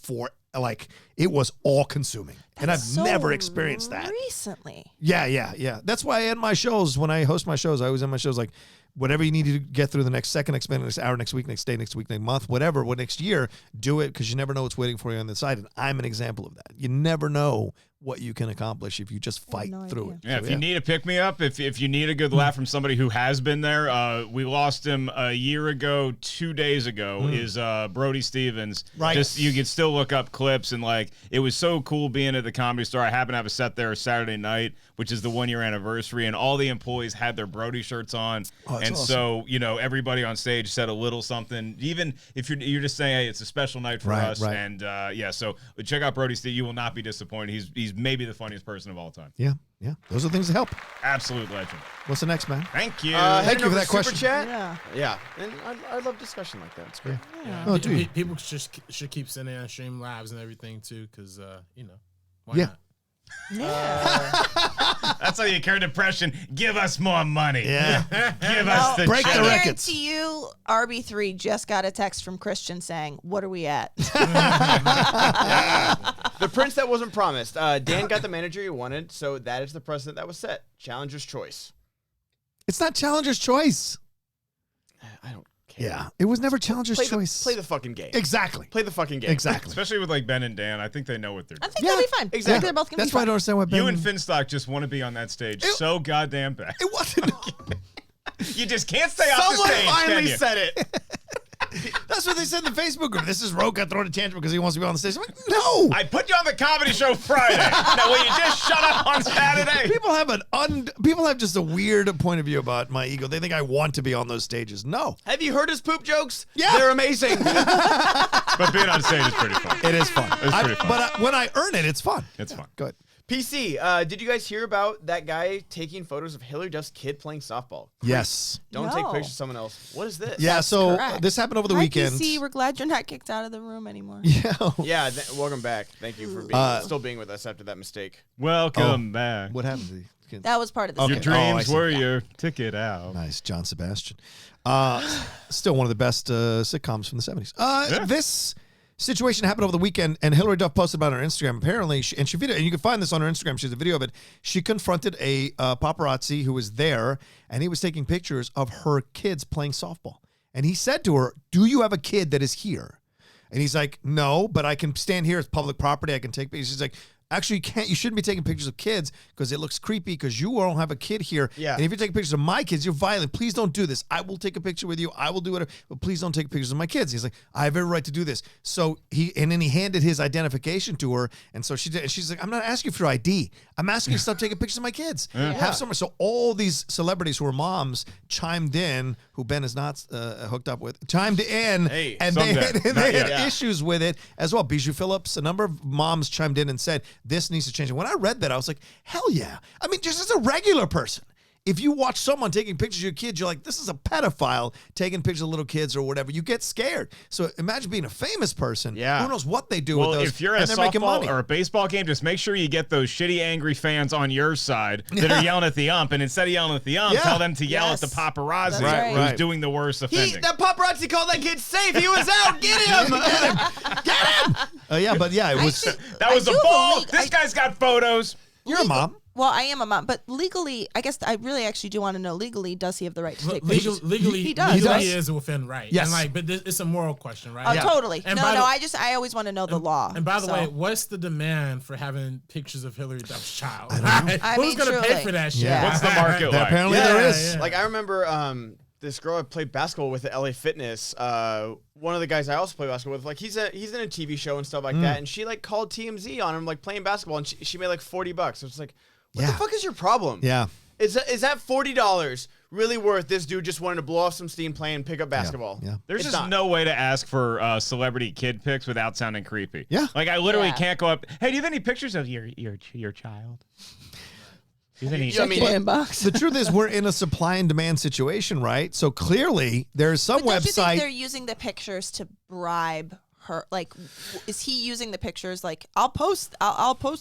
it was all consuming. And I've never experienced that. Recently. Yeah. That's why I end my shows, when I host my shows, I always end my shows like, whatever you need to get through the next second, next minute, next hour, next week, next day, next week, next month, whatever, next year, do it, because you never know what's waiting for you on the side. And I'm an example of that. You never know what you can accomplish if you just fight no through idea. it. Yeah, So, if you need a pick-me-up, if you need a good laugh from somebody who has been there, we lost him a year ago, 2 days ago, is Brody Stevens. Right. Just, you can still look up clips, and, like, it was so cool being at the Comedy Store. I happened to have a set there Saturday night, which is the 1-year anniversary, and all the employees had their Brody shirts on. Oh, that's and awesome. so, everybody on stage said a little something, even if you're just saying, hey, it's a special night for Right, us. right. And, so check out Brody Stevens. You will not be disappointed. He's maybe the funniest person of all time. Yeah. Those are things that help. Absolute legend. What's the next, man? Thank you. Thank you for over that to Super question. Chat. Yeah. And I love discussion like that. It's great. Oh, do you? People should keep sending in stream lives and everything too, because why Yeah. not? That's how you cure depression. Give us more money. Yeah. Give us the Break the cheddar. I records. guarantee you, RB3 just got a text from Christian saying, "What are we at?" The prince that wasn't promised. Dan got the manager he wanted, so that is the precedent that was set. Challenger's choice. It's not Challenger's choice. I don't care. Yeah. It was never Challenger's choice. Play the fucking game. Exactly. Play the fucking game. Exactly. Especially with like Ben and Dan. I think they know what they're I doing. think they'll be fine. exactly. I think they're both gonna That's be why I fine. don't understand why Ben. You and Finstock just want to be on that stage so goddamn bad. It wasn't. You just can't stay off the Someone stage, finally can you? said it. That's what they said in the Facebook group. This is Rocha throwing a tantrum because he wants to be on the stage. I'm like, no. I put you on the comedy show Friday. Now will you just shut up on Saturday? People have just a weird point of view about my ego. They think I want to be on those stages. No. Have you heard his poop jokes? Yeah. They're amazing. But being on stage is pretty fun. It is fun. It's pretty fun. But when I earn it, it's fun. It's fun. Good. PC, did you guys hear about that guy taking photos of Hillary Duff's kid playing softball? Yes. Don't take No. pictures of someone else. What is this? Yeah, so correct. this happened over the Hi, weekend. PC, we're glad you're not kicked out of the room anymore. Yeah. Yeah, welcome back. Thank you for being still being with us after that mistake. Welcome back. What happened to the kid? That was part of the Okay. Your script. Oh, I dreams see. were your ticket out. Nice, John Sebastian. Still one of the best sitcoms from the 70s. Yeah. This situation happened over the weekend, and Hillary Duff posted about it on her Instagram. Apparently, she videoed, and you can find this on her Instagram. She has a video of it. She confronted a paparazzi who was there, and he was taking pictures of her kids playing softball. And he said to her, "Do you have a kid that is here?" And he's like, "No, but I can stand here. It's public property. I can take pictures." She's like, "Actually, you can't. You shouldn't be taking pictures of kids because it looks creepy because you don't have a kid here. Yeah. And if you're taking pictures of my kids, you're violent. Please don't do this. I will take a picture with you. I will do whatever, but please don't take pictures of my kids." He's like, "I have every right to do this." So then he handed his identification to her, and so she did. And she's like, "I'm not asking for your ID. I'm asking you to stop taking pictures of my kids. Have some." So all these celebrities who are moms chimed in, who Ben is not hooked up with, chimed in, Hey, and someday. they had yet. issues with it as well. Bijou Phillips, a number of moms chimed in and said this needs to change. And when I read that, I was like, hell yeah. I mean, just as a regular person, if you watch someone taking pictures of your kids, you're like, this is a pedophile taking pictures of little kids or whatever. You get scared. So imagine being a famous person. Yeah. Who knows what they do Well, with those. if you're at a and they're making money. softball or a baseball game, just make sure you get those shitty, angry fans on your side that are yelling at the ump. And instead of yelling at the ump, Yeah. tell them to yell Yes. at the paparazzi That's right. who's Right. doing the worst offending. That paparazzi called that kid safe. He was out. Get him. Yeah, but yeah, it was. That was I a do ball. believe- This guy's got photos. You're a mom. Well, I am a mom, but legally, I guess I really actually do want to know legally, does he have the right to take pictures? Legally, he does. legally He does. is within right. Yes. And but it's a moral question, right? Oh, totally. And No, by the- I always want to know the law. And by the so. way, what's the demand for having pictures of Hillary Duff's child? I Who's mean, gonna pay truly. for that shit? Yeah. What's the market like? Apparently there is. Yeah. Like, I remember this girl I played basketball with at LA Fitness. One of the guys I also play basketball with, like, he's in a TV show and stuff like that. And she, like, called TMZ on him, like, playing basketball. And she made, like, $40. So it's like, what the Yeah. fuck is your problem? Yeah. Is that $40 really worth this dude just wanting to blow off some steam playing pickup basketball? Yeah. There's It's just not. no way to ask for celebrity kid pics without sounding creepy. Yeah. Like I literally Yeah. can't go up. Hey, do you have any pictures of your child? Do you have any? Yeah, I mean, Check your inbox. The truth is, we're in a supply and demand situation, right? So clearly, there's some But don't you think website. they're using the pictures to bribe her? Like, is he using the pictures? Like, I'll post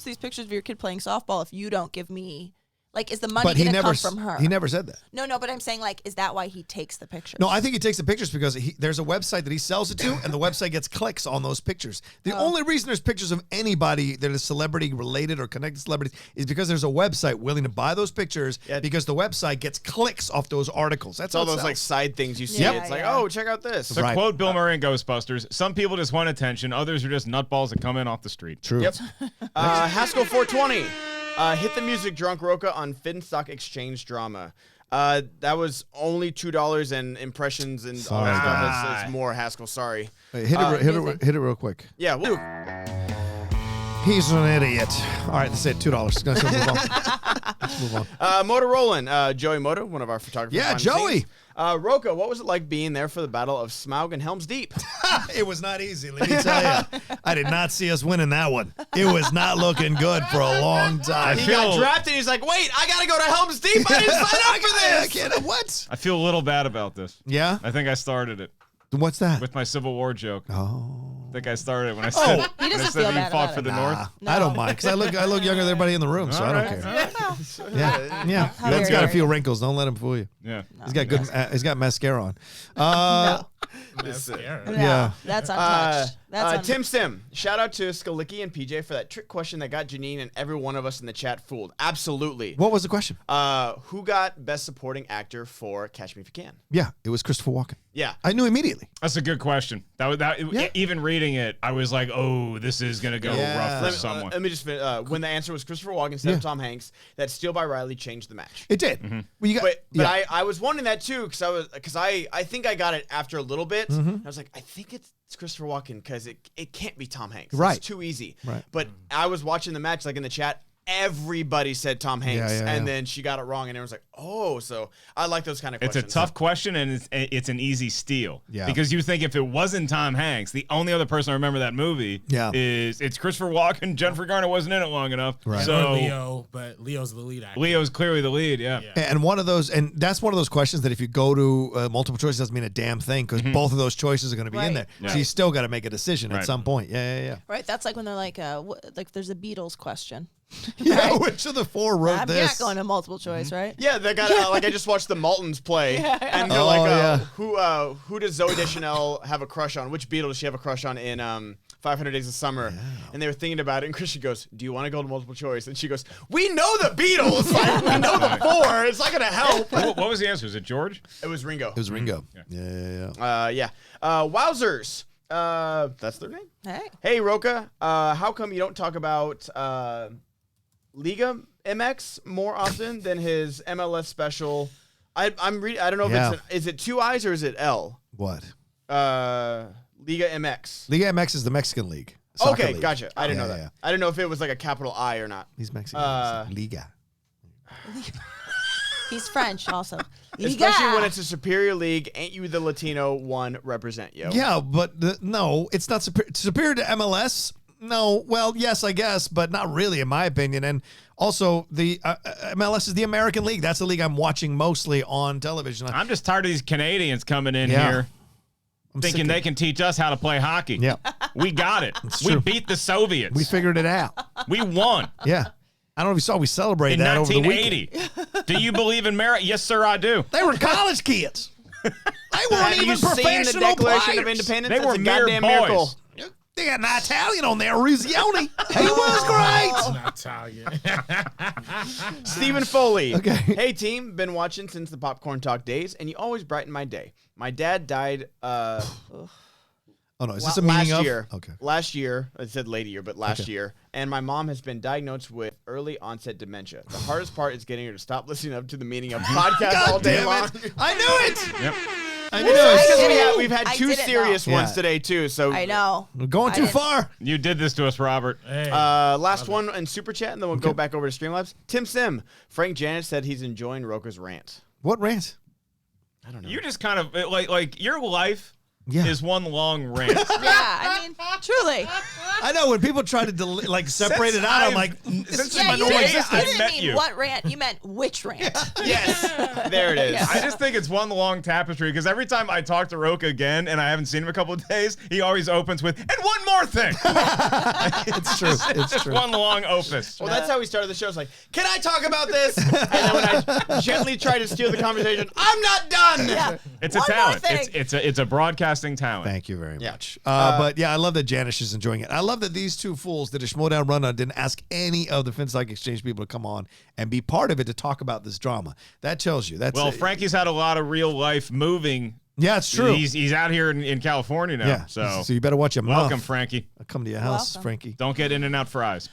these pictures of your kid playing softball if you don't give me Like, is the money But he going to never come from her? he never said that. No, but I'm saying, like, is that why he takes the pictures? No, I think he takes the pictures because there's a website that he sells it to, and the website gets clicks on those pictures. The only reason there's pictures of anybody that is celebrity related or connected to celebrities is because there's a website willing to buy those pictures because the website gets clicks off those articles. That's all all those like side things you see. Yeah, It's like, yeah. oh, check out this. To Right. quote Bill Murray in Ghostbusters, some people just want attention. Others are just nutballs that come in off the street. True. Yep. Haskell 420. Hit the music, Drunk Rocha on Finstock Exchange drama. That was only $2 and impressions and all that stuff. It's more, Haskell. Sorry. Wait, hit it real quick. Yeah. Woo. He's an idiot. All right, let's say $2. Let's move on. Let's move on. Motorolin, Joey Moto, one of our photographers. Yeah, behind the Joey. scenes. Rocha, what was it like being there for the Battle of Smaug and Helm's Deep? It was not easy, let me tell you. I did not see us winning that one. It was not looking good for a long time. He got drafted. He's like, wait, I got to go to Helm's Deep. I didn't sign up for I this. can't, what? I feel a little bad about this. Yeah? I think I started it What's that? with my Civil War joke. Oh. I think I started it when I said, He when I doesn't said feel that bad you fought about for it. the North. I don't mind because I look younger than everybody in the room, so I don't care. Yeah. How Ben's dare got a you. few wrinkles. Don't let him fool you. Yeah. He's got good. He's got mascara on. No, Yeah. that's untouched. That's untouched. Tim Sim, shout out to Skalicki and PJ for that trick question that got Janine and every one of us in the chat fooled. Absolutely. What was the question? Who got Best Supporting Actor for Catch Me If You Can? Yeah, it was Christopher Walken. Yeah. I knew immediately. That's a good question. Yeah. Even reading it, I was like, "Oh, this is gonna go Yeah. rough for someone." Let me just when the answer was Christopher Walken instead of Tom Hanks, that Steal by Riley changed the match. It did. Mm-hmm. Well, you got, But I was wondering that too because I think I got it after a little bit. Mm-hmm. I was like, I think it's Christopher Walken because it can't be Tom Hanks. Right. It's too easy. Right. But I was watching the match like in the chat. Everybody said Tom Hanks, and then she got it wrong, and everyone's like, "Oh." So I like those kind of It's questions. a tough question, and it's an easy steal. Yeah. Because you think if it wasn't Tom Hanks, the only other person I remember that movie is it's Christopher Walken. Jennifer Garner wasn't in it long enough. Right. So Or Leo, but Leo's the lead actor. Leo's clearly the lead. Yeah. And one of those, and that's one of those questions that if you go to multiple choice doesn't mean a damn thing because both of those choices are going to be in Right. there. Yeah. So you still got to make a decision at Right. some point. Yeah. Right, that's like when they're like, like there's a Beatles question. Yeah, which of the four wrote I'm this? not going to multiple choice, right? Yeah, that got like I just watched the Maltons play, and they're Oh, like, yeah. who does Zooey Deschanel have a crush on? Which Beatle does she have a crush on in 500 Days of Summer? And they were thinking about it, and Christian goes, "Do you want to go to multiple choice?" And she goes, "We know the Beatles, like, we know the four. It's not gonna help." What was the answer? Was it George? It was Ringo. It was Ringo. Yeah. Wowzers. That's their name. Hey. Hey, Rocha. How come you don't talk about Liga MX more often than his MLS special? I don't know if is it 2 I's or is it L? What? Liga MX. Liga MX is the Mexican league. Soccer Okay, league. gotcha. I didn't know that. Yeah. I didn't know if it was like a capital I or not. He's Mexican. Liga. He's French also. Especially Liga. when it's a superior league. Ain't you the Latino one represent, yo? Yeah, but no, it's not superior to MLS. No, well, yes, I guess, but not really, in my opinion. And also, the MLS is the American League. That's the league I'm watching mostly on television. I'm just tired of these Canadians coming in Yeah. here I'm thinking sick they of- can teach us how to play hockey. Yeah, We got it. We true. beat the Soviets. we figured it out. We won. Yeah, I don't know if you saw. We celebrated In that over the weekend. 1980. Do you believe in merit? Yes, sir, I do. They were college kids. They weren't Have even you seen the professional Declaration of players. Independence? They It's were a mere goddamn boys. miracle. They got an Italian on there, Ruzzioni. He was great. Not Italian. Stephen Foley. Okay. Hey, team. Been watching since the Popcorn Talk days, and you always brighten my day. My dad died Oh no, is this a meaning last of? year. Okay. Last year. I said late year, but last year. And my mom has been diagnosed with early onset dementia. The hardest part is getting her to stop listening up to the meaning of podcasts all day Damn long. it. I knew it. Yep. I knew it. Because we've had I two didn't serious know. ones Yeah. today, too. So I know. We're going I too didn't- far. You did this to us, Robert. Hey. Last one in Super Chat, and then we'll go back over to Streamlabs. Tim Sim. Frank Janet said he's enjoying Rocha's rant. What rant? I don't know. You just kind of like your life Yeah. is one long rant. Yeah, I mean, truly. I know when people try to separate it out, I'm like, since Yeah, my you normal didn't, existence, you I didn't met mean you. what rant. You meant which rant. Yes, there it is. Yeah. I just think it's one long tapestry because every time I talk to Rocha again and I haven't seen him a couple of days, he always opens with, and one more thing. it's true. It's Just true. one long opus. Well, that's how we started the show. It's like, can I talk about this? And then when I gently try to steer the conversation, I'm not done. Yeah. It's a One more talent. thing. It's a broadcasting talent. Thank you very Yeah. much. But yeah, I love that Janice is enjoying it. I love that these two fools did a Schmoedown rundown, didn't ask any of the FinStock Exchange people to come on and be part of it to talk about this drama. That tells you. That's Well, Frankie's had a lot of real life moving. yeah, it's true. He's out here in California now. yeah. So you better watch your mouth. welcome, Frankie. I'll come to your house, Welcome. Frankie. Don't get In-N-Out fries.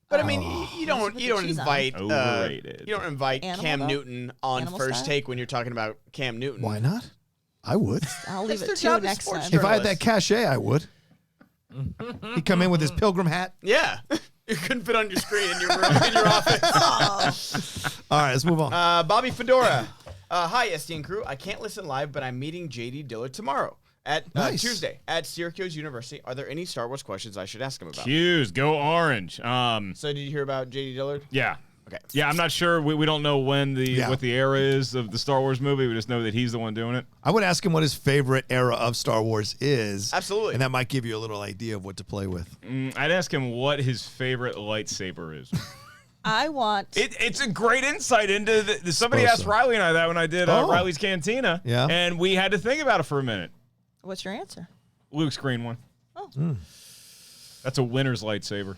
But I mean, you don't Put the cheese on. invite Overrated. you don't invite Animal, Cam though? Newton on Animal First style? Take when you're talking about Cam Newton. Why not? I would. I'll leave That's it their to job as next sports time. If I had that journalist. cachet, I would. He'd come in with his pilgrim hat. Yeah, you couldn't fit on your screen in your room in your office. All right, let's move on. Bobby Fedora. Hi, SDN crew. I can't listen live, but I'm meeting JD Dillard tomorrow at Nice. Tuesday at Syracuse University. Are there any Star Wars questions I should ask him about? Hughes, go orange. So did you hear about JD Dillard? Yeah. Okay. Yeah, I'm not sure. We don't know when Yeah. what the era is of the Star Wars movie. We just know that he's the one doing it. I would ask him what his favorite era of Star Wars is. Absolutely. And that might give you a little idea of what to play with. I'd ask him what his favorite lightsaber is. I want. It's a great insight into somebody Suppose asked so. Riley and I that when I did Oh. Riley's Cantina. Yeah. And we had to think about it for a minute. What's your answer? Luke's green one. Oh. That's a winner's lightsaber.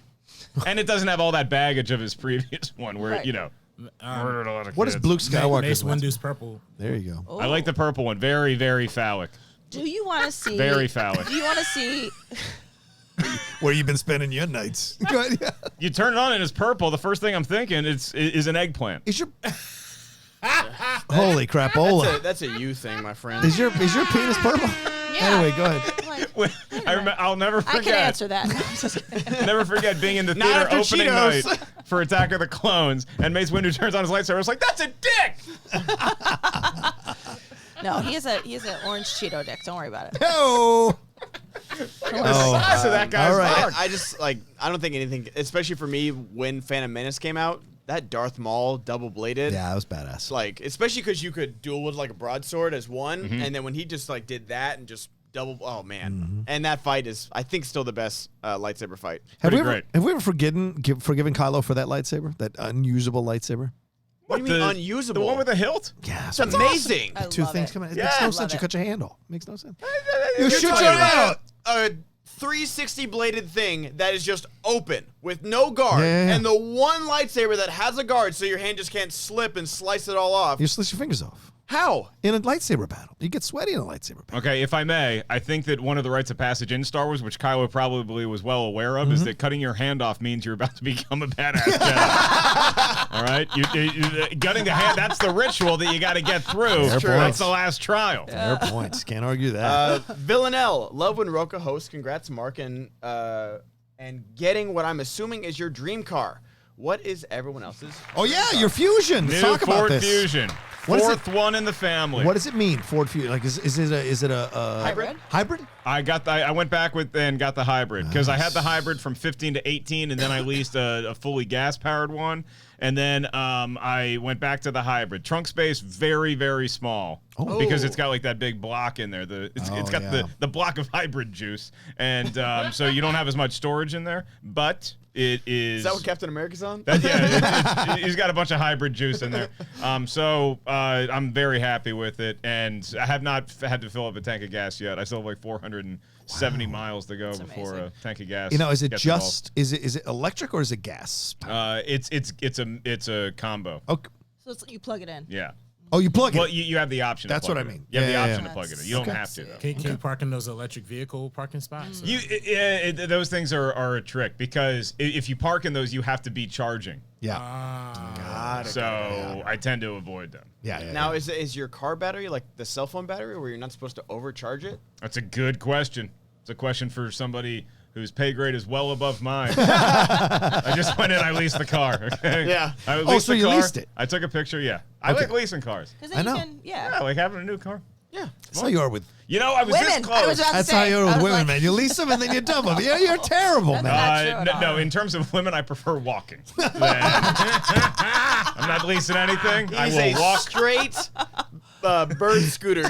And it doesn't have all that baggage of his previous one where, Right. murdered a lot of What is kids. Luke Skywalker's Mace one? Windu's purple. There you go. Oh. I like the purple one. Very, very phallic. Do you want to see? Very phallic. Do you want to see? Where you been spending your nights? Go ahead, yeah. You turn it on and it's purple. The first thing I'm thinking is an eggplant. Is your holy crapola? That's a you thing, my friend. Is your penis purple? Yeah. Anyway, go ahead. I'll never I forget. can answer that. No, I'm just kidding. Never forget being in the Not theater after opening Cheetos. night for Attack of the Clones, and Mace Windu turns on his lightsaber. It's like, that's a dick. No, he has an orange Cheeto dick. Don't worry about it. Oh. The size of that guy's all right. cock. I just I don't think anything, especially for me when Phantom Menace came out, that Darth Maul double bladed. Yeah, that was badass. Like, especially because you could dual with like a broadsword as one, Mm-hmm. and then when he just like did that and just double, oh man! Mm-hmm. And that fight is, I think, still the best lightsaber fight. Have we Pretty ever great. have we ever forgiven Kylo for that lightsaber, that unusable lightsaber? What do you mean unusable? The one with the hilt? Yeah, It's amazing. I two love things it. coming. It Yeah, makes I no love sense. You it. cut your handle. Makes no sense. You're shoot talking your about a 360 bladed thing that is just open with no guard, Yeah. and the one lightsaber that has a guard, so your hand just can't slip and slice it all off. You slice your fingers off How? in a lightsaber battle. You get sweaty in a lightsaber battle. Okay, if I may, I think that one of the rites of passage in Star Wars, which Kylo probably was well aware of, is that cutting your hand off means you're about to become a badass Jedi. All right? You gutting the hand, that's the ritual that you got to get through. Fair That's points. the last trial. Fair points. Can't argue that. Villanelle, love when Rocha hosts. Congrats, Mark, and getting what I'm assuming is your dream car. What is everyone else's? Oh yeah, your Fusion. Let's New talk about Ford this. Fusion. What is Fourth one in the family. What does it mean, Ford Fusion? Like, is it a Hybrid? Hybrid? I went back with and got the hybrid because I had the hybrid from 15 to 18, and then I leased a fully gas powered one, and then I went back to the hybrid. Trunk space very, very small because it's got like that big block in there. It's got yeah. the block of hybrid juice, and so you don't have as much storage in there, but it is. Is that what Captain America's on? He's got a bunch of hybrid juice in there. So I'm very happy with it, and I have not had to fill up a tank of gas yet. I still have like 470 miles to go before a tank of gas. You know, is it gets just is it electric or is it gas? involved. It's a combo. Okay. So it's, you plug it in. Yeah. Oh, you plug it. Well, you have the option. That's to plug what I it in. mean. You have Yeah, the yeah, option yeah. to plug it in. You don't have to though. Can you park in those electric vehicle parking spots? Those things are a trick because if you park in those, you have to be charging. Yeah. So I tend to avoid them. Yeah. Now, is your car battery like the cell phone battery where you're not supposed to overcharge it? That's a good question. It's a question for somebody whose pay grade is well above mine. I just went in, I leased the car. Okay? Yeah. I leased so the you car. leased it? I took a picture, yeah. I like leasing cars. Because then I you know. can, Yeah, I like having a new car. Yeah. That's how you are with. You know, I was Women. this close. I was about to That's say. how you are I with was women, like, man. You lease them and then you dump them. Yeah, you're terrible, man. Not true at No, all. in terms of women, I prefer walking. I'm not leasing anything. I He's will a walk. straight bird scooter guy.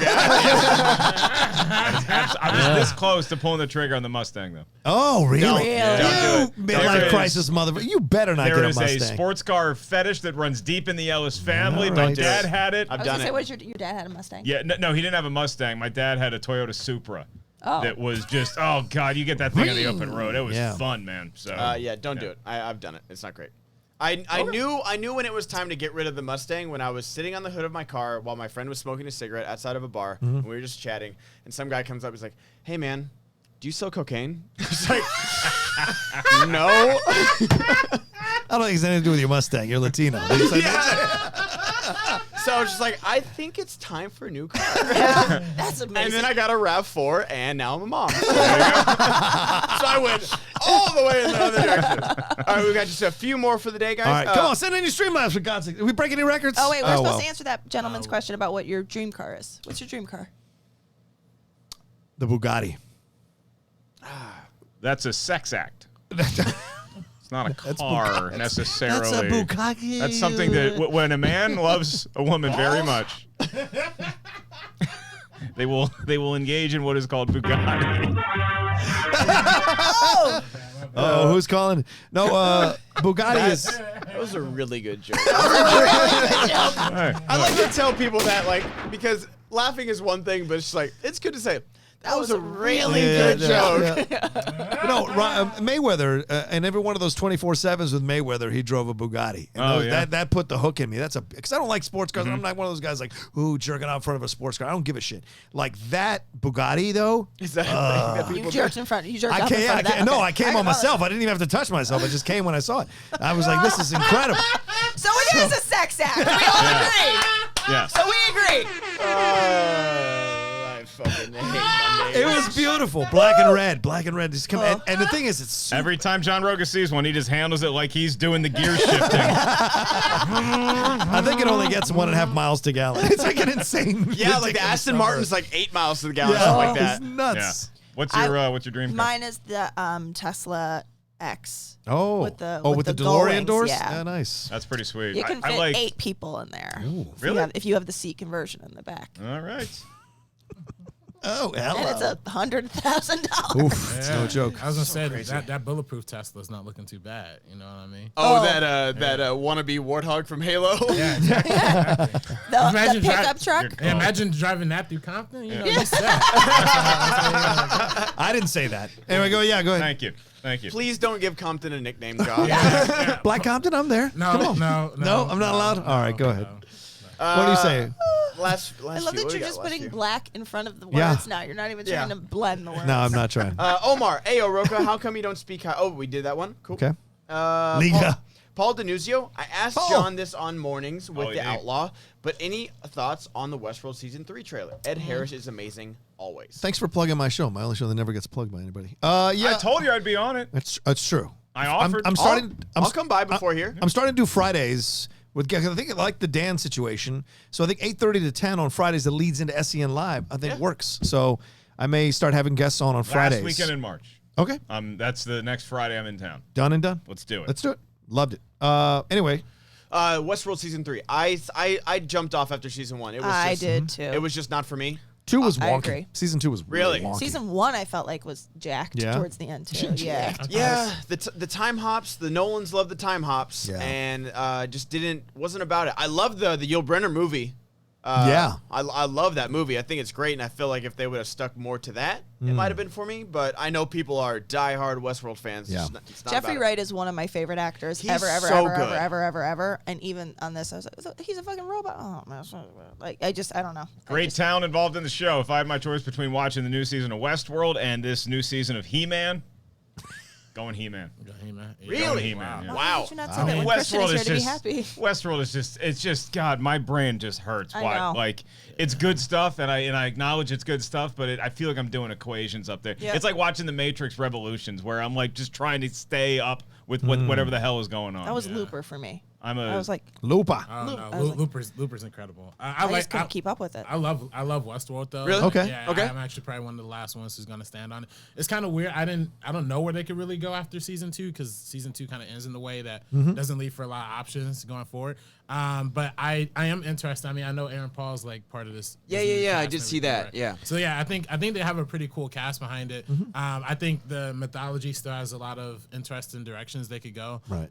I was this close to pulling the trigger on the Mustang, though. Oh, really? Don't do You it. midlife There crisis motherfucker. You better not There get a is a Mustang. sports car fetish that runs deep in the Ellis family. All My right. dad had it. I've I was done gonna say, it. what your dad had a Mustang? Yeah, no, he didn't have a Mustang. My dad had a Toyota Supra. Oh. That was just, oh God, you get that thing on the open road. It was Yeah. fun, man. So Yeah, don't do it. I've done it. It's not great. I knew when it was time to get rid of the Mustang when I was sitting on the hood of my car while my friend was smoking a cigarette outside of a bar and we were just chatting and some guy comes up and is like, "Hey man, do you sell cocaine?" It's like, no. I don't think it's anything to do with your Mustang. You're Latino. So I was just like, I think it's time for a new car. That's amazing. And then I got a RAV4 and now I'm a mom. So I went all the way in the other direction. All right, we got just a few more for the day, guys. All right, come on, send in your Streamlabs for God's sake. Did we break any records? Oh wait, we're supposed well. to answer that gentleman's question about what your dream car is. What's your dream car? The Bugatti. that's a sex act. It's not a car necessarily. That's a Bugatti. That's something that when a man loves a woman very much, they will engage in what is called Bugatti. Oh, who's calling? No, Bugatti is. That was a really good joke. Right. I like to tell people that, like, because laughing is one thing, but it's just like, it's good to say, that was a really good joke. No, Mayweather, and every one of those 24/7s with Mayweather, he drove a Bugatti. And Oh, yeah. that put the hook in me. That's because I don't like sports cars. I'm not one of those guys like, ooh, jerking out in front of a sports car. I don't give a shit. Like that Bugatti though. Is that a thing that You people jerked in front. You jerked I up in came, front of that. no, Okay. I came on myself. I didn't even have to touch myself. I just came when I saw it. I was like, this is incredible. So it is a sex act. We all agree. Yeah. So we agree. I fucking hate Mondays. It was beautiful. Black and red. Just come and the thing is, it's super. Every time John Rocha sees one, he just handles it like he's doing the gear shifting. I think it only gets 1.5 miles to gallon. It's like an insane. Yeah, like the ridiculous Aston number. Martin's like 8 miles to the gallon, Yeah, something like it's that. nuts. Yeah. What's your dream car? Mine is the Tesla X. Oh, With the with the gull DeLorean wings, doors. yeah. Nice. That's pretty sweet. You can I fit like. 8 people in there. Really? If you have the seat conversion in the back. All right. Oh, hello. And it's $100,000. Oof, it's no joke. I was gonna say that bulletproof Tesla is not looking too bad. You know what I mean? Oh, that wannabe warthog from Halo. Yeah, exactly. The Imagine pickup dri- truck. Yeah, imagine driving that through Compton. You know, you set. I didn't say that. Anyway, go ahead. Thank you. Please don't give Compton a nickname, John. Black Compton, I'm there. No, Come on. no, I'm not allowed. All right, go ahead. no. What do you say? Last I love few. that What you're we got just last putting few? black in front of the words Yeah. now. You're not even Yeah. trying to blend the words. No, I'm not trying. Omar, Ayo Rocha, how come you don't speak high? Oh, we did that one? Cool. Okay. Liga. Paul Denuzio, I asked Paul. John this on Mornings with Oh, The yeah. Outlaw, but any thoughts on the Westworld Season 3 trailer? Ed Harris is amazing, always. Thanks for plugging my show. My only show that never gets plugged by anybody. Yeah, I told you I'd be on it. it's true. I offered. I'm starting. I'll come by before here. I'm starting to do Fridays with. I think I like the Dan situation. So I think 8:30 to 10 on Fridays that leads into SEN Live. I think works. So I may start having guests on Fridays. Last weekend in March. Okay. That's the next Friday I'm in town. Done and done. Let's do it. Let's do it. Loved it. Anyway, Westworld Season 3. I jumped off after Season 1. It was I just, did too. It was just not for me. 2 was I wonky. agree. Season 2 was Really? wonky. Season 1 I felt like was jacked Yeah? towards the end too. Yeah. Yeah, the time hops. The Nolans love the time hops, Yeah. and just wasn't about it. I love the Yul Brynner movie. Yeah. I love that movie. I think it's great, and I feel like if they would have stuck more to that, it might have been for me. But I know people are diehard Westworld fans. Yeah. It's not Jeffrey about it. Wright is one of my favorite actors He's ever. so good. And even on this, I was like, he's a fucking robot. Oh man, like I don't know. Great talent involved in the show. If I had my choice between watching the new season of Westworld and this new season of He-Man, going He-Man. Really? Going He-Man. Yeah. Wow. Did you not say that when Christian is Westworld here is to be just happy? Westworld is just it's just God, my brain just hurts. I Why? know. Like it's good stuff, and I acknowledge it's good stuff, but I feel like I'm doing equations up there. Yep. It's like watching the Matrix Revolutions, where I'm like just trying to stay up with whatever the hell is going on. That was Looper for me. I was like, Lupa. Oh no, I was like- Looper's incredible. I just couldn't keep up with it. I love Westworld though. Really? Okay. Yeah, Okay. I'm actually probably one of the last ones who's gonna stand on it. It's kind of weird. I don't know where they could really go after season 2 because season 2 kind of ends in a way that doesn't leave for a lot of options going forward. But I am interested. I mean, I know Aaron Paul's like part of this. Yeah, this new yeah, yeah. I cast did and see everything, that. right? Yeah. So yeah, I think they have a pretty cool cast behind it. I think the mythology still has a lot of interesting directions they could go. Right.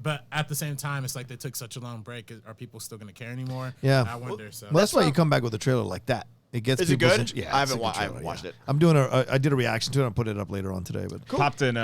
But at the same time, it's like they took such a long break. Are people still going to care anymore? Yeah. I wonder. So Well, that's why you come back with a trailer like that. It gets Is it people's good? Yeah, I it's a haven't good I trailer, haven't watched it. I'm doing I did a reaction to it. I'll put it up later on today. But Popped an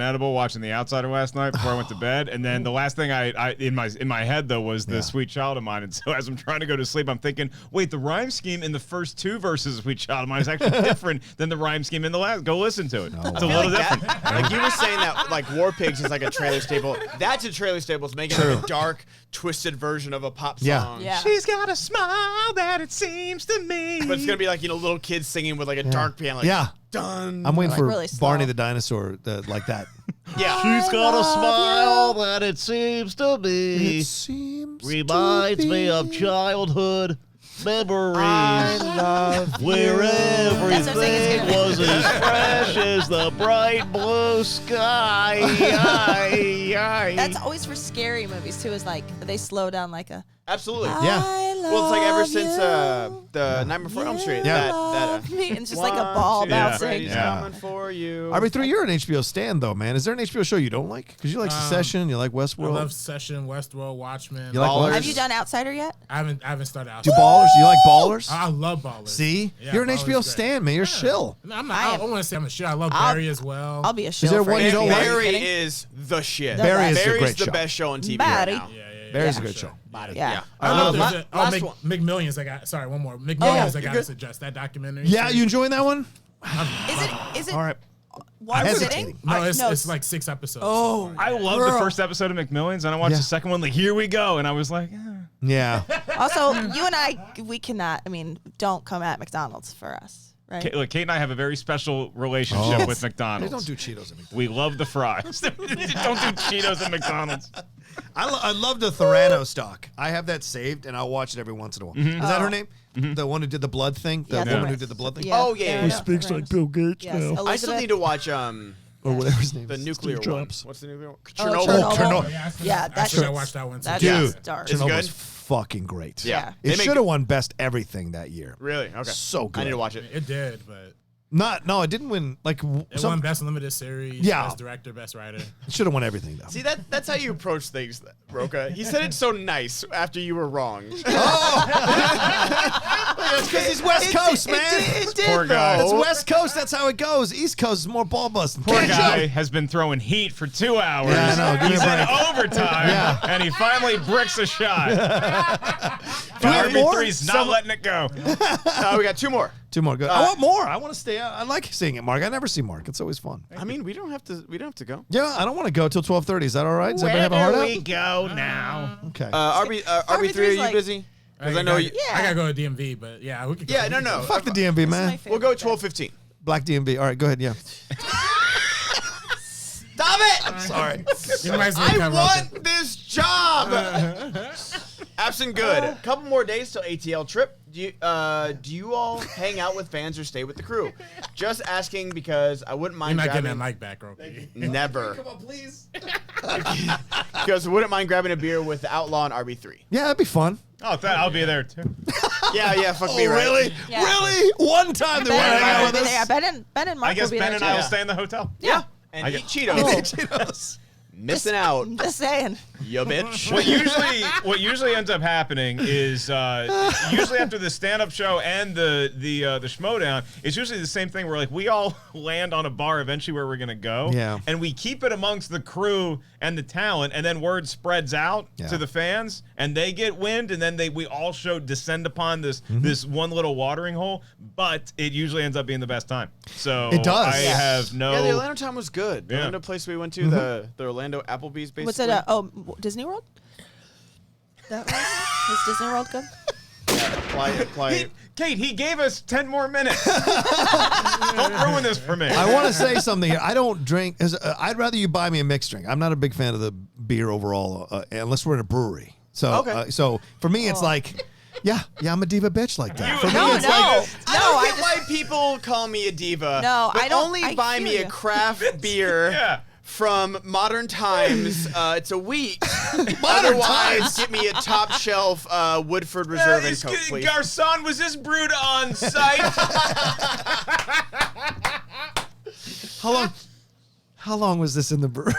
edible watching The Outsider last night before I went to bed, and then the last thing I in my head though was the Sweet Child of Mine, and so as I'm trying to go to sleep, I'm thinking, wait, the rhyme scheme in the first 2 verses of Sweet Child of Mine is actually different than the rhyme scheme in the last. Go listen to it. It's a little different. Like you were saying that like War Pigs is like a trailer staple. That's a trailer staple. It's making like a dark, twisted version of a pop song. Yeah. Yeah. She's got a smile that it seems to me. But it's gonna be like little kids singing with like a dark piano. Like, yeah, done. I'm waiting Like for really slow. Barney the dinosaur like that. Yeah. She's got a smile that it seems to me It seems reminds to me of be. childhood memories love where That's what I'm saying, everything it's was as fresh as the bright blue sky. That's always for scary movies too. Is like they slow down like a. Absolutely. Yeah. I Well, it's like ever love since you. the Nightmare Before Elm Street. Yeah. That Love me. And it's just like a 1, ball 2, bouncing. Freddy's Yeah. coming for you. RB3, you're an HBO stan though, man. Is there an HBO show you don't like? Because you like Succession, you like I Westworld. love Session, Westworld, Watchmen. You like Ballers. Have you done Outsider yet? I haven't started out. Do Ballers? You like Ballers? I love Ballers. See, Yeah, you're an Ballers HBO is great. stan, man. You're shill. No, I'm not. I don't want to say I'm a shit. I love I'll- Barry as well. I'll be a show. there for one you. you don't like? Barry Kidding? is the shit. Barry is a Barry's great the show. best show on TV Barry. right now. Yeah. Barry's a for good sure. show. Yeah. I don't know. La- There's last one. McMillions. Sorry, one more. Oh, McMillions. I you're gotta good. suggest that documentary. Yeah, you enjoying that one? Is it All right. one hesitating. sitting? No, it's no, it's like 6 episodes. Oh. I love the first episode of McMillions, and I watched Yeah. the second one. Like, here we go, and I was like, Yeah. Also, you and I, we cannot. I mean, don't come at McDonald's for us, right? Look, Kate and I have a very special relationship Oh. with They McDonald's. don't do Cheetos at McDonald's. We love the fries. Don't do Cheetos at McDonald's. I love the Thorano stock. I have that saved, and I'll watch it every once in a while. Is that her name? The one who did the blood thing? The Yeah, woman the- who did the blood thing? Yeah. Oh, yeah, Aaron yeah, yeah. Speaks like Rose. Bill Gates Yes. now. Elizabeth. I still need to watch Or whatever his name the is. nuclear Steve one. Jobs. What's the nuclear one? Oh, Chernobyl. Chernobyl. Chernobyl. Yeah, I should that's watch that one too. That's Dude, dark. It's Chernobyl good? was fucking great. Yeah. It They make- should have won Best Everything that year. Really? Okay. So good. I need to watch it. It did, but No, it didn't win. Like, it won Best Limited Series, Yeah. Best Director, Best Writer. it should have won everything, though. See, that's how you approach things, Rocha. He said it so nice after you were wrong. That's because he's West Coast, man. It did, Poor guy. It's though. West Coast. That's how it goes. East Coast is more ball busting. Poor guy has been throwing heat for 2 hours. Yeah, I know. Give me He's a in break. overtime, Yeah. and he finally bricks a shot. we have more? RB3's not letting it go. We got 2 more. 2 more. Good. I want more. I want to stay out. I like seeing it, Mark. I never see Mark. It's always fun. I mean, we don't have to go. Yeah, I don't want to go till 12:30. Is that all right? Does everybody have a heart out? go now? Okay. RB3, are you like- busy? Because I know you. Yeah. I gotta go to DMV, but yeah, we could. Yeah, no. Fuck the DMV, man. We'll go 12:15. Black DMV. All right, go ahead. Yeah. Stop it! I'm sorry. You might as well I cover want this job. Absent good. A couple more days till ATL trip. Do you all hang out with fans or stay with the crew? Just asking because I wouldn't You're mind not getting grabbing. that mic back, Roky. Never. Come on, please. Because I wouldn't mind grabbing a beer with the Outlaw and RB3. Yeah, that'd be fun. Oh, I'll be there too. Yeah, fuck me, right? Really? Yeah. Really? One time they want to hang out with us. Yeah, Ben and Mark I guess will be Ben there and I will Yeah. stay in the hotel. Yeah. And eat Cheetos. Cheetos. Missing out, too. Just saying. you bitch. What usually ends up happening is usually after the stand-up show and the Schmoedown, it's usually the same thing where like we all land on a bar eventually where we're gonna go, Yeah. and we keep it amongst the crew and the talent, and then word spreads out Yeah. to the fans, and they get wind, and then we all descend upon this one little watering hole, but it usually ends up being the best time. So It does. I Yeah. have no. Yeah, the Orlando time was good. The Yeah. Orlando place we went to, the Orlando Applebee's, basically. What's it? Disney World? That was Disney World good? Play. Kate, he gave us 10 more minutes. Don't ruin this for me. I want to say something here. I don't drink. I'd rather you buy me a mixed drink. I'm not a big fan of the beer overall, unless we're in a brewery. So, Okay. So for me, it's like, yeah, I'm a diva bitch like that. For me, No, it's no. like, I don't get why people call me a diva. No, but I don't- only I buy feel me a you. craft beer. Yeah. From Modern Times, it's a week. Modern Otherwise, Times. get me a top shelf Woodford Reserve and Coke, please. Garcon, was this brewed on site? How long was this in the brewery?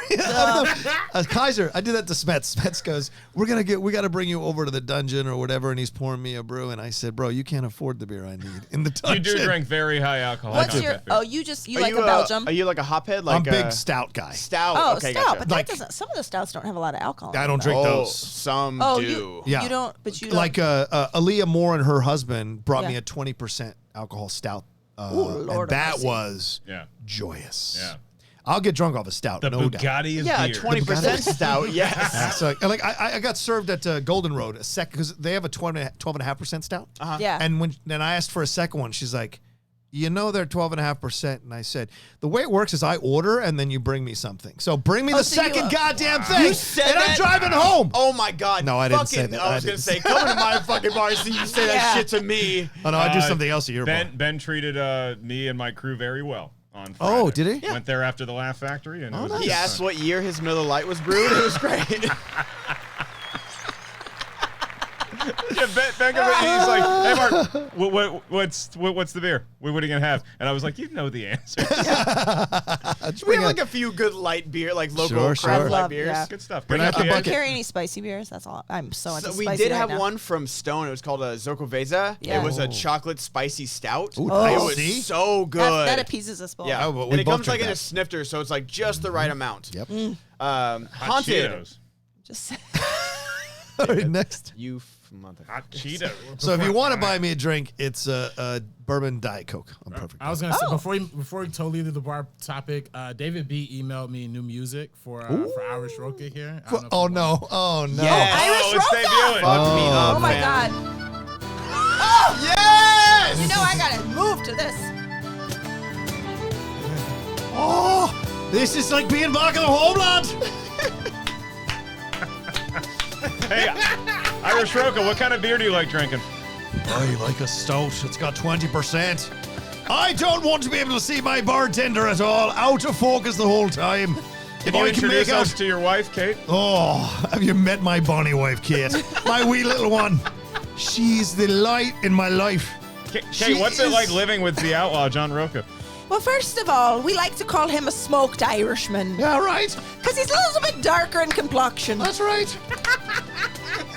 Kaiser, I did that to Smets. Smets goes, we got to bring you over to the dungeon or whatever, and he's pouring me a brew, and I said, bro, you can't afford the beer I need in the You dungeon. do drink very high alcohol. What's content your? beer. Oh, you Are like you a Belgium? Are you like a hophead? I'm Like a big stout guy. stout. Oh, okay, stout, gotcha. but that doesn't. Some of the stouts don't have a lot of alcohol. I don't drink Oh, those. some Oh, do. Yeah. You don't. But you don't. Like Aaliyah Moore and her husband brought me Yeah. a 20% alcohol stout, Lord and of that mercy. was Yeah. joyous. Yeah. I'll get drunk off a stout, The no doubt. Bugatti is Yeah, beer. 20% stout. Yes. Yeah, so I got served at Golden Road a second because they have a 12.5% stout. Yeah. And then I asked for a second one, she's like, you know they're 12.5%, and I said the way it works is I order and then you bring me something. So bring me the so you, second goddamn thing, You said and I'm that? driving home. Oh my God. No, I didn't say that. I was I going to didn't say, come to my fucking bar and see you say that Yeah. shit to me. Oh no, I do something else at your bar. Ben treated me and my crew very well on Friday. Oh, did he? Went there after the Laugh Factory, and it was nice. He good asked fun. what year his Miller Lite was brewed. It was great. Yeah, Ben goes, he's like, hey Mark, what's the beer? What are you gonna have? And I was like, you know the answer. We have like a few good light beer, like local Sure, craft sure. light Love- beers. yeah. Good stuff. Bring Good out the idea. bucket. Carry any spicy beers? That's all. I'm so into So we spicy did right have now. one from Stone. It was called a Zokoveza. Yeah. It was a chocolate spicy stout. Ooh, It nice. was See? so good. That appeases us both. Yeah, Oh, well, we and it both comes like drink in a that. snifter, so it's like just the right amount. Yep. Hot Haunted. Cheetos. Just All right, next. You mother. Hot Cheetos. So if you want to buy me a drink, it's a bourbon Diet Coke. I'm perfect. I was gonna say before we totally leave the bar topic, David B emailed me new music for Irish Rocha here. I don't know if Oh you no! Oh no! Yes. Irish let's Rocha! debut it. Fuck me up, Oh my man. God. Oh, Yes! you know I gotta move to this. Oh, this is like being back in the homeland. Hey, Irish Rocha, what kind of beer do you like drinking? I like a stout. It's got 20%. I don't want to be able to see my bartender at all. Out of focus the whole time. Can If you I can introduce make us out. to your wife, Kate? Oh, have you met my bonny wife, Kate? My wee little one. She's the light in my life. Kate, what's it like living with the outlaw, John Rocha? Well, first of all, we like to call him a smoked Irishman Yeah, right. because he's a little bit darker in complexion. That's right.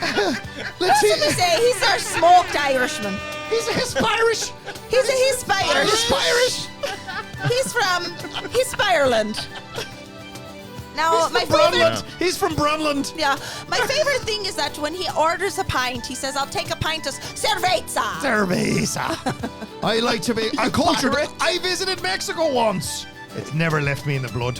Let's That's see. what we say. He's our smoked Irishman. He's a Hispirish. He's a Hispirish. Hispirish. He's from Hispireland. Now, my favorite. Brunland. He's from Brunland. Yeah, my favorite thing is that when he orders a pint, he says, "I'll take a pint of cerveza." Cerveza. I like to be. I cultured. I visited Mexico once. It's never left me in the blood.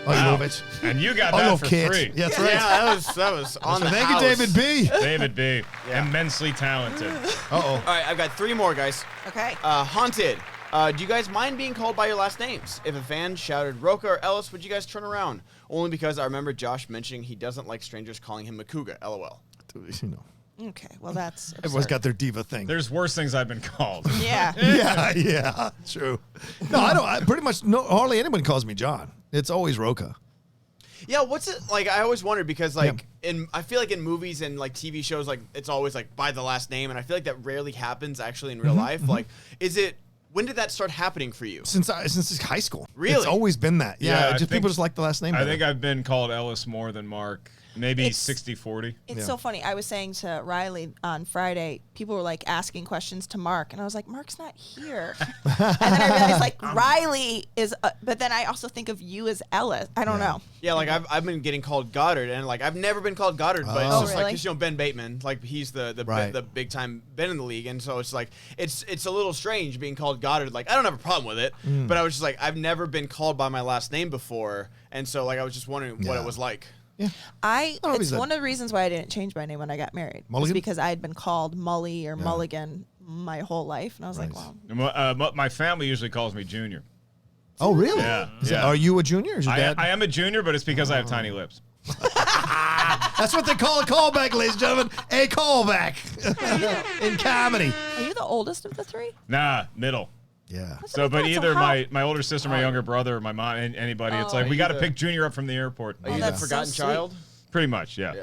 I love it. And you got I that love for Kate. free. That's Yeah, right. that was on So the thank house. you, David B. David B. Immensely talented. Uh-oh. All right, I've got three more, guys. Okay. Haunted. Do you guys mind being called by your last names? If a fan shouted Rocha or Ellis, would you guys turn around? Only because I remember Josh mentioning he doesn't like strangers calling him Makuga. LOL. You know, Okay, well that's everyone's absurd. got their diva thing. There's worse things I've been called. Yeah. Yeah, true. No, I don't. I pretty much hardly anyone calls me John. It's always Rocha. Yeah, what's it like? I always wondered because like I feel like in movies and like TV shows, like it's always like by the last name, and I feel like that rarely happens actually in real life. Like, is it? When did that start happening for you? Since high school. Really? It's always been that. Yeah, Yeah, I just think- people just like the last name. I better. think I've been called Ellis more than Mark. Maybe It's- 60-40. It's Yeah. so funny. I was saying to Riley on Friday, people were like asking questions to Mark, and I was like, Mark's not here. And then I realized like Riley is, but then I also think of you as Ellis. I don't know. Yeah, like I've been getting called Goddard, and like I've never been called Goddard, but it's Oh. just Really? like 'cause, you know, Ben Bateman, like he's the Right. the big time Ben in the league, and so it's like it's a little strange being called Goddard. Like I don't have a problem with it, but I was just like I've never been called by my last name before, and so like I was just wondering what Yeah. it was like. Yeah. It's one of the reasons why I didn't change my name when I got married. Mulligan? Was because I had been called Mully or Mulligan my whole life, and I was like, wow. My family usually calls me Junior. Oh, really? Yeah. Are you a junior? Or is your dad? I am a junior, but it's because I have tiny lips. That's what they call a callback, ladies and gentlemen. A callback in comedy. Are you the oldest of the three? Nah, middle. Yeah. So, but either my older sister, my younger brother, or my mom, anybody, it's like we got to pick Junior up from the airport. Are you the forgotten child? Pretty much, yeah.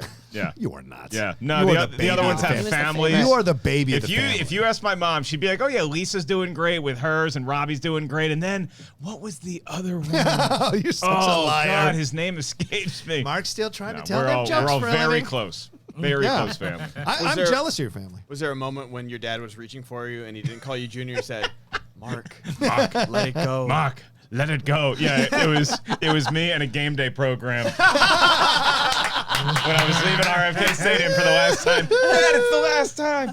You are not. Yeah. No, the other ones have families. You are the baby of the family. If you ask my mom, she'd be like, "Oh yeah, Lisa's doing great with hers, and Robbie's doing great." And then what was the other one? You're such a liar. God, his name escapes me. Mark's still trying to tell we're them all, jokes We're all for a very living. close. Very close family. I'm jealous of your family. Was there a moment when your dad was reaching for you and he didn't call you Junior and said, Mark, let it go. Mark, let it go. Yeah, it was me and a game day program. When I was leaving RFK Stadium for the last time. Dad, it's the last time.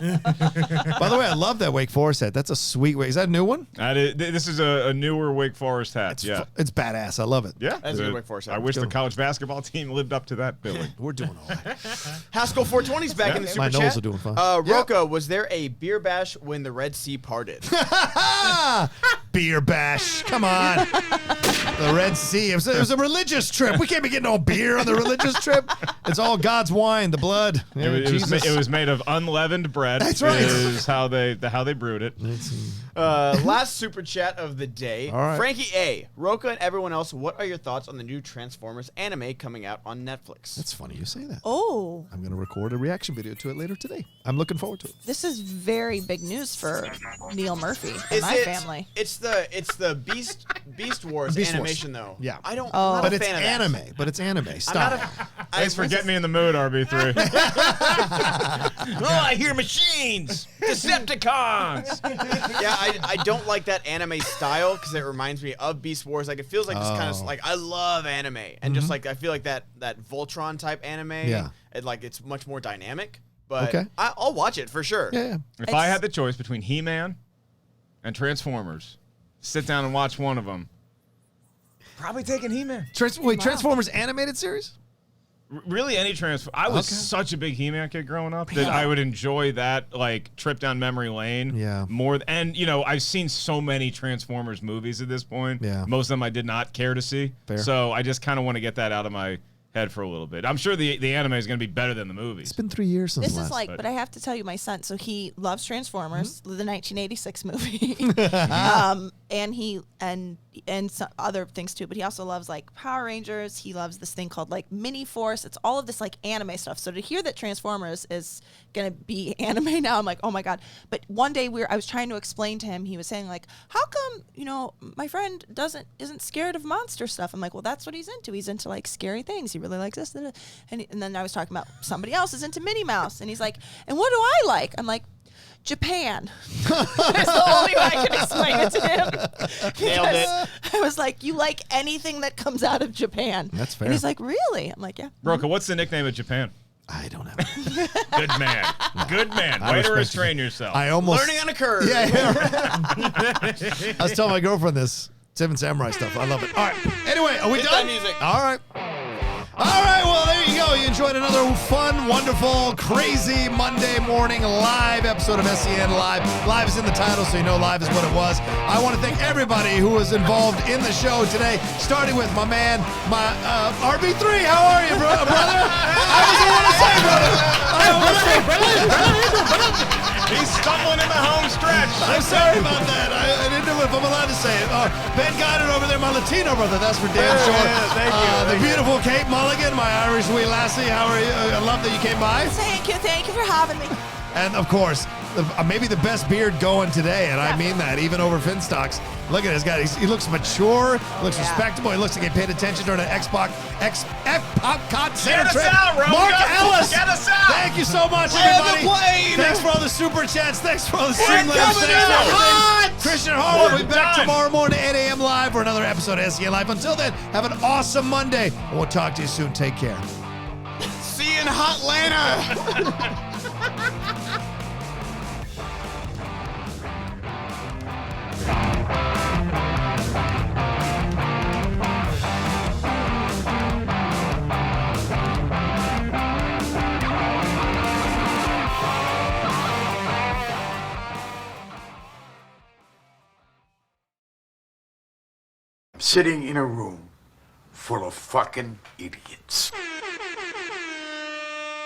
By the way, I love that Wake Forest hat. That's a sweet way. Is that a new one? This is a newer Wake Forest hat. It's badass. I love it. Yeah. That's a good Wake Forest hat. I wish the college basketball team lived up to that billing. We're doing all right. Haskell 420's back in the super My chat. nose are doing fine. Rocha, was there a beer bash when the Red Sea parted? Beer bash. Come on. The Red Sea. It was a religious trip. We can't be getting no beer on the religious trip. It's all God's wine, the blood. Yeah, it was made of unleavened bread. That's right. Is how they brewed it. Last super chat of the day. All right. Frankie A, Rocha, and everyone else, what are your thoughts on the new Transformers anime coming out on Netflix? That's funny you say that. Oh. I'm going to record a reaction video to it later today. I'm looking forward to it. This is very big news for Neil Murphy and my family. It's the Beast Wars animation though. Yeah. I'm not but a it's fan of anime. that. But it's anime style. Thanks for getting me in the mood, RB3. I hear machines, Decepticons. Yeah, I don't like that anime style because it reminds me of Beast Wars. Like it feels like just kind of like I love anime and just like I feel like that Voltron type anime. Yeah. It's much more dynamic. But Okay. I'll watch it for sure. Yeah. If I had the choice between He-Man and Transformers, sit down and watch one of them. Probably taking He-Man. Transformers animated series? Really, any Transformers. I was such a big He-Man kid growing up that I would enjoy that like trip down memory lane. Yeah. More and I've seen so many Transformers movies at this point. Yeah. Most of them I did not care to see. Fair. So I just kind of want to get that out of my head for a little bit. I'm sure the anime is going to be better than the movies. It's been 3 years since This last. is like, but I have to tell you, my son, so he loves Transformers, the 1986 movie, and some other things too. But he also loves like Power Rangers. He loves this thing called like Mini Force. It's all of this like anime stuff. So to hear that Transformers is gonna be anime now, I'm like, oh my god. But one day I was trying to explain to him. He was saying like, how come my friend isn't scared of monster stuff? I'm like, well, that's what he's into. He's into like scary things. He really likes this. And then I was talking about somebody else is into Minnie Mouse, and he's like, and what do I like? I'm like, Japan. That's the only way I can explain it to him. Nailed it. I was like, you like anything that comes out of Japan. That's fair. And he's like, really? I'm like, yeah. Rocha, what's the nickname of Japan? I don't know. Good man. Good man. I Way to respect restrain yourself. I almost Learning on a curve. Yeah. I was telling my girlfriend this Seven Samurai stuff. I love it. All right. Anyway, are we Hit done? that music. All right. All right, well, there you go. You enjoyed another fun, wonderful, crazy Monday morning live episode of SEN Live. Live is in the title, so you know live is what it was. I want to thank everybody who was involved in the show today, starting with my man, my RB3. How are you, brother? I was going to say, brother. He's stumbling in the home stretch. I'm sorry about that. I didn't know if I'm allowed to say it. Ben Goddard over there, my Latino brother. That's for damn sure. Thank you. The beautiful Kate Mulligan, my Irish wee lassie. How are you? I love that you came by. Thank you for having me. And of course, maybe the best beard going today, and I mean that, even over Finstock's. Look at this guy. He looks mature, looks respectable. He looks like he paid attention during an Xbox Center Get us trip. out, Rocha. Mark Ellis. Get us out. Thanks you so much, Land the everybody. plane. Thanks for all the super chats. Thanks for all the streamlabs. coming in hot. Christian Hall will be back done. tomorrow morning at 8 a.m. live for another episode of SEN Live. Until then, have an awesome Monday, and we'll talk to you soon. Take care. See you in Hotlanta. sitting in a room full of fucking idiots.